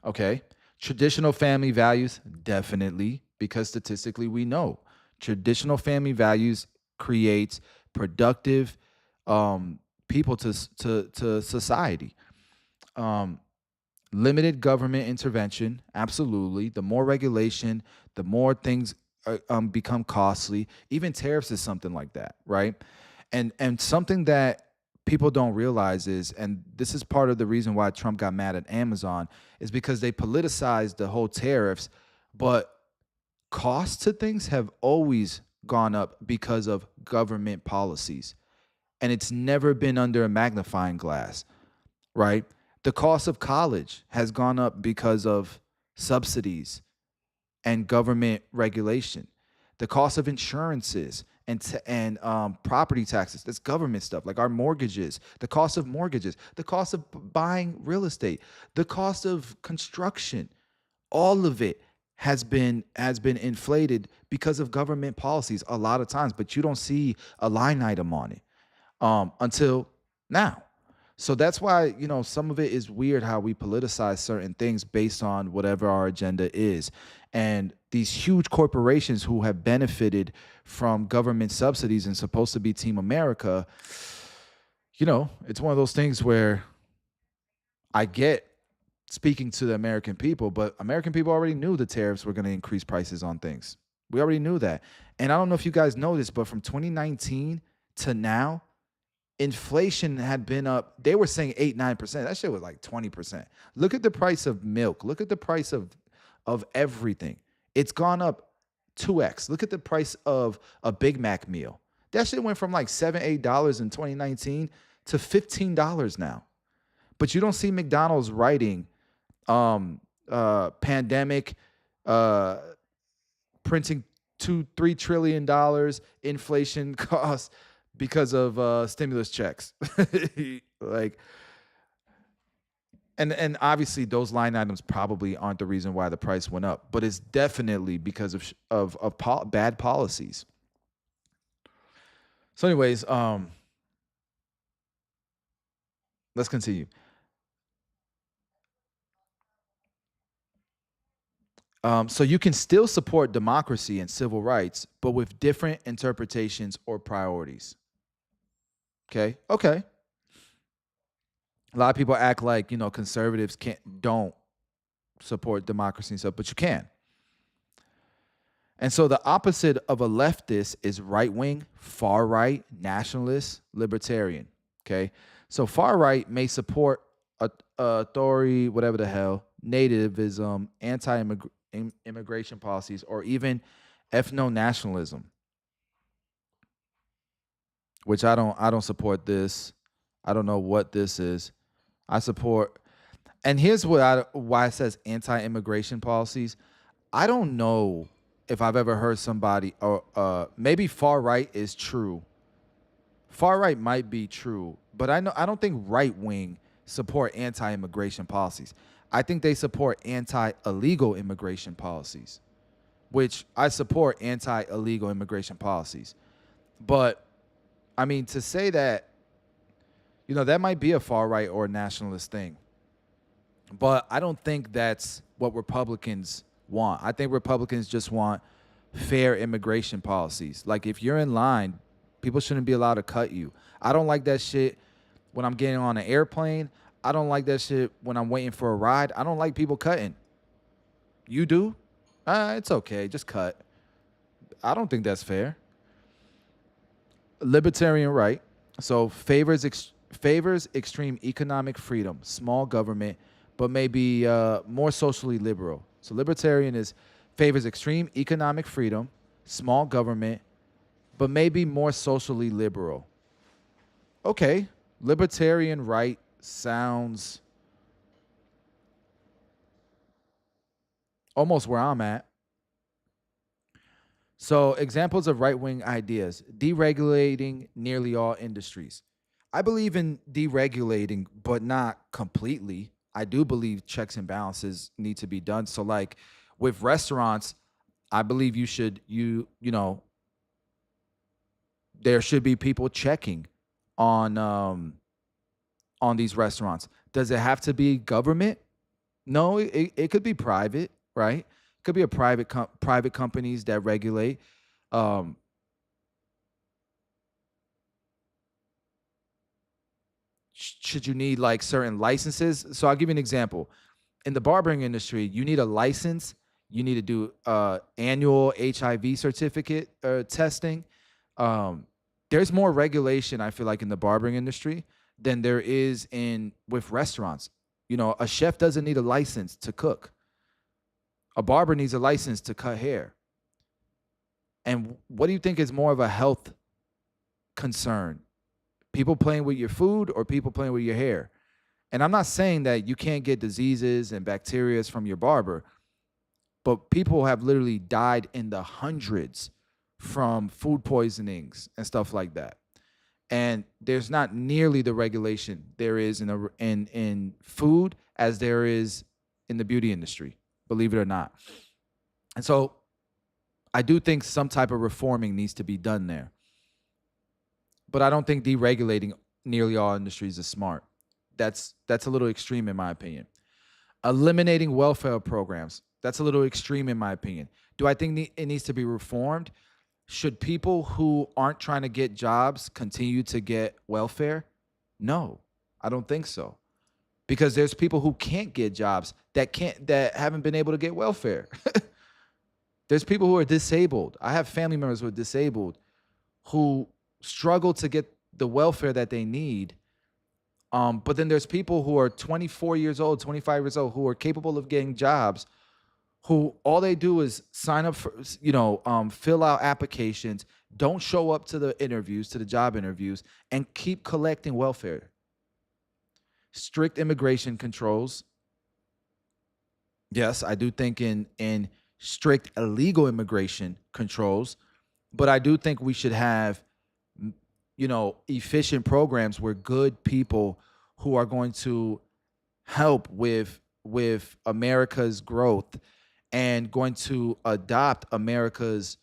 Speaker 1: okay. Traditional family values, definitely, because statistically we know traditional family values creates productive people to society. Limited government intervention, absolutely. The more regulation, the more things become costly. Even tariffs is something like that, right? And something that people don't realize is, and this is part of the reason why Trump got mad at Amazon, is because they politicized the whole tariffs, but costs to things have always gone up because of government policies. And it's never been under a magnifying glass, right? The cost of college has gone up because of subsidies and government regulation. The cost of insurances and property taxes, that's government stuff, like our mortgages, the cost of mortgages, the cost of buying real estate, the cost of construction, all of it has been inflated because of government policies a lot of times, but you don't see a line item on it until now. So that's why, some of it is weird how we politicize certain things based on whatever our agenda is. And these huge corporations who have benefited from government subsidies and supposed to be Team America, it's one of those things where I get speaking to the American people, but American people already knew the tariffs were going to increase prices on things. We already knew that. And I don't know if you guys know this, but from 2019 to now, inflation had been up. They were saying 8-9%. That shit was like 20%. Look at the price of milk. Look at the price of everything. It's gone up 2x. Look at the price of a Big Mac meal. That shit went from like $7-8 in 2019 to $15 now. But you don't see McDonald's writing pandemic, printing $2-3 trillion inflation costs because of stimulus checks. Like, and obviously those line items probably aren't the reason why the price went up, but it's definitely because of bad policies. So anyways, let's continue. So you can still support democracy and civil rights, but with different interpretations or priorities. Okay. A lot of people act like, conservatives don't support democracy and stuff, but you can. And so the opposite of a leftist is right-wing, far-right, nationalist, libertarian. Okay. So far-right may support authority, whatever the hell, nativism, anti-immigration policies, or even ethno-nationalism, which I don't support this. I don't know what this is. I support, and here's why it says anti-immigration policies. I don't know if I've ever heard somebody, or maybe far right is true. Far right might be true, but I don't think right wing support anti-immigration policies. I think they support anti-illegal immigration policies, which I support anti-illegal immigration policies. But I mean, to say that, that might be a far right or nationalist thing. But I don't think that's what Republicans want. I think Republicans just want fair immigration policies. Like, if you're in line, people shouldn't be allowed to cut you. I don't like that shit when I'm getting on an airplane. I don't like that shit when I'm waiting for a ride. I don't like people cutting. You do? It's okay. Just cut. I don't think that's fair. Libertarian right. So favors extreme economic freedom, small government, but maybe more socially liberal. So libertarian favors extreme economic freedom, small government, but maybe more socially liberal. Okay, libertarian right sounds almost where I'm at. So examples of right-wing ideas: deregulating nearly all industries. I believe in deregulating, but not completely. I do believe checks and balances need to be done. So like with restaurants, I believe there should be people checking on these restaurants. Does it have to be government? No, it could be private, right? It could be a private companies that regulate. Should you need like certain licenses? So I'll give you an example. In the barbering industry, you need a license. You need to do annual HIV certificate testing. There's more regulation, I feel like, in the barbering industry than there is with restaurants. A chef doesn't need a license to cook. A barber needs a license to cut hair. And what do you think is more of a health concern? People playing with your food or people playing with your hair? And I'm not saying that you can't get diseases and bacteria from your barber, but people have literally died in the hundreds from food poisonings and stuff like that. And there's not nearly the regulation there is in food as there is in the beauty industry, believe it or not. And so I do think some type of reforming needs to be done there. But I don't think deregulating nearly all industries is smart. That's a little extreme in my opinion. Eliminating welfare programs, that's a little extreme in my opinion. Do I think it needs to be reformed? Should people who aren't trying to get jobs continue to get welfare? No, I don't think so. Because there's people who can't get jobs that haven't been able to get welfare. There's people who are disabled. I have family members who are disabled who struggle to get the welfare that they need. But then there's people who are 24 years old, 25 years old, who are capable of getting jobs, who all they do is sign up for, fill out applications, don't show up to the job interviews, and keep collecting welfare. Strict immigration controls. Yes, I do think in strict illegal immigration controls, but I do think we should have efficient programs where good people who are going to help with America's growth and going to adopt America's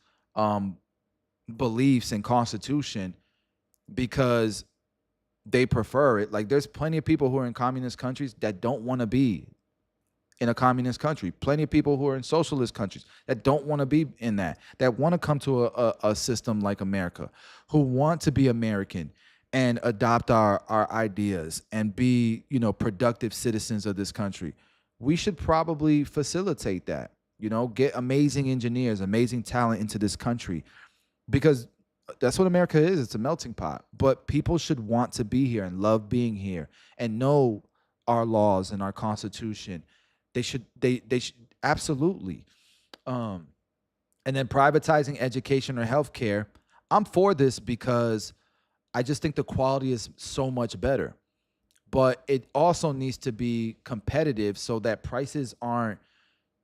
Speaker 1: beliefs and constitution because they prefer it. Like, there's plenty of people who are in communist countries that don't want to be in a communist country. Plenty of people who are in socialist countries that don't want to be in that want to come to a system like America, who want to be American and adopt our ideas and be, productive citizens of this country. We should probably facilitate that, get amazing engineers, amazing talent into this country, because that's what America is. It's a melting pot. But people should want to be here and love being here and know our laws and our constitution They should absolutely. And then privatizing education or healthcare. I'm for this because I just think the quality is so much better. But it also needs to be competitive so that prices aren't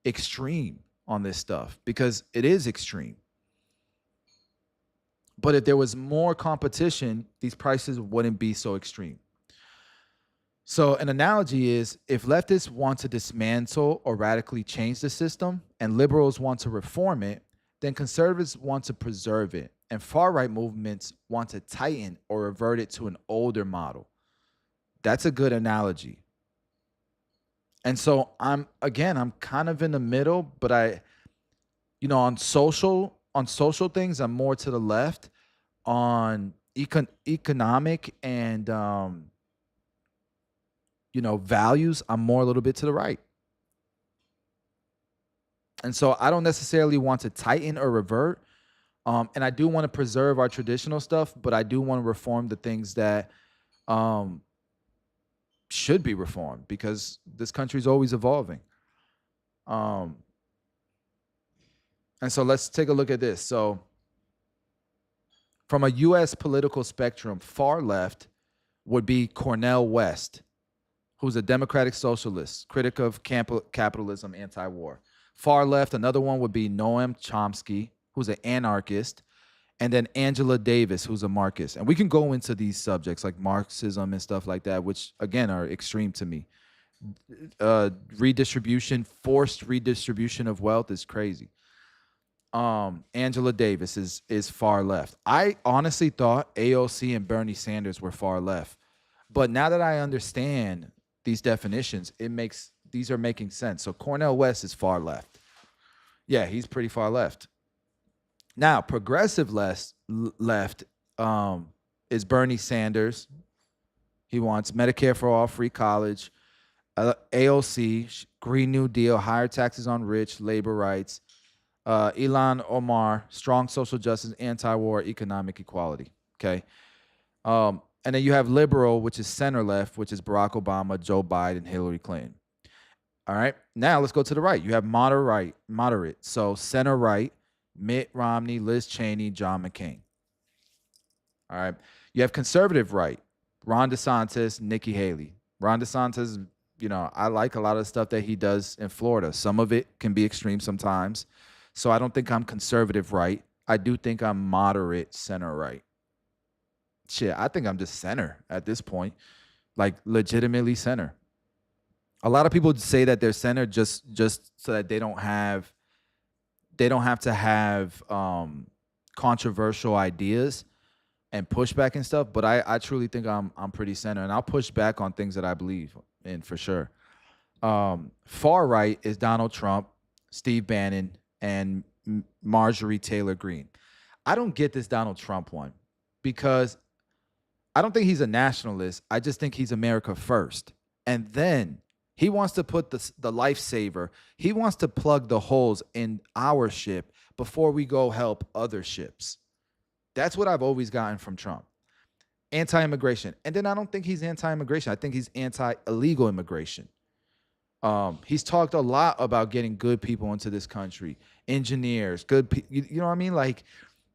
Speaker 1: extreme on this stuff, because it is extreme. But if there was more competition, these prices wouldn't be so extreme. So an analogy is, if leftists want to dismantle or radically change the system and liberals want to reform it, then conservatives want to preserve it. And far-right movements want to tighten or revert it to an older model. That's a good analogy. And so I'm kind of in the middle, but on social things, I'm more to the left. On economic and values, I'm more a little bit to the right. And so I don't necessarily want to tighten or revert. And I do want to preserve our traditional stuff, but I do want to reform the things that should be reformed, because this country is always evolving. And so let's take a look at this. So from a U.S. political spectrum, far left would be Cornel West, who's a democratic socialist, critic of capitalism, anti-war. Far left, another one would be Noam Chomsky, who's an anarchist, and then Angela Davis, who's a Marxist. And we can go into these subjects like Marxism and stuff like that, which, again, are extreme to me. Redistribution, forced redistribution of wealth is crazy. Angela Davis is far left. I honestly thought AOC and Bernie Sanders were far left. But now that I understand these definitions, these are making sense. So Cornel West is far left. Yeah, he's pretty far left. Now, progressive left is Bernie Sanders. He wants Medicare for all, free college, AOC, Green New Deal, higher taxes on rich, labor rights, Ilhan Omar, strong social justice, anti-war, economic equality. Okay. And then you have liberal, which is center left, which is Barack Obama, Joe Biden, Hillary Clinton. All right. Now let's go to the right. You have moderate. So center right, Mitt Romney, Liz Cheney, John McCain. All right. You have conservative right, Ron DeSantis, Nikki Haley. Ron DeSantis, I like a lot of the stuff that he does in Florida. Some of it can be extreme sometimes. So I don't think I'm conservative right. I do think I'm moderate center right. Shit, I think I'm just center at this point, like legitimately center. A lot of people say that they're center just so that they don't have to have controversial ideas and pushback and stuff. But I truly think I'm pretty center, and I'll push back on things that I believe in for sure. Far right is Donald Trump, Steve Bannon, and Marjorie Taylor Greene. I don't get this Donald Trump one, because I don't think he's a nationalist. I just think he's America first. And then he wants to put the lifesaver. He wants to plug the holes in our ship before we go help other ships. That's what I've always gotten from Trump. Anti-immigration. And then I don't think he's anti-immigration. I think he's anti-illegal immigration. He's talked a lot about getting good people into this country, engineers, you know what I mean? Like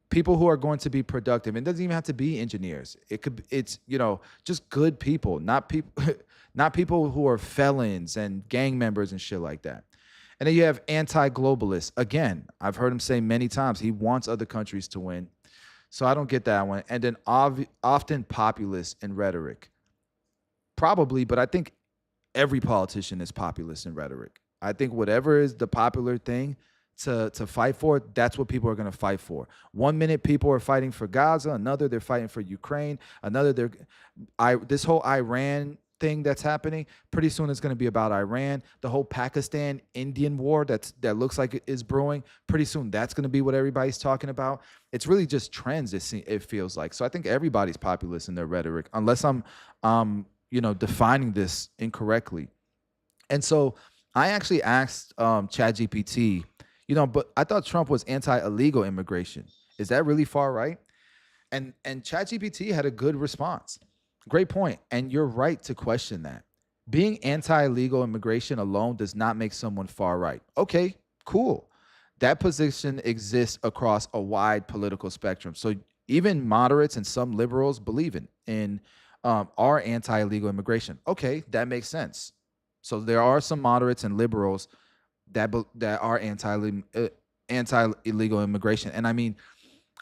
Speaker 1: people who are going to be productive. It doesn't even have to be engineers. It's just good people, not people who are felons and gang members and shit like that. And then you have anti-globalists. Again, I've heard him say many times he wants other countries to win. So I don't get that one. And then often populist in rhetoric. Probably, but I think every politician is populist in rhetoric. I think whatever is the popular thing to fight for, that's what people are going to fight for. 1 minute people are fighting for Gaza, another they're fighting for Ukraine, another this whole Iran thing that's happening, pretty soon it's going to be about Iran. The whole Pakistan-Indian war that looks like it is brewing, pretty soon that's going to be what everybody's talking about. It's really just trends, it feels like. So I think everybody's populist in their rhetoric, unless I'm defining this incorrectly. And so I actually asked ChatGPT, but I thought Trump was anti-illegal immigration. Is that really far right? And ChatGPT had a good response. Great point. And you're right to question that. being anti-illegal immigration alone does not make someone far right. Okay, cool. That position exists across a wide political spectrum. So even moderates and some liberals believe in are anti-illegal immigration. Okay, that makes sense. So there are some moderates and liberals that are anti-illegal immigration. And I mean,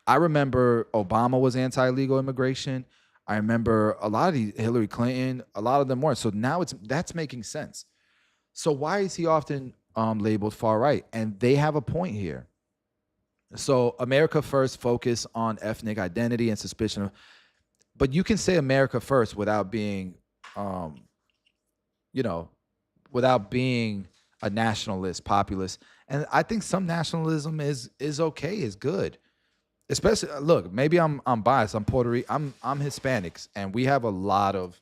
Speaker 1: I remember Obama was anti-illegal immigration. I remember a lot of these, Hillary Clinton, a lot of them were. So now that's making sense. So why is he often labeled far right? And they have a point here. So America First focus on ethnic identity and suspicion of, but you can say America First without being, without being a nationalist, populist. And I think some nationalism is okay, is good. Especially, look, maybe I'm biased. I'm Puerto Rican. I'm Hispanics, and we have a lot of,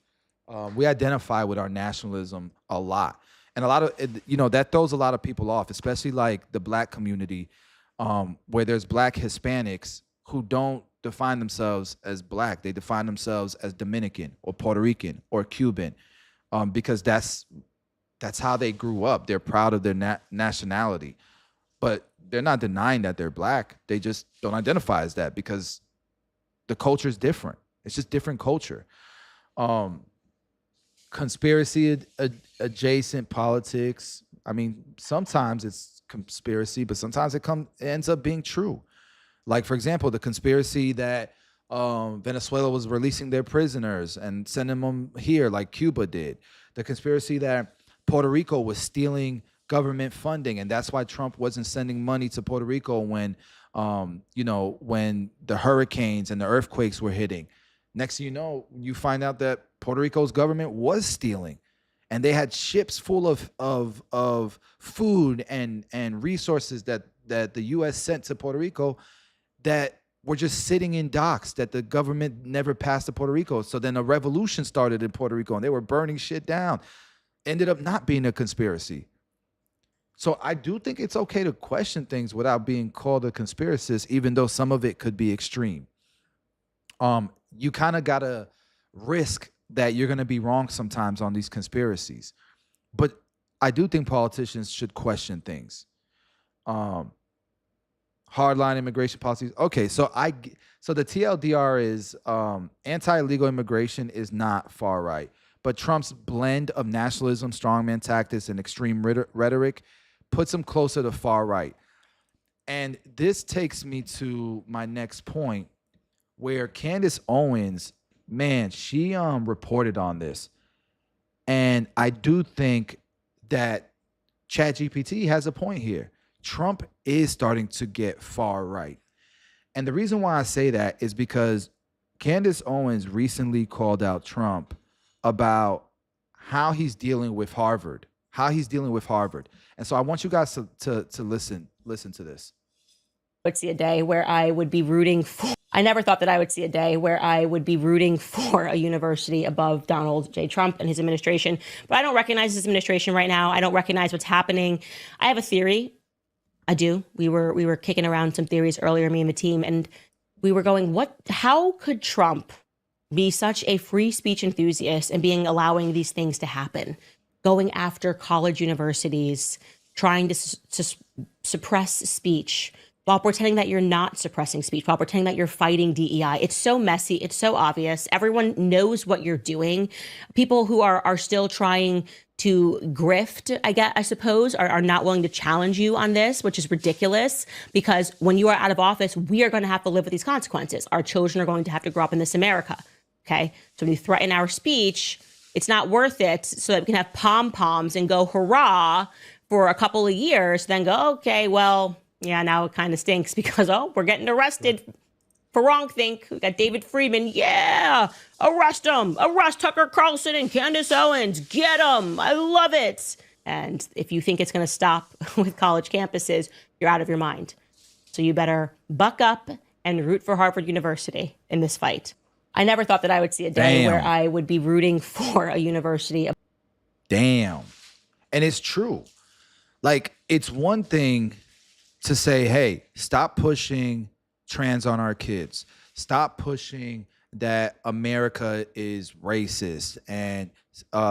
Speaker 1: we identify with our nationalism a lot, and a lot of that throws a lot of people off, especially like the Black community, where there's Black Hispanics who don't define themselves as Black. They define themselves as Dominican or Puerto Rican or Cuban, because that's how they grew up. They're proud of their nationality, but they're not denying that they're Black. They just don't identify as that because the culture is different. It's just different culture. Conspiracy adjacent politics. I mean, sometimes it's conspiracy, but sometimes it ends up being true. Like, for example, the conspiracy that Venezuela was releasing their prisoners and sending them here like Cuba did. The conspiracy that Puerto Rico was stealing government funding, and that's why Trump wasn't sending money to Puerto Rico when the hurricanes and the earthquakes were hitting. Next thing you know, you find out that Puerto Rico's government was stealing, and they had ships full of food and resources that the U.S. sent to Puerto Rico that were just sitting in docks that the government never passed to Puerto Rico. So then a revolution started in Puerto Rico, and they were burning shit down. Ended up not being a conspiracy. So I do think it's okay to question things without being called a conspiracist, even though some of it could be extreme. You kind of got to risk that you're going to be wrong sometimes on these conspiracies. But I do think politicians should question things. Hardline immigration policies. Okay, so the TLDR is anti-illegal immigration is not far right. But Trump's blend of nationalism, strongman tactics, and extreme rhetoric puts him closer to far right. And this takes me to my next point, where Candace Owens, man, she reported on this. And I do think that ChatGPT has a point here. Trump is starting to get far right. And the reason why I say that is because Candace Owens recently called out Trump about how he's dealing with Harvard, And so I want you guys to listen to this.
Speaker 6: I would see a day where I would be rooting for, I never thought that I would see a day where I would be rooting for a university above Donald J. Trump and his administration. But I don't recognize his administration right now. I don't recognize what's happening. I have a theory. I do. We were kicking around some theories earlier, me and the team, and we were going, how could Trump be such a free speech enthusiast and allowing these things to happen, going after college universities, trying to suppress speech while pretending that you're not suppressing speech, while pretending that you're fighting DEI. It's so messy. It's so obvious. Everyone knows what you're doing. People who are still trying to grift, I suppose, are not willing to challenge you on this, which is ridiculous, because when you are out of office, we are going to have to live with these consequences. Our children are going to have to grow up in this America. Okay, so when you threaten our speech, it's not worth it so that we can have pom-poms and go hurrah for a couple of years, then go, okay, well, yeah, now it kind of stinks because, we're getting arrested for wrongthink. We got David Friedman. Yeah, arrest him. Arrest Tucker Carlson and Candace Owens. Get them. I love it. And if you think it's going to stop with college campuses, you're out of your mind. So you better buck up and root for Harvard University in this fight. I never thought that I would see a day where I would be rooting for a university.
Speaker 1: Damn. And it's true. Like, it's one thing to say, hey, stop pushing trans on our kids. Stop pushing that America is racist and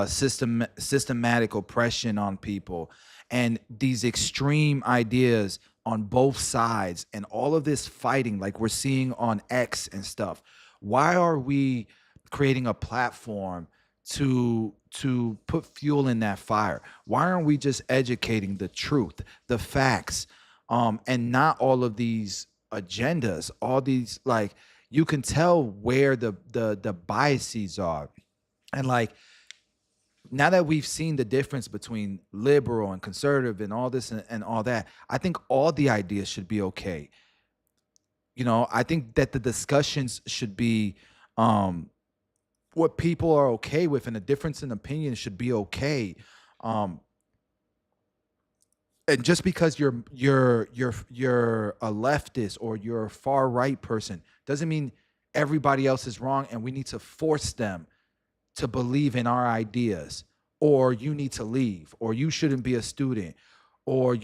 Speaker 1: systematic oppression on people and these extreme ideas on both sides and all of this fighting like we're seeing on X and stuff. Why are we creating a platform to put fuel in that fire? Why aren't we just educating the truth, the facts, and not all of these agendas, all these like you can tell where the biases are. And like now that we've seen the difference between liberal and conservative and all this and all that, I think all the ideas should be okay. You know, I think that the discussions should be what people are okay with, and the difference in opinion should be okay. And just because you're a leftist or you're a far right person doesn't mean everybody else is wrong, and we need to force them to believe in our ideas, or you need to leave, or you shouldn't be a student, or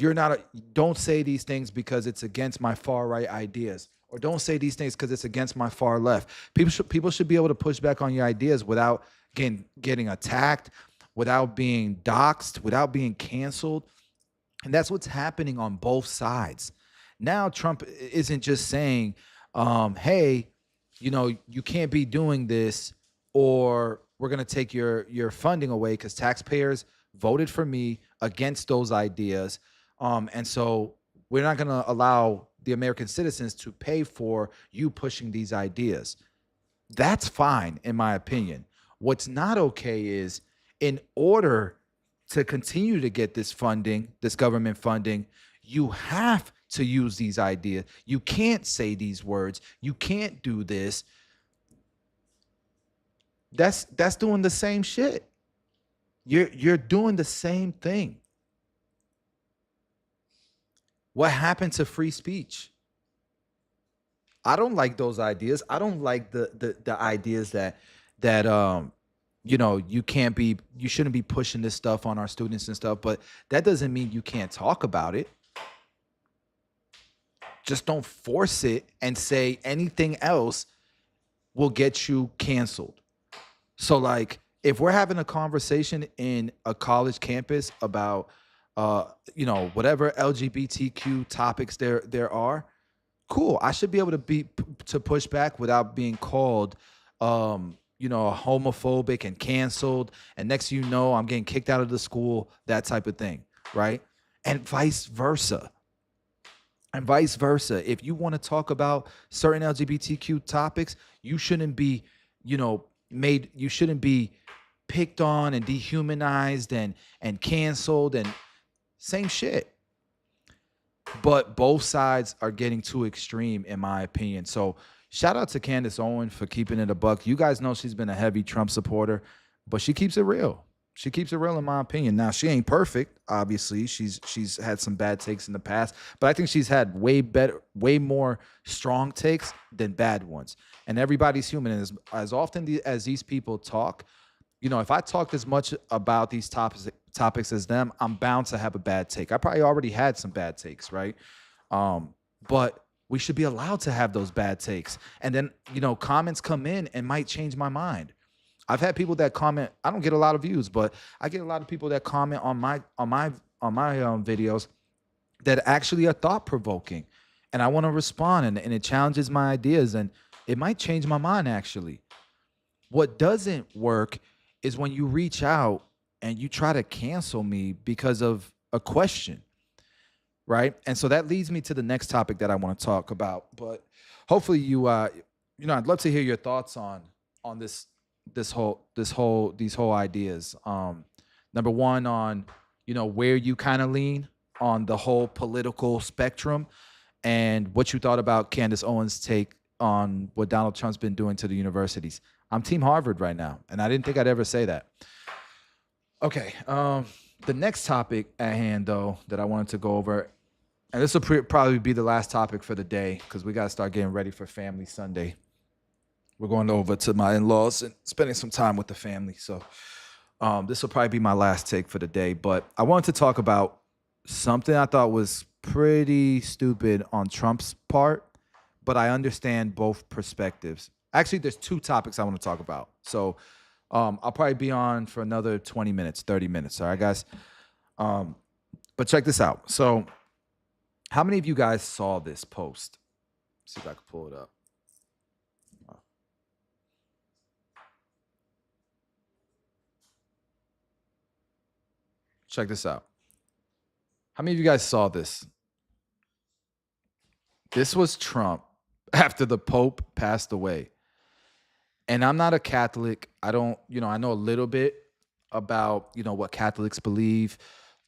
Speaker 1: don't say these things because it's against my far right ideas, or don't say these things because it's against my far left. People should be able to push back on your ideas without getting attacked, without being doxxed, without being canceled. And that's what's happening on both sides. Now, Trump isn't just saying, hey, you know, you can't be doing this, or we're going to take your funding away because taxpayers voted for me against those ideas. And so we're not going to allow the American citizens to pay for you pushing these ideas. That's fine, in my opinion. What's not okay is, in order to continue to get this funding, this government funding, you have to use these ideas. You can't say these words. You can't do this. That's doing the same shit. You're doing the same thing. What happened to free speech? I don't like those ideas. I don't like the ideas that you know, you shouldn't be pushing this stuff on our students and stuff, but that doesn't mean you can't talk about it. Just don't force it and say anything else will get you canceled. So like, if we're having a conversation in a college campus about you know, whatever LGBTQ topics there are, cool. I should be able to push back without being called you know, homophobic and canceled, and next you know I'm getting kicked out of the school, that type of thing, right? And vice versa. And vice versa. If you want to talk about certain LGBTQ topics, you shouldn't be, you know, you shouldn't be picked on and dehumanized and canceled and same shit. But both sides are getting too extreme, in my opinion. So shout out to Candace Owen for keeping it a buck. You guys know she's been a heavy Trump supporter, but she keeps it real. She keeps it real, in my opinion. Now, she ain't perfect, obviously. She's had some bad takes in the past, but I think she's had way more strong takes than bad ones. And everybody's human. And as often as these people talk, you know, if I talked as much about these topics as them, I'm bound to have a bad take. I probably already had some bad takes, right? But we should be allowed to have those bad takes. And then, you know, comments come in and might change my mind. I've had people that comment. I don't get a lot of views, but I get a lot of people that comment on my videos that actually are thought provoking, and I want to respond, and it challenges my ideas, and it might change my mind. Actually, what doesn't work is when you reach out and you try to cancel me because of a question, right? And so that leads me to the next topic that I want to talk about. But hopefully you know, I'd love to hear your thoughts on these whole ideas. Number one, on, you know, where you kind of lean on the whole political spectrum, and what you thought about Candace Owens' take on what Donald Trump's been doing to the universities. I'm Team Harvard right now, and I didn't think I'd ever say that. Okay, the next topic at hand, though, that I wanted to go over, and this will probably be the last topic for the day, because we got to start getting ready for Family Sunday. We're going over to my in-laws and spending some time with the family. So this will probably be my last take for the day. But I wanted to talk about something I thought was pretty stupid on Trump's part, but I understand both perspectives. Actually, there's two topics I want to talk about. So I'll probably be on for another 20 minutes, 30 minutes. All right, guys. But check this out. So how many of you guys saw this post? Let's see if I can pull it up. Check this out. How many of you guys saw this? This was Trump after the Pope passed away. And I'm not a Catholic. I don't, I know a little bit about, what Catholics believe.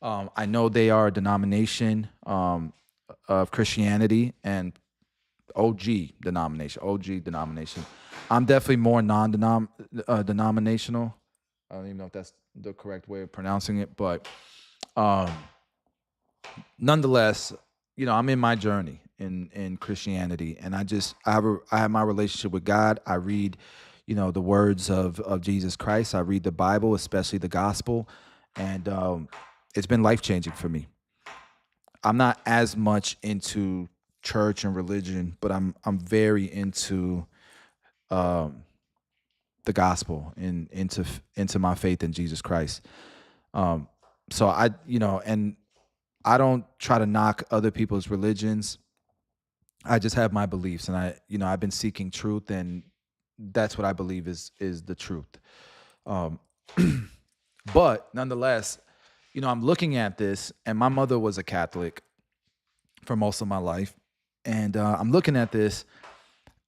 Speaker 1: I know they are a denomination of Christianity and OG denomination. I'm definitely more non-denominational. I don't even know if that's the correct way of pronouncing it, but nonetheless, I'm in my journey in Christianity, and I have my relationship with God. I read, the words of Jesus Christ. I read the Bible, especially the gospel, and it's been life-changing for me. I'm not as much into church and religion, but I'm very into the gospel and into my faith in Jesus Christ. So and I don't try to knock other people's religions. I just have my beliefs, and I've been seeking truth, and that's what I believe is the truth. But nonetheless, I'm looking at this, and my mother was a Catholic for most of my life, and I'm looking at this,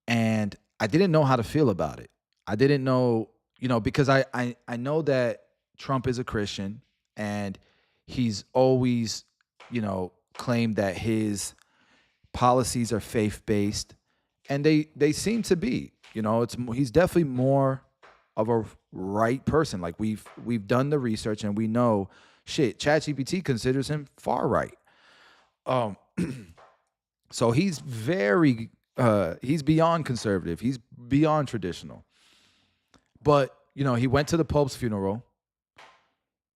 Speaker 1: and I didn't know how to feel about it. I didn't know, because I know that Trump is a Christian, and he's always, claimed that his policies are faith-based, and they seem to be. He's definitely more of a right person. Like we've done the research, and we know ChatGPT considers him far right. So he's he's beyond conservative. He's beyond traditional. But, he went to the Pope's funeral.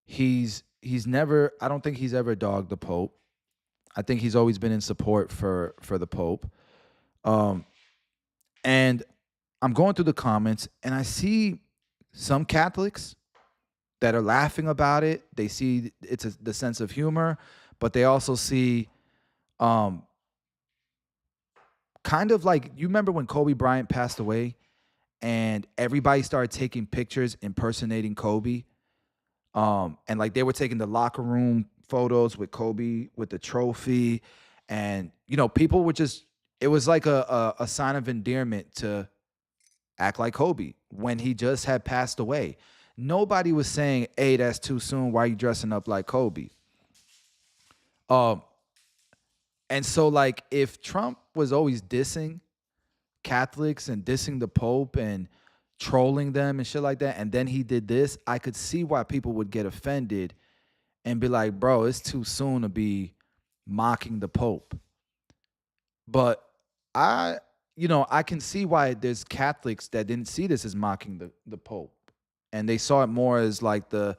Speaker 1: He's never, I don't think he's ever dogged the Pope. I think he's always been in support for the Pope. And I'm going through the comments, and I see some Catholics that are laughing about it. They see the sense of humor, but they also see kind of like, you remember when Kobe Bryant passed away and everybody started taking pictures impersonating Kobe? And like they were taking the locker room photos with Kobe with the trophy, and people were just, it was like a sign of endearment to act like Kobe when he just had passed away. Nobody was saying, "Hey, that's too soon. Why are you dressing up like Kobe?" And so like if Trump was always dissing Catholics and dissing the Pope and trolling them and shit like that, and then he did this, I could see why people would get offended and be like, bro, it's too soon to be mocking the Pope. But I can see why there's Catholics that didn't see this as mocking the Pope, and they saw it more as like a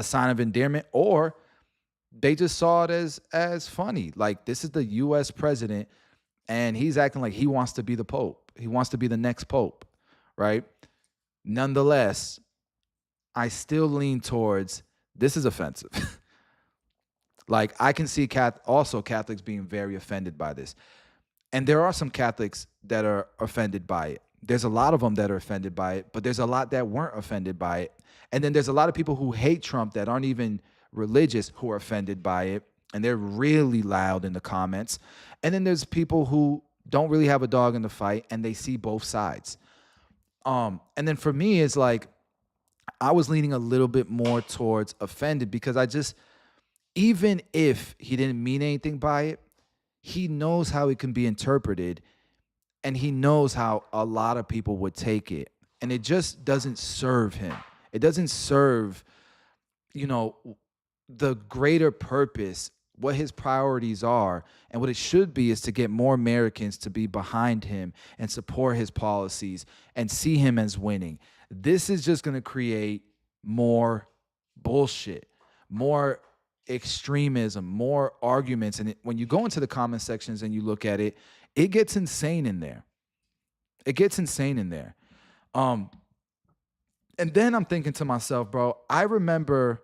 Speaker 1: sign of endearment, or they just saw it as funny. Like, this is the US president, and he's acting like he wants to be the Pope. He wants to be the next Pope, right? Nonetheless, I still lean towards this is offensive. Like, I can see also Catholics being very offended by this. And there are some Catholics that are offended by it. There's a lot of them that are offended by it, but there's a lot that weren't offended by it. And then there's a lot of people who hate Trump that aren't even religious who are offended by it, and they're really loud in the comments. And then there's people who don't really have a dog in the fight, and they see both sides. And then for me, it's like I was leaning a little bit more towards offended, because even if he didn't mean anything by it, he knows how it can be interpreted, and he knows how a lot of people would take it. And it just doesn't serve him. It doesn't serve, the greater purpose, what his priorities are. And what it should be is to get more Americans to be behind him and support his policies and see him as winning. This is just going to create more bullshit, more extremism, more arguments. And when you go into the comment sections and you look at it, it gets insane in there. It gets insane in there. And then I'm thinking to myself, bro, I remember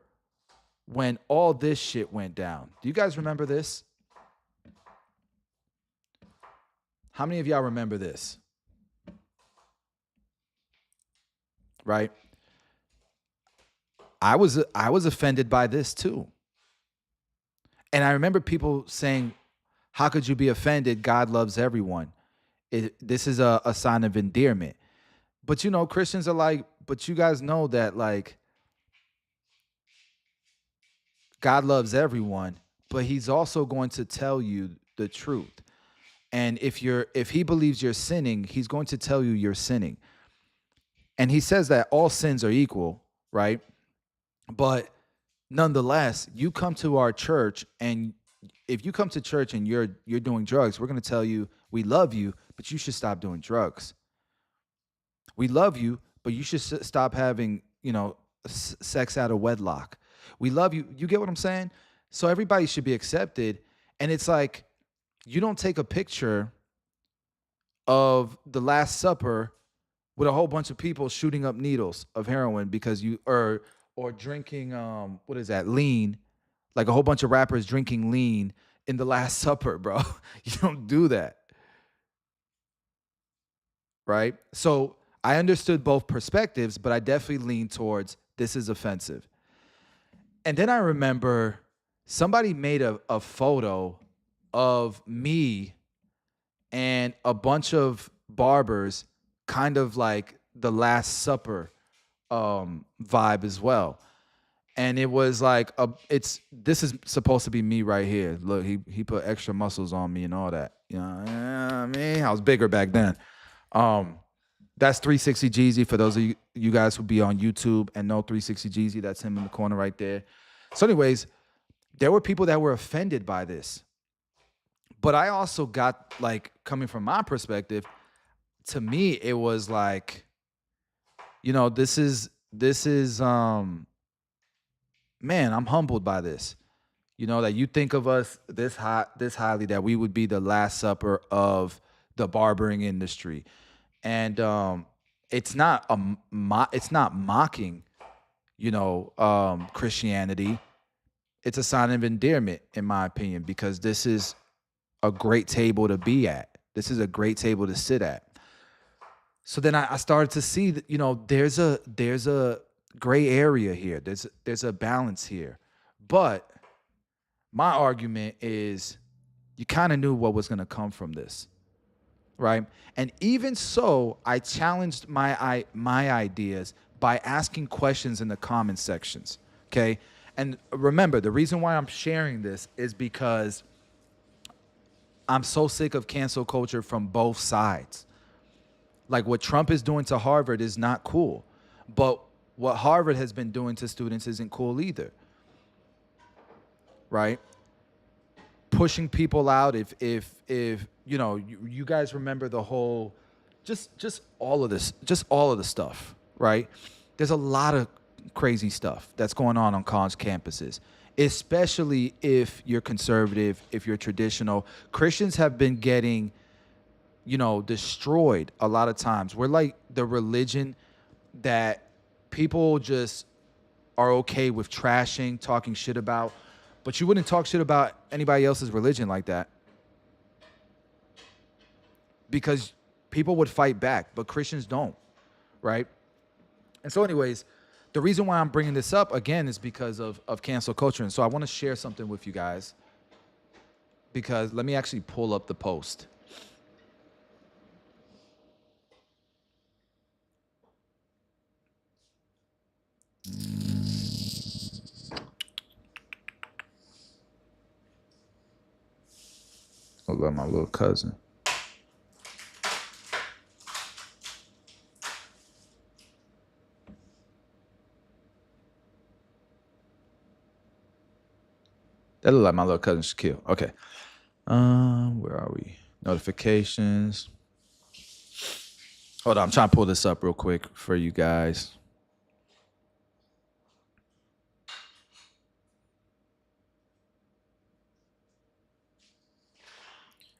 Speaker 1: when all this shit went down. Do you guys remember this? How many of y'all remember this? Right? I was offended by this too. And I remember people saying, how could you be offended? God loves everyone. This is a sign of endearment. But you know, Christians are like, but you guys know that like God loves everyone, but he's also going to tell you the truth. And if he believes you're sinning, he's going to tell you you're sinning. And he says that all sins are equal, right? But nonetheless, you come to our church, and if you come to church and you're doing drugs, we're going to tell you we love you, but you should stop doing drugs. We love you, but you should stop having, sex out of wedlock. We love you. You get what I'm saying? So everybody should be accepted. And it's like, you don't take a picture of the Last Supper with a whole bunch of people shooting up needles of heroin because or drinking what is that, lean, like a whole bunch of rappers drinking lean in the Last Supper, bro. You don't do that, right? So I understood both perspectives, but I definitely leaned towards this is offensive. And then I remember somebody made a photo of me and a bunch of barbers, kind of like the Last Supper vibe as well. And it was like this is supposed to be me right here. Look, he put extra muscles on me and all that. You know what I mean? I was bigger back then. That's 360 Jeezy for those of you guys who be on YouTube and know 360 Jeezy. That's him in the corner right there. So anyways, there were people that were offended by this. But I also got, like, coming from my perspective, to me, it was like, this is man, I'm humbled by this. That you think of us this highly, that we would be the Last Supper of the barbering industry. And it's not mocking, Christianity. It's a sign of endearment, in my opinion, because this is a great table to be at. This is a great table to sit at. So then I started to see that, there's a gray area here. There's a balance here. But my argument is you kind of knew what was going to come from this, right? And even so, I challenged my ideas by asking questions in the comment sections, okay? And remember, the reason why I'm sharing this is because I'm so sick of cancel culture from both sides. Like, what Trump is doing to Harvard is not cool, but what Harvard has been doing to students isn't cool either, right? Pushing people out. If you guys remember the whole, just all of the stuff, right? There's a lot of crazy stuff that's going on college campuses, especially if you're conservative, if you're traditional. Christians have been getting, destroyed a lot of times. We're like the religion that people just are okay with trashing, talking shit about, but you wouldn't talk shit about anybody else's religion like that because people would fight back, but Christians don't, right? And so anyways, the reason why I'm bringing this up again is because of cancel culture. And so I want to share something with you guys, because let me actually pull up the post. I love my little cousin. That look like my little cousin Shaquille. Okay. Where are we? Notifications. Hold on, I'm trying to pull this up real quick for you guys.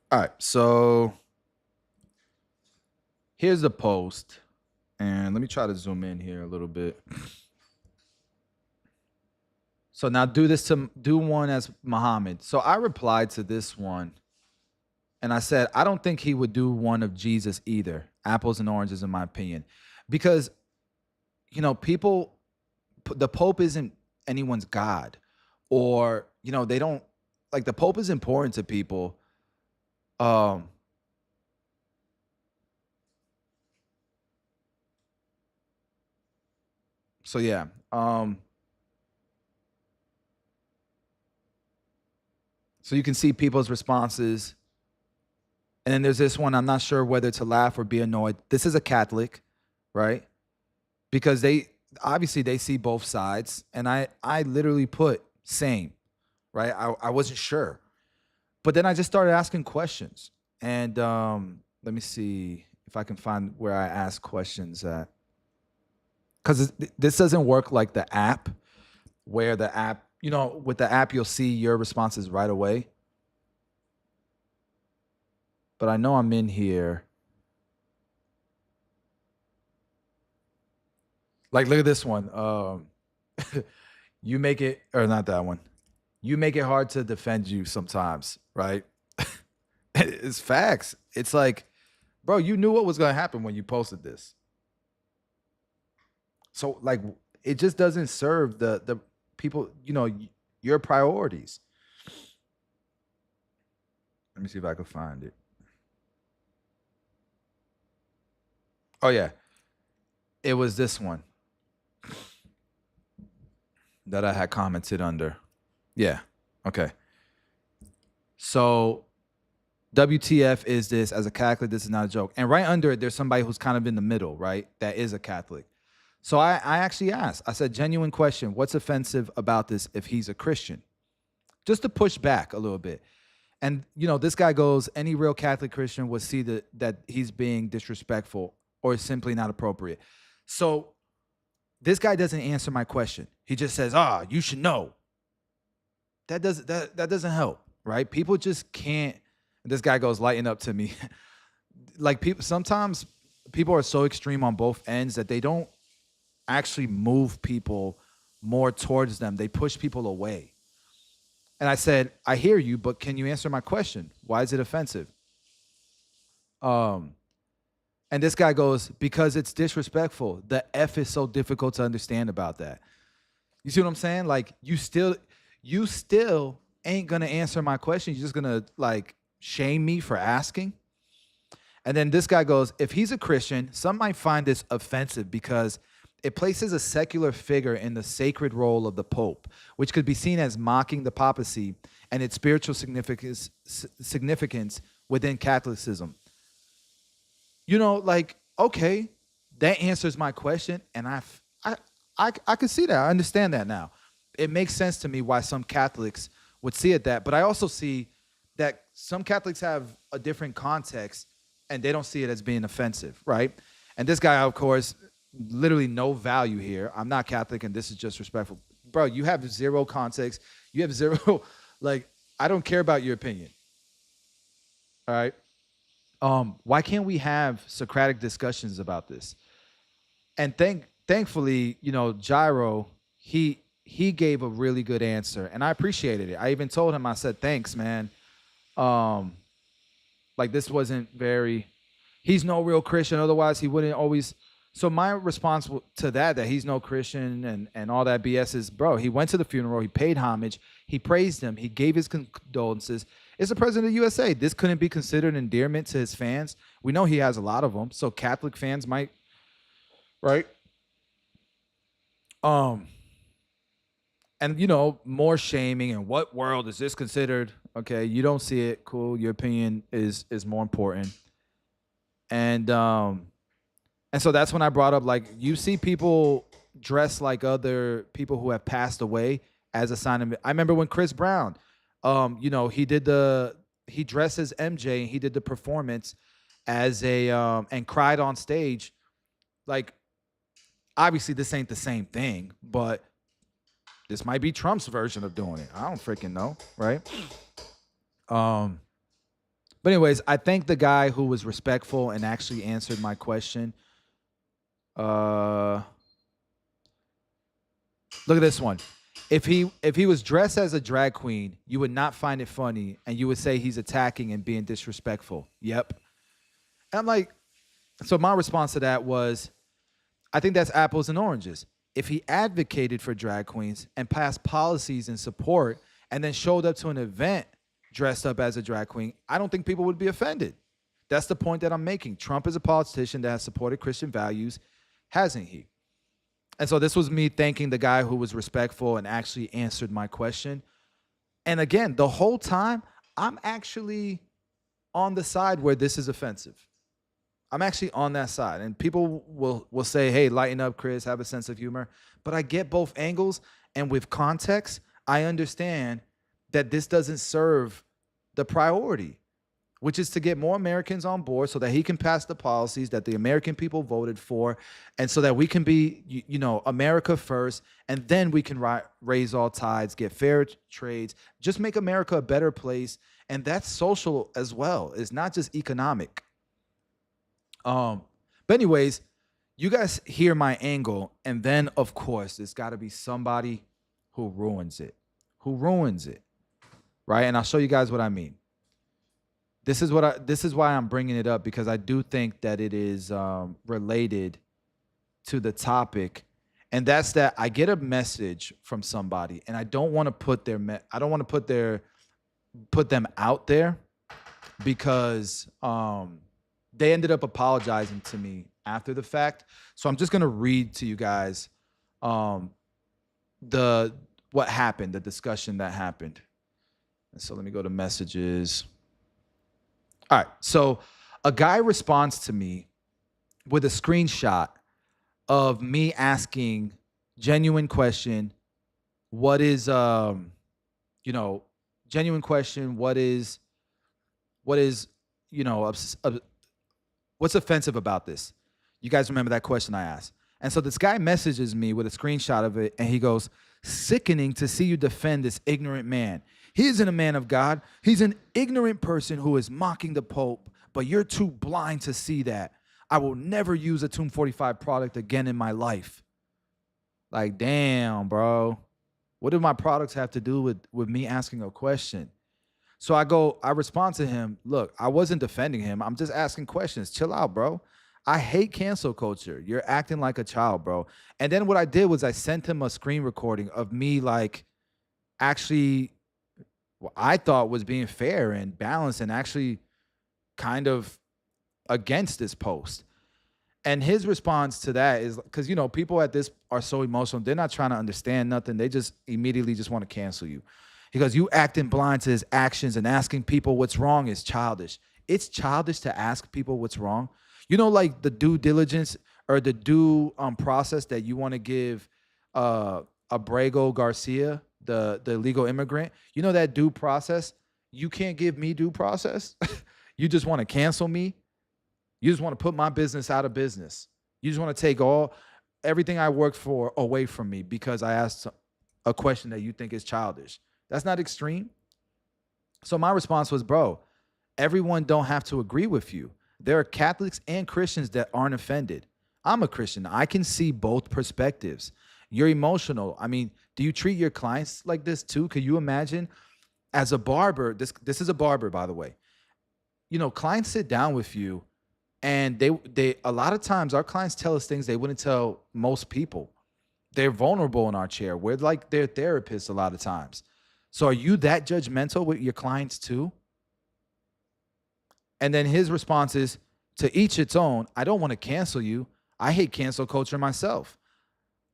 Speaker 1: All right, so here's the post, and let me try to zoom in here a little bit. So now do one as Muhammad. So I replied to this one, and I said I don't think he would do one of Jesus either. Apples and oranges, in my opinion, because people, the Pope isn't anyone's God, or they don't like the Pope is important to people. So yeah. So you can see people's responses. And then there's this one, I'm not sure whether to laugh or be annoyed. This is a Catholic, right? Because they obviously they see both sides. And I literally put same, right? I wasn't sure. But then I just started asking questions. And let me see if I can find where I ask questions at. Because this doesn't work like the app, where the app, with the app, you'll see your responses right away. But I know I'm in here. Like, look at this one. You make it, or not that one. You make it hard to defend you sometimes, right? It's facts. It's like, bro, you knew what was going to happen when you posted this. So, like, it just doesn't serve the people, your priorities. Let me see if I can find it. Oh, yeah. It was this one that I had commented under. Yeah. Okay. So, WTF is this? As a Catholic, this is not a joke. And right under it, there's somebody who's kind of in the middle, right? That is a Catholic. So I actually asked, I said, genuine question, what's offensive about this if he's a Christian? Just to push back a little bit. And, this guy goes, any real Catholic Christian would see that he's being disrespectful or simply not appropriate. So this guy doesn't answer my question. He just says, you should know. That doesn't help, right? People just can't. This guy goes, lighten up to me. Like, sometimes people are so extreme on both ends that they don't actually move people more towards them. They push people away. And I said, I hear you, but can you answer my question? Why is it offensive? And this guy goes, because it's disrespectful. The F is so difficult to understand about that. You see what I'm saying? Like, you still ain't gonna answer my question. You're just gonna shame me for asking. And then this guy goes, if he's a Christian, some might find this offensive because it places a secular figure in the sacred role of the Pope, which could be seen as mocking the papacy and its spiritual significance within Catholicism. Okay, that answers my question, and I can see that. I understand that now. It makes sense to me why some Catholics would see it that, but I also see that some Catholics have a different context, and they don't see it as being offensive, right? And this guy, of course, literally no value here. I'm not Catholic, and this is just respectful. Bro, you have zero context. You have zero, I don't care about your opinion. All right? Why can't we have Socratic discussions about this? And thankfully, Gyro, he gave a really good answer, and I appreciated it. I even told him, I said, thanks, man. This wasn't very, he's no real Christian, otherwise he wouldn't always. So my response to that he's no Christian and all that BS is, bro, he went to the funeral, he paid homage, he praised him, he gave his condolences. It's the president of the USA. This couldn't be considered endearment to his fans. We know he has a lot of them, so Catholic fans might, right? And more shaming and what world is this considered? Okay, you don't see it, cool. Your opinion is more important. And so that's when I brought up, you see people dress like other people who have passed away as a sign of it. I remember when Chris Brown, he dressed as MJ and he did the performance as and cried on stage. Obviously this ain't the same thing, but this might be Trump's version of doing it. I don't freaking know, right? But But anyways, I thank the guy who was respectful and actually answered my question. Look at this one. If he was dressed as a drag queen, you would not find it funny, and you would say he's attacking and being disrespectful. Yep. And I'm like, so my response to that was, I think that's apples and oranges. If he advocated for drag queens and passed policies in support and then showed up to an event dressed up as a drag queen, I don't think people would be offended. That's the point that I'm making. Trump is a politician that has supported Christian values, hasn't he? And so this was me thanking the guy who was respectful and actually answered my question. And again, the whole time, I'm actually on the side where this is offensive. I'm actually on that side. And people will say, hey, lighten up, Chris, have a sense of humor. But I get both angles. And with context, I understand that this doesn't serve the priority, which is to get more Americans on board so that he can pass the policies that the American people voted for, and so that we can be, you know, America first, and then we can raise all tides, get fair trades, just make America a better place. And that's social as well. It's not just economic. But anyways, you guys hear my angle, and then of course there's got to be somebody who ruins it, right? And I'll show you guys what I mean. This is why I'm bringing it up, because I do think that it is related to the topic, and that's that I get a message from somebody, and I don't want to put them out there, because they ended up apologizing to me after the fact. So I'm just gonna read to you guys what happened, the discussion that happened. And so let me go to messages. All right, so a guy responds to me with a screenshot of me asking genuine question, what is genuine question, what is what's offensive about this? You guys remember that question I asked? And so this guy messages me with a screenshot of it, and he goes, sickening to see you defend this ignorant man. He isn't a man of God. He's an ignorant person who is mocking the Pope, but you're too blind to see that. I will never use a Tomb 45 product again in my life. Like, damn, bro. What do my products have to do with me asking a question? So I respond to him, look, I wasn't defending him. I'm just asking questions. Chill out, bro. I hate cancel culture. You're acting like a child, bro. And then what I did was I sent him a screen recording of me, like, actually, what I thought was being fair and balanced and actually kind of against this post. And his response to that is, because, you know, people at this are so emotional. They're not trying to understand nothing. They just immediately just want to cancel you. He goes, you acting blind to his actions and asking people what's wrong is childish. It's childish to ask people what's wrong. You know, like the due diligence or the due process that you want to give Abrego Garcia, the illegal immigrant. You know that due process? You can't give me due process. You just want to cancel me. You just want to put my business out of business. You just want to take everything I worked for away from me because I asked a question that you think is childish. That's not extreme. So my response was, bro, everyone don't have to agree with you. There are Catholics and Christians that aren't offended. I'm a Christian. I can see both perspectives. You're emotional. I mean, do you treat your clients like this too? Could you imagine as a barber, this is a barber, by the way. You know, clients sit down with you and they a lot of times our clients tell us things they wouldn't tell most people. They're vulnerable in our chair. We're like their therapists a lot of times. So are you that judgmental with your clients too? And then his response is, to each its own. I don't want to cancel you. I hate cancel culture myself.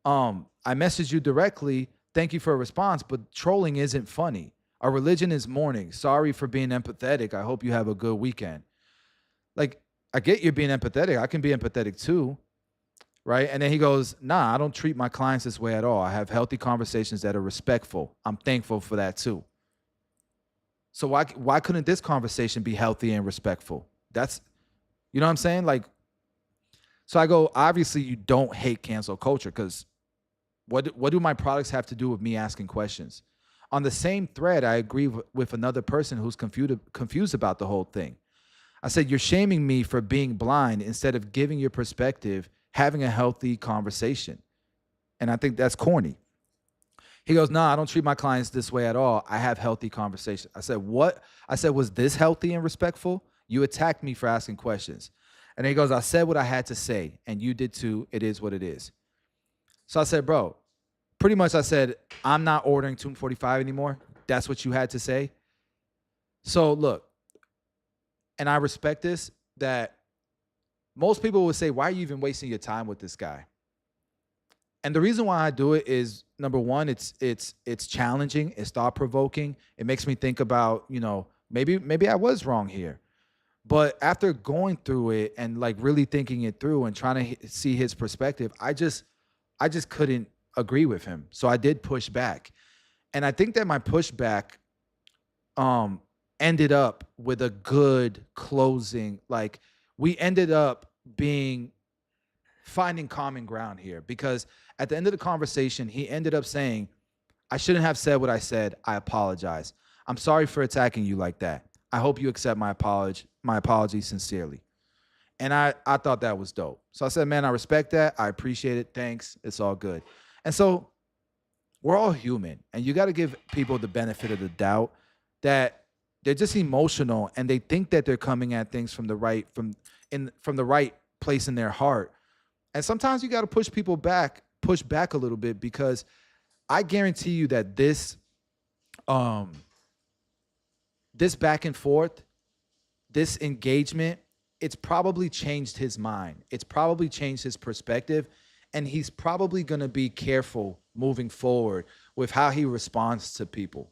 Speaker 1: I messaged you directly. Thank you for a response, but trolling isn't funny. Our religion is mourning. Sorry for being empathetic. I hope you have a good weekend. Like, I get you're being empathetic. I can be empathetic too, right? And then he goes, nah, I don't treat my clients this way at all. I have healthy conversations that are respectful. I'm thankful for that too. So why couldn't this conversation be healthy and respectful? That's, you know what I'm saying? Like, so I go, obviously you don't hate cancel culture, because what do my products have to do with me asking questions? On the same thread, I agree with another person who's confused about the whole thing. I said, you're shaming me for being blind instead of giving your perspective, having a healthy conversation. And I think that's corny. He goes, no, I don't treat my clients this way at all. I have healthy conversations. I said, what? I said, was this healthy and respectful? You attacked me for asking questions. And he goes, I said what I had to say, and you did too. It is what it is. So I said, bro, pretty much I said, I'm not ordering 245 anymore. That's what you had to say. So look, and I respect this, that most people would say, why are you even wasting your time with this guy? And the reason why I do it is, number one, it's challenging, it's thought-provoking. It makes me think about, maybe I was wrong here. But after going through it and like really thinking it through and trying to see his perspective, I just couldn't agree with him. So I did push back. And I think that my pushback ended up with a good closing. Like, we ended up finding common ground here, because at the end of the conversation, he ended up saying, I shouldn't have said what I said. I apologize. I'm sorry for attacking you like that. I hope you accept my apology sincerely. And I thought that was dope. So I said, man, I respect that. I appreciate it. Thanks. It's all good. And so we're all human, and you got to give people the benefit of the doubt that they're just emotional and they think that they're coming at things from the right place in their heart. And sometimes you got to push back a little bit, because I guarantee you that this back and forth, this engagement, it's probably changed his mind. It's probably changed his perspective, and he's probably going to be careful moving forward with how he responds to people.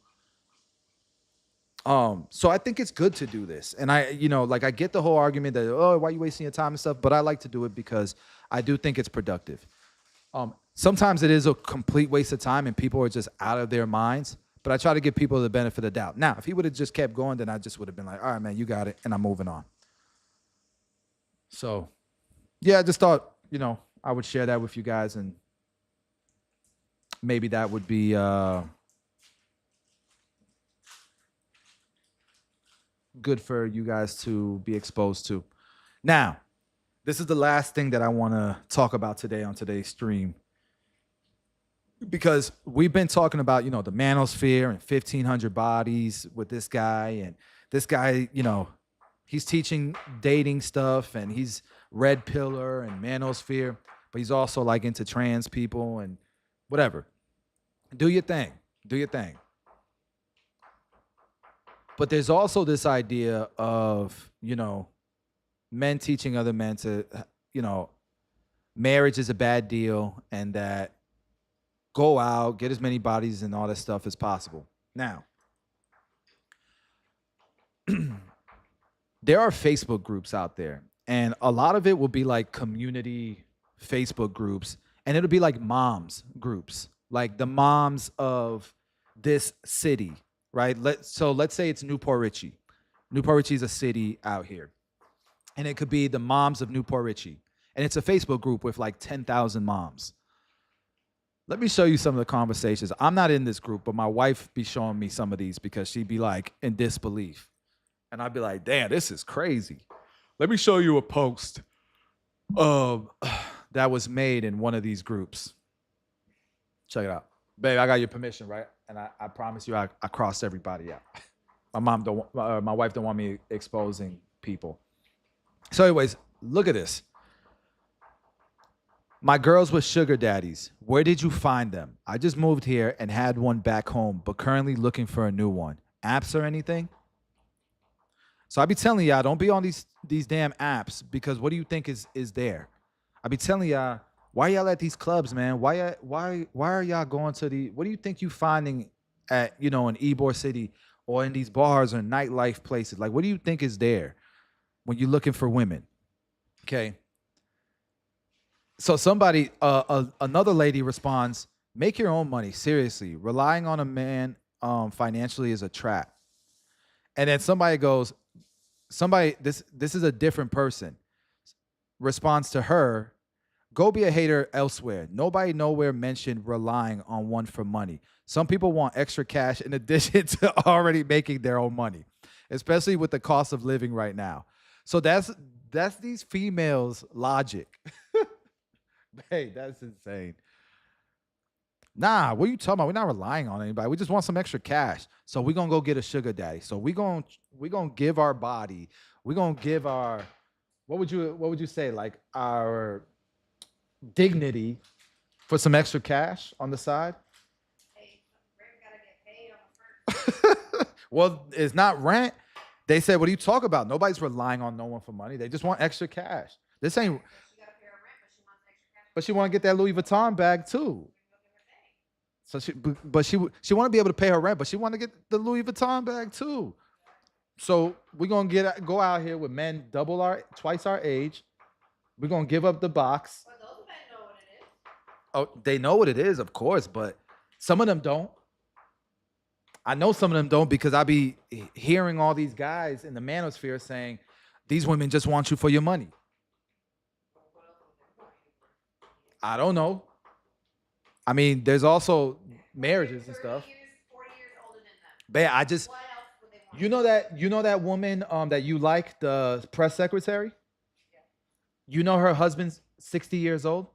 Speaker 1: So I think it's good to do this. And I get the whole argument that, oh, why are you wasting your time and stuff? But I like to do it because I do think it's productive. Sometimes it is a complete waste of time and people are just out of their minds, but I try to give people the benefit of the doubt. Now, if he would have just kept going, then I just would have been like, all right, man, you got it. And I'm moving on. So yeah, I just thought, I would share that with you guys, and maybe that would be, good for you guys to be exposed to. Now, this is the last thing that I want to talk about today on today's stream, because we've been talking about, the manosphere and 1,500 bodies with this guy, and this guy, he's teaching dating stuff, and he's red pillar and manosphere, but he's also like into trans people and whatever. Do your thing. Do your thing. But there's also this idea of, men teaching other men to, marriage is a bad deal, and that go out, get as many bodies and all that stuff as possible. Now, there are Facebook groups out there, and a lot of it will be like community Facebook groups, and it'll be like moms groups, like the moms of this city, right? So let's say it's Newport Richey. Newport Richey is a city out here, and it could be the moms of Newport Richey, and it's a Facebook group with like 10,000 moms. Let me show you some of the conversations. I'm not in this group, but my wife be showing me some of these because she'd be like in disbelief. And I'd be like, damn, this is crazy. Let me show you a post that was made in one of these groups. Check it out. Babe, I got your permission, right? And I promise you I crossed everybody out. My wife don't want me exposing people. So anyways, look at this. My girls with sugar daddies, where did you find them? I just moved here and had one back home, but currently looking for a new one. Apps or anything? So I be telling y'all, don't be on these damn apps, because what do you think is there? I be telling y'all, why y'all at these clubs, man? Why are y'all going to what do you think you finding at, in Ybor City or in these bars or nightlife places? Like, what do you think is there when you're looking for women? Okay. So somebody, another lady responds, make your own money, seriously. Relying on a man financially is a trap. And then somebody goes, this is a different person. Responds to her, go be a hater elsewhere. Nobody nowhere mentioned relying on one for money. Some people want extra cash in addition to already making their own money, especially with the cost of living right now. So that's these females' logic. Hey, that's insane. Nah, what are you talking about? We're not relying on anybody. We just want some extra cash. So we're gonna go get a sugar daddy. So we're gonna give our body, we're gonna give our what would you say, like our dignity for some extra cash on the side? Well, it's not rent. They said, what do you talk about? Nobody's relying on no one for money. They just want extra cash. This ain't. But she want to get that Louis Vuitton bag too. So she want to be able to pay her rent, but she want to get the Louis Vuitton bag too. So we're gonna go out here with men twice our age. We're gonna give up the box. Well, those men know what it is. Oh, they know what it is, of course, but some of them don't. I know some of them don't because I be hearing all these guys in the manosphere saying, these women just want you for your money. I don't know. I mean, there's also marriages and stuff. 40 years older than them. But you know that woman that you like, the press secretary? You know her husband's 60 years old?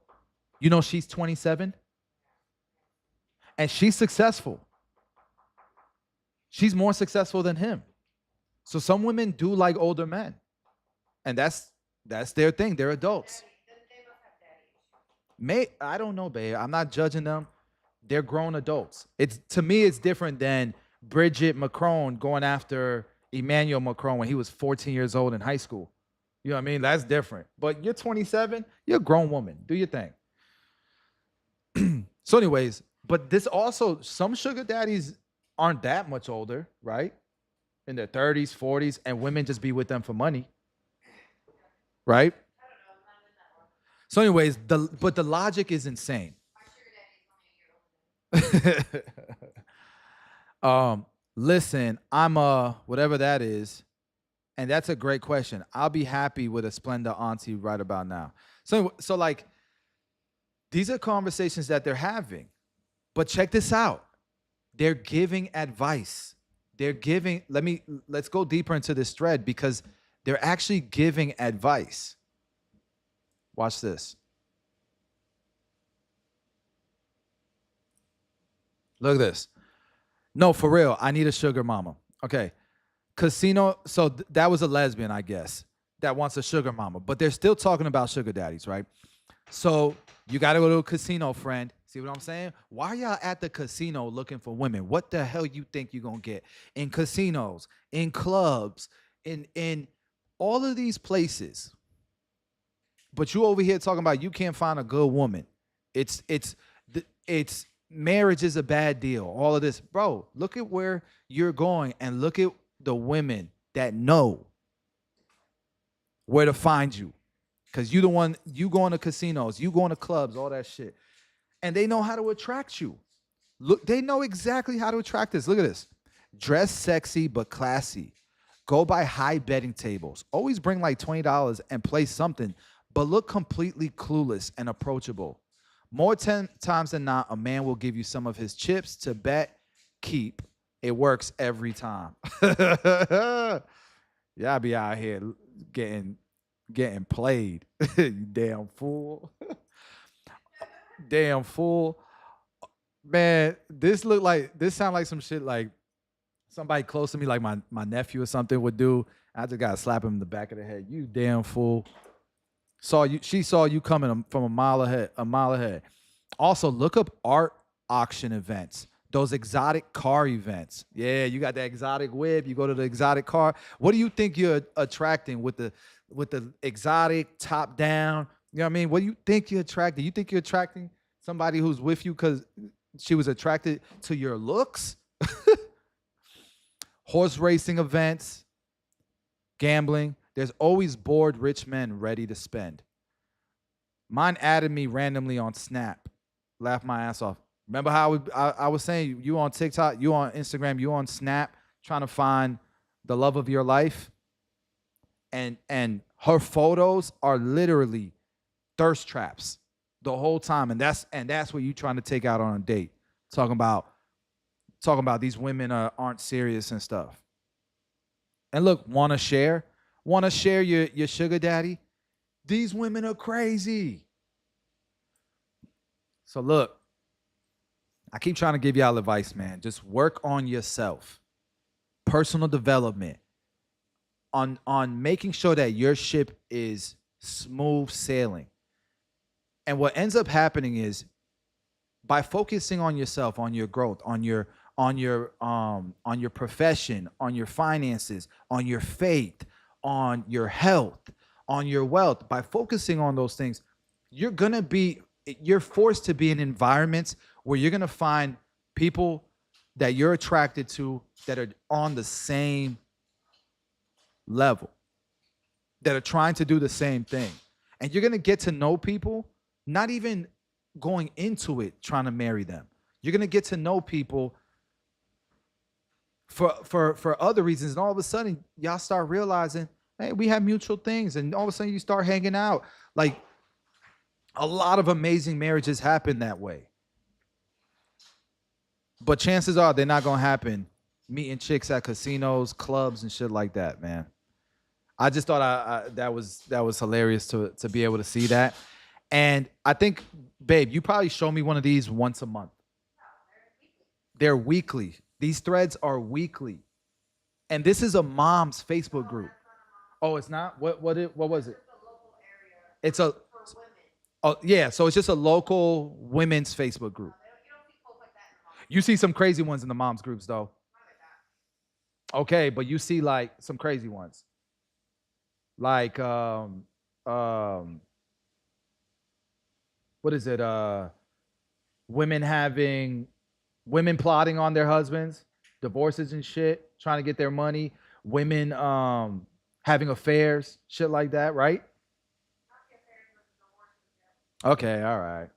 Speaker 1: You know she's 27? And she's successful. She's more successful than him. So some women do like older men. And that's their thing. They're adults. I don't know, babe. I'm not judging them. They're grown adults. To me, it's different than Bridget Macron going after Emmanuel Macron when he was 14 years old in high school. You know what I mean? That's different. But you're 27, you're a grown woman. Do your thing. So anyways, but this also, some sugar daddies aren't that much older, right? In their 30s, 40s, and women just be with them for money. Right? So anyways, but the logic is insane. Listen, I'm whatever that is, and that's a great question. I'll be happy with a Splenda auntie right about now. So like, these are conversations that they're having. But check this out. They're giving advice. Let's go deeper into this thread because they're actually giving advice. Watch this. Look at this. No, for real, I need a sugar mama. Okay. Casino, so that was a lesbian, I guess, that wants a sugar mama. But they're still talking about sugar daddies, right? So you got to go to a casino, friend. See what I'm saying? Why are y'all at the casino looking for women? What the hell you think you're going to get? In casinos, in clubs, in all of these places. But you over here talking about you can't find a good woman. It's marriage is a bad deal. All of this. Bro, look at where you're going and look at the women that know where to find you. Because you the one, you going to casinos, you going to clubs, all that shit. And they know how to attract you. Look, they know exactly how to attract us. Look at this. Dress sexy but classy. Go by high betting tables. Always bring like $20 and play something, but look completely clueless and approachable. More 10 times than not, a man will give you some of his chips to bet, keep. It works every time. Y'all be out here getting played. You damn fool. Damn fool. Man, this sound like some shit like somebody close to me, like my nephew or something would do. I just gotta slap him in the back of the head. You damn fool. She saw you coming from a mile ahead. Also, look up art auction events. Those exotic car events. Yeah, you got that exotic whip. You go to the exotic car. What do you think you're attracting with the exotic top down? You know what I mean? What do you think you're attracting? You think you're attracting somebody who's with you because she was attracted to your looks? Horse racing events, gambling. There's always bored rich men ready to spend. Mine added me randomly on Snap. Laughed my ass off. Remember how I was saying you on TikTok, you on Instagram, you on Snap, trying to find the love of your life? And her photos are literally thirst traps the whole time. And that's what you trying to take out on a date. Talking about these women aren't serious and stuff. And look, want to share? want to share your sugar daddy. These women are crazy. So look, I keep trying to give y'all advice, man. Just work on yourself. Personal development. On making sure that your ship is smooth sailing. And what ends up happening is by focusing on yourself, on your growth, on your profession, on your finances, on your faith, on your health, on your wealth, by focusing on those things, you're forced to be in environments where you're gonna find people that you're attracted to that are on the same level, that are trying to do the same thing. And you're gonna get to know people, not even going into it trying to marry them. You're gonna get to know people for other reasons, and all of a sudden y'all start realizing, hey, we have mutual things, and all of a sudden you start hanging out. Like, a lot of amazing marriages happen that way. But chances are they're not gonna happen meeting chicks at casinos, clubs, and shit like that, man. I just thought that was hilarious to be able to see that. And I think, babe, you probably show me one of these once a month. They're weekly. These threads are weekly. And this is a mom's Facebook group. Oh, it's not? What was it? It's a yeah, so it's just a local women's Facebook group. You see some crazy ones in the moms groups though. Okay, but you see like some crazy ones. Like what is it? Women plotting on their husbands, divorces and shit, trying to get their money, women having affairs, shit like that, right? Okay, all right.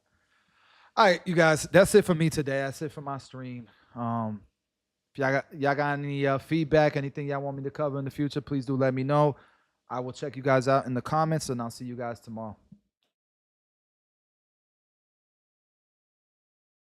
Speaker 1: All right, you guys, that's it for me today. That's it for my stream. If y'all got any feedback, anything y'all want me to cover in the future, please do let me know. I will check you guys out in the comments, and I'll see you guys tomorrow.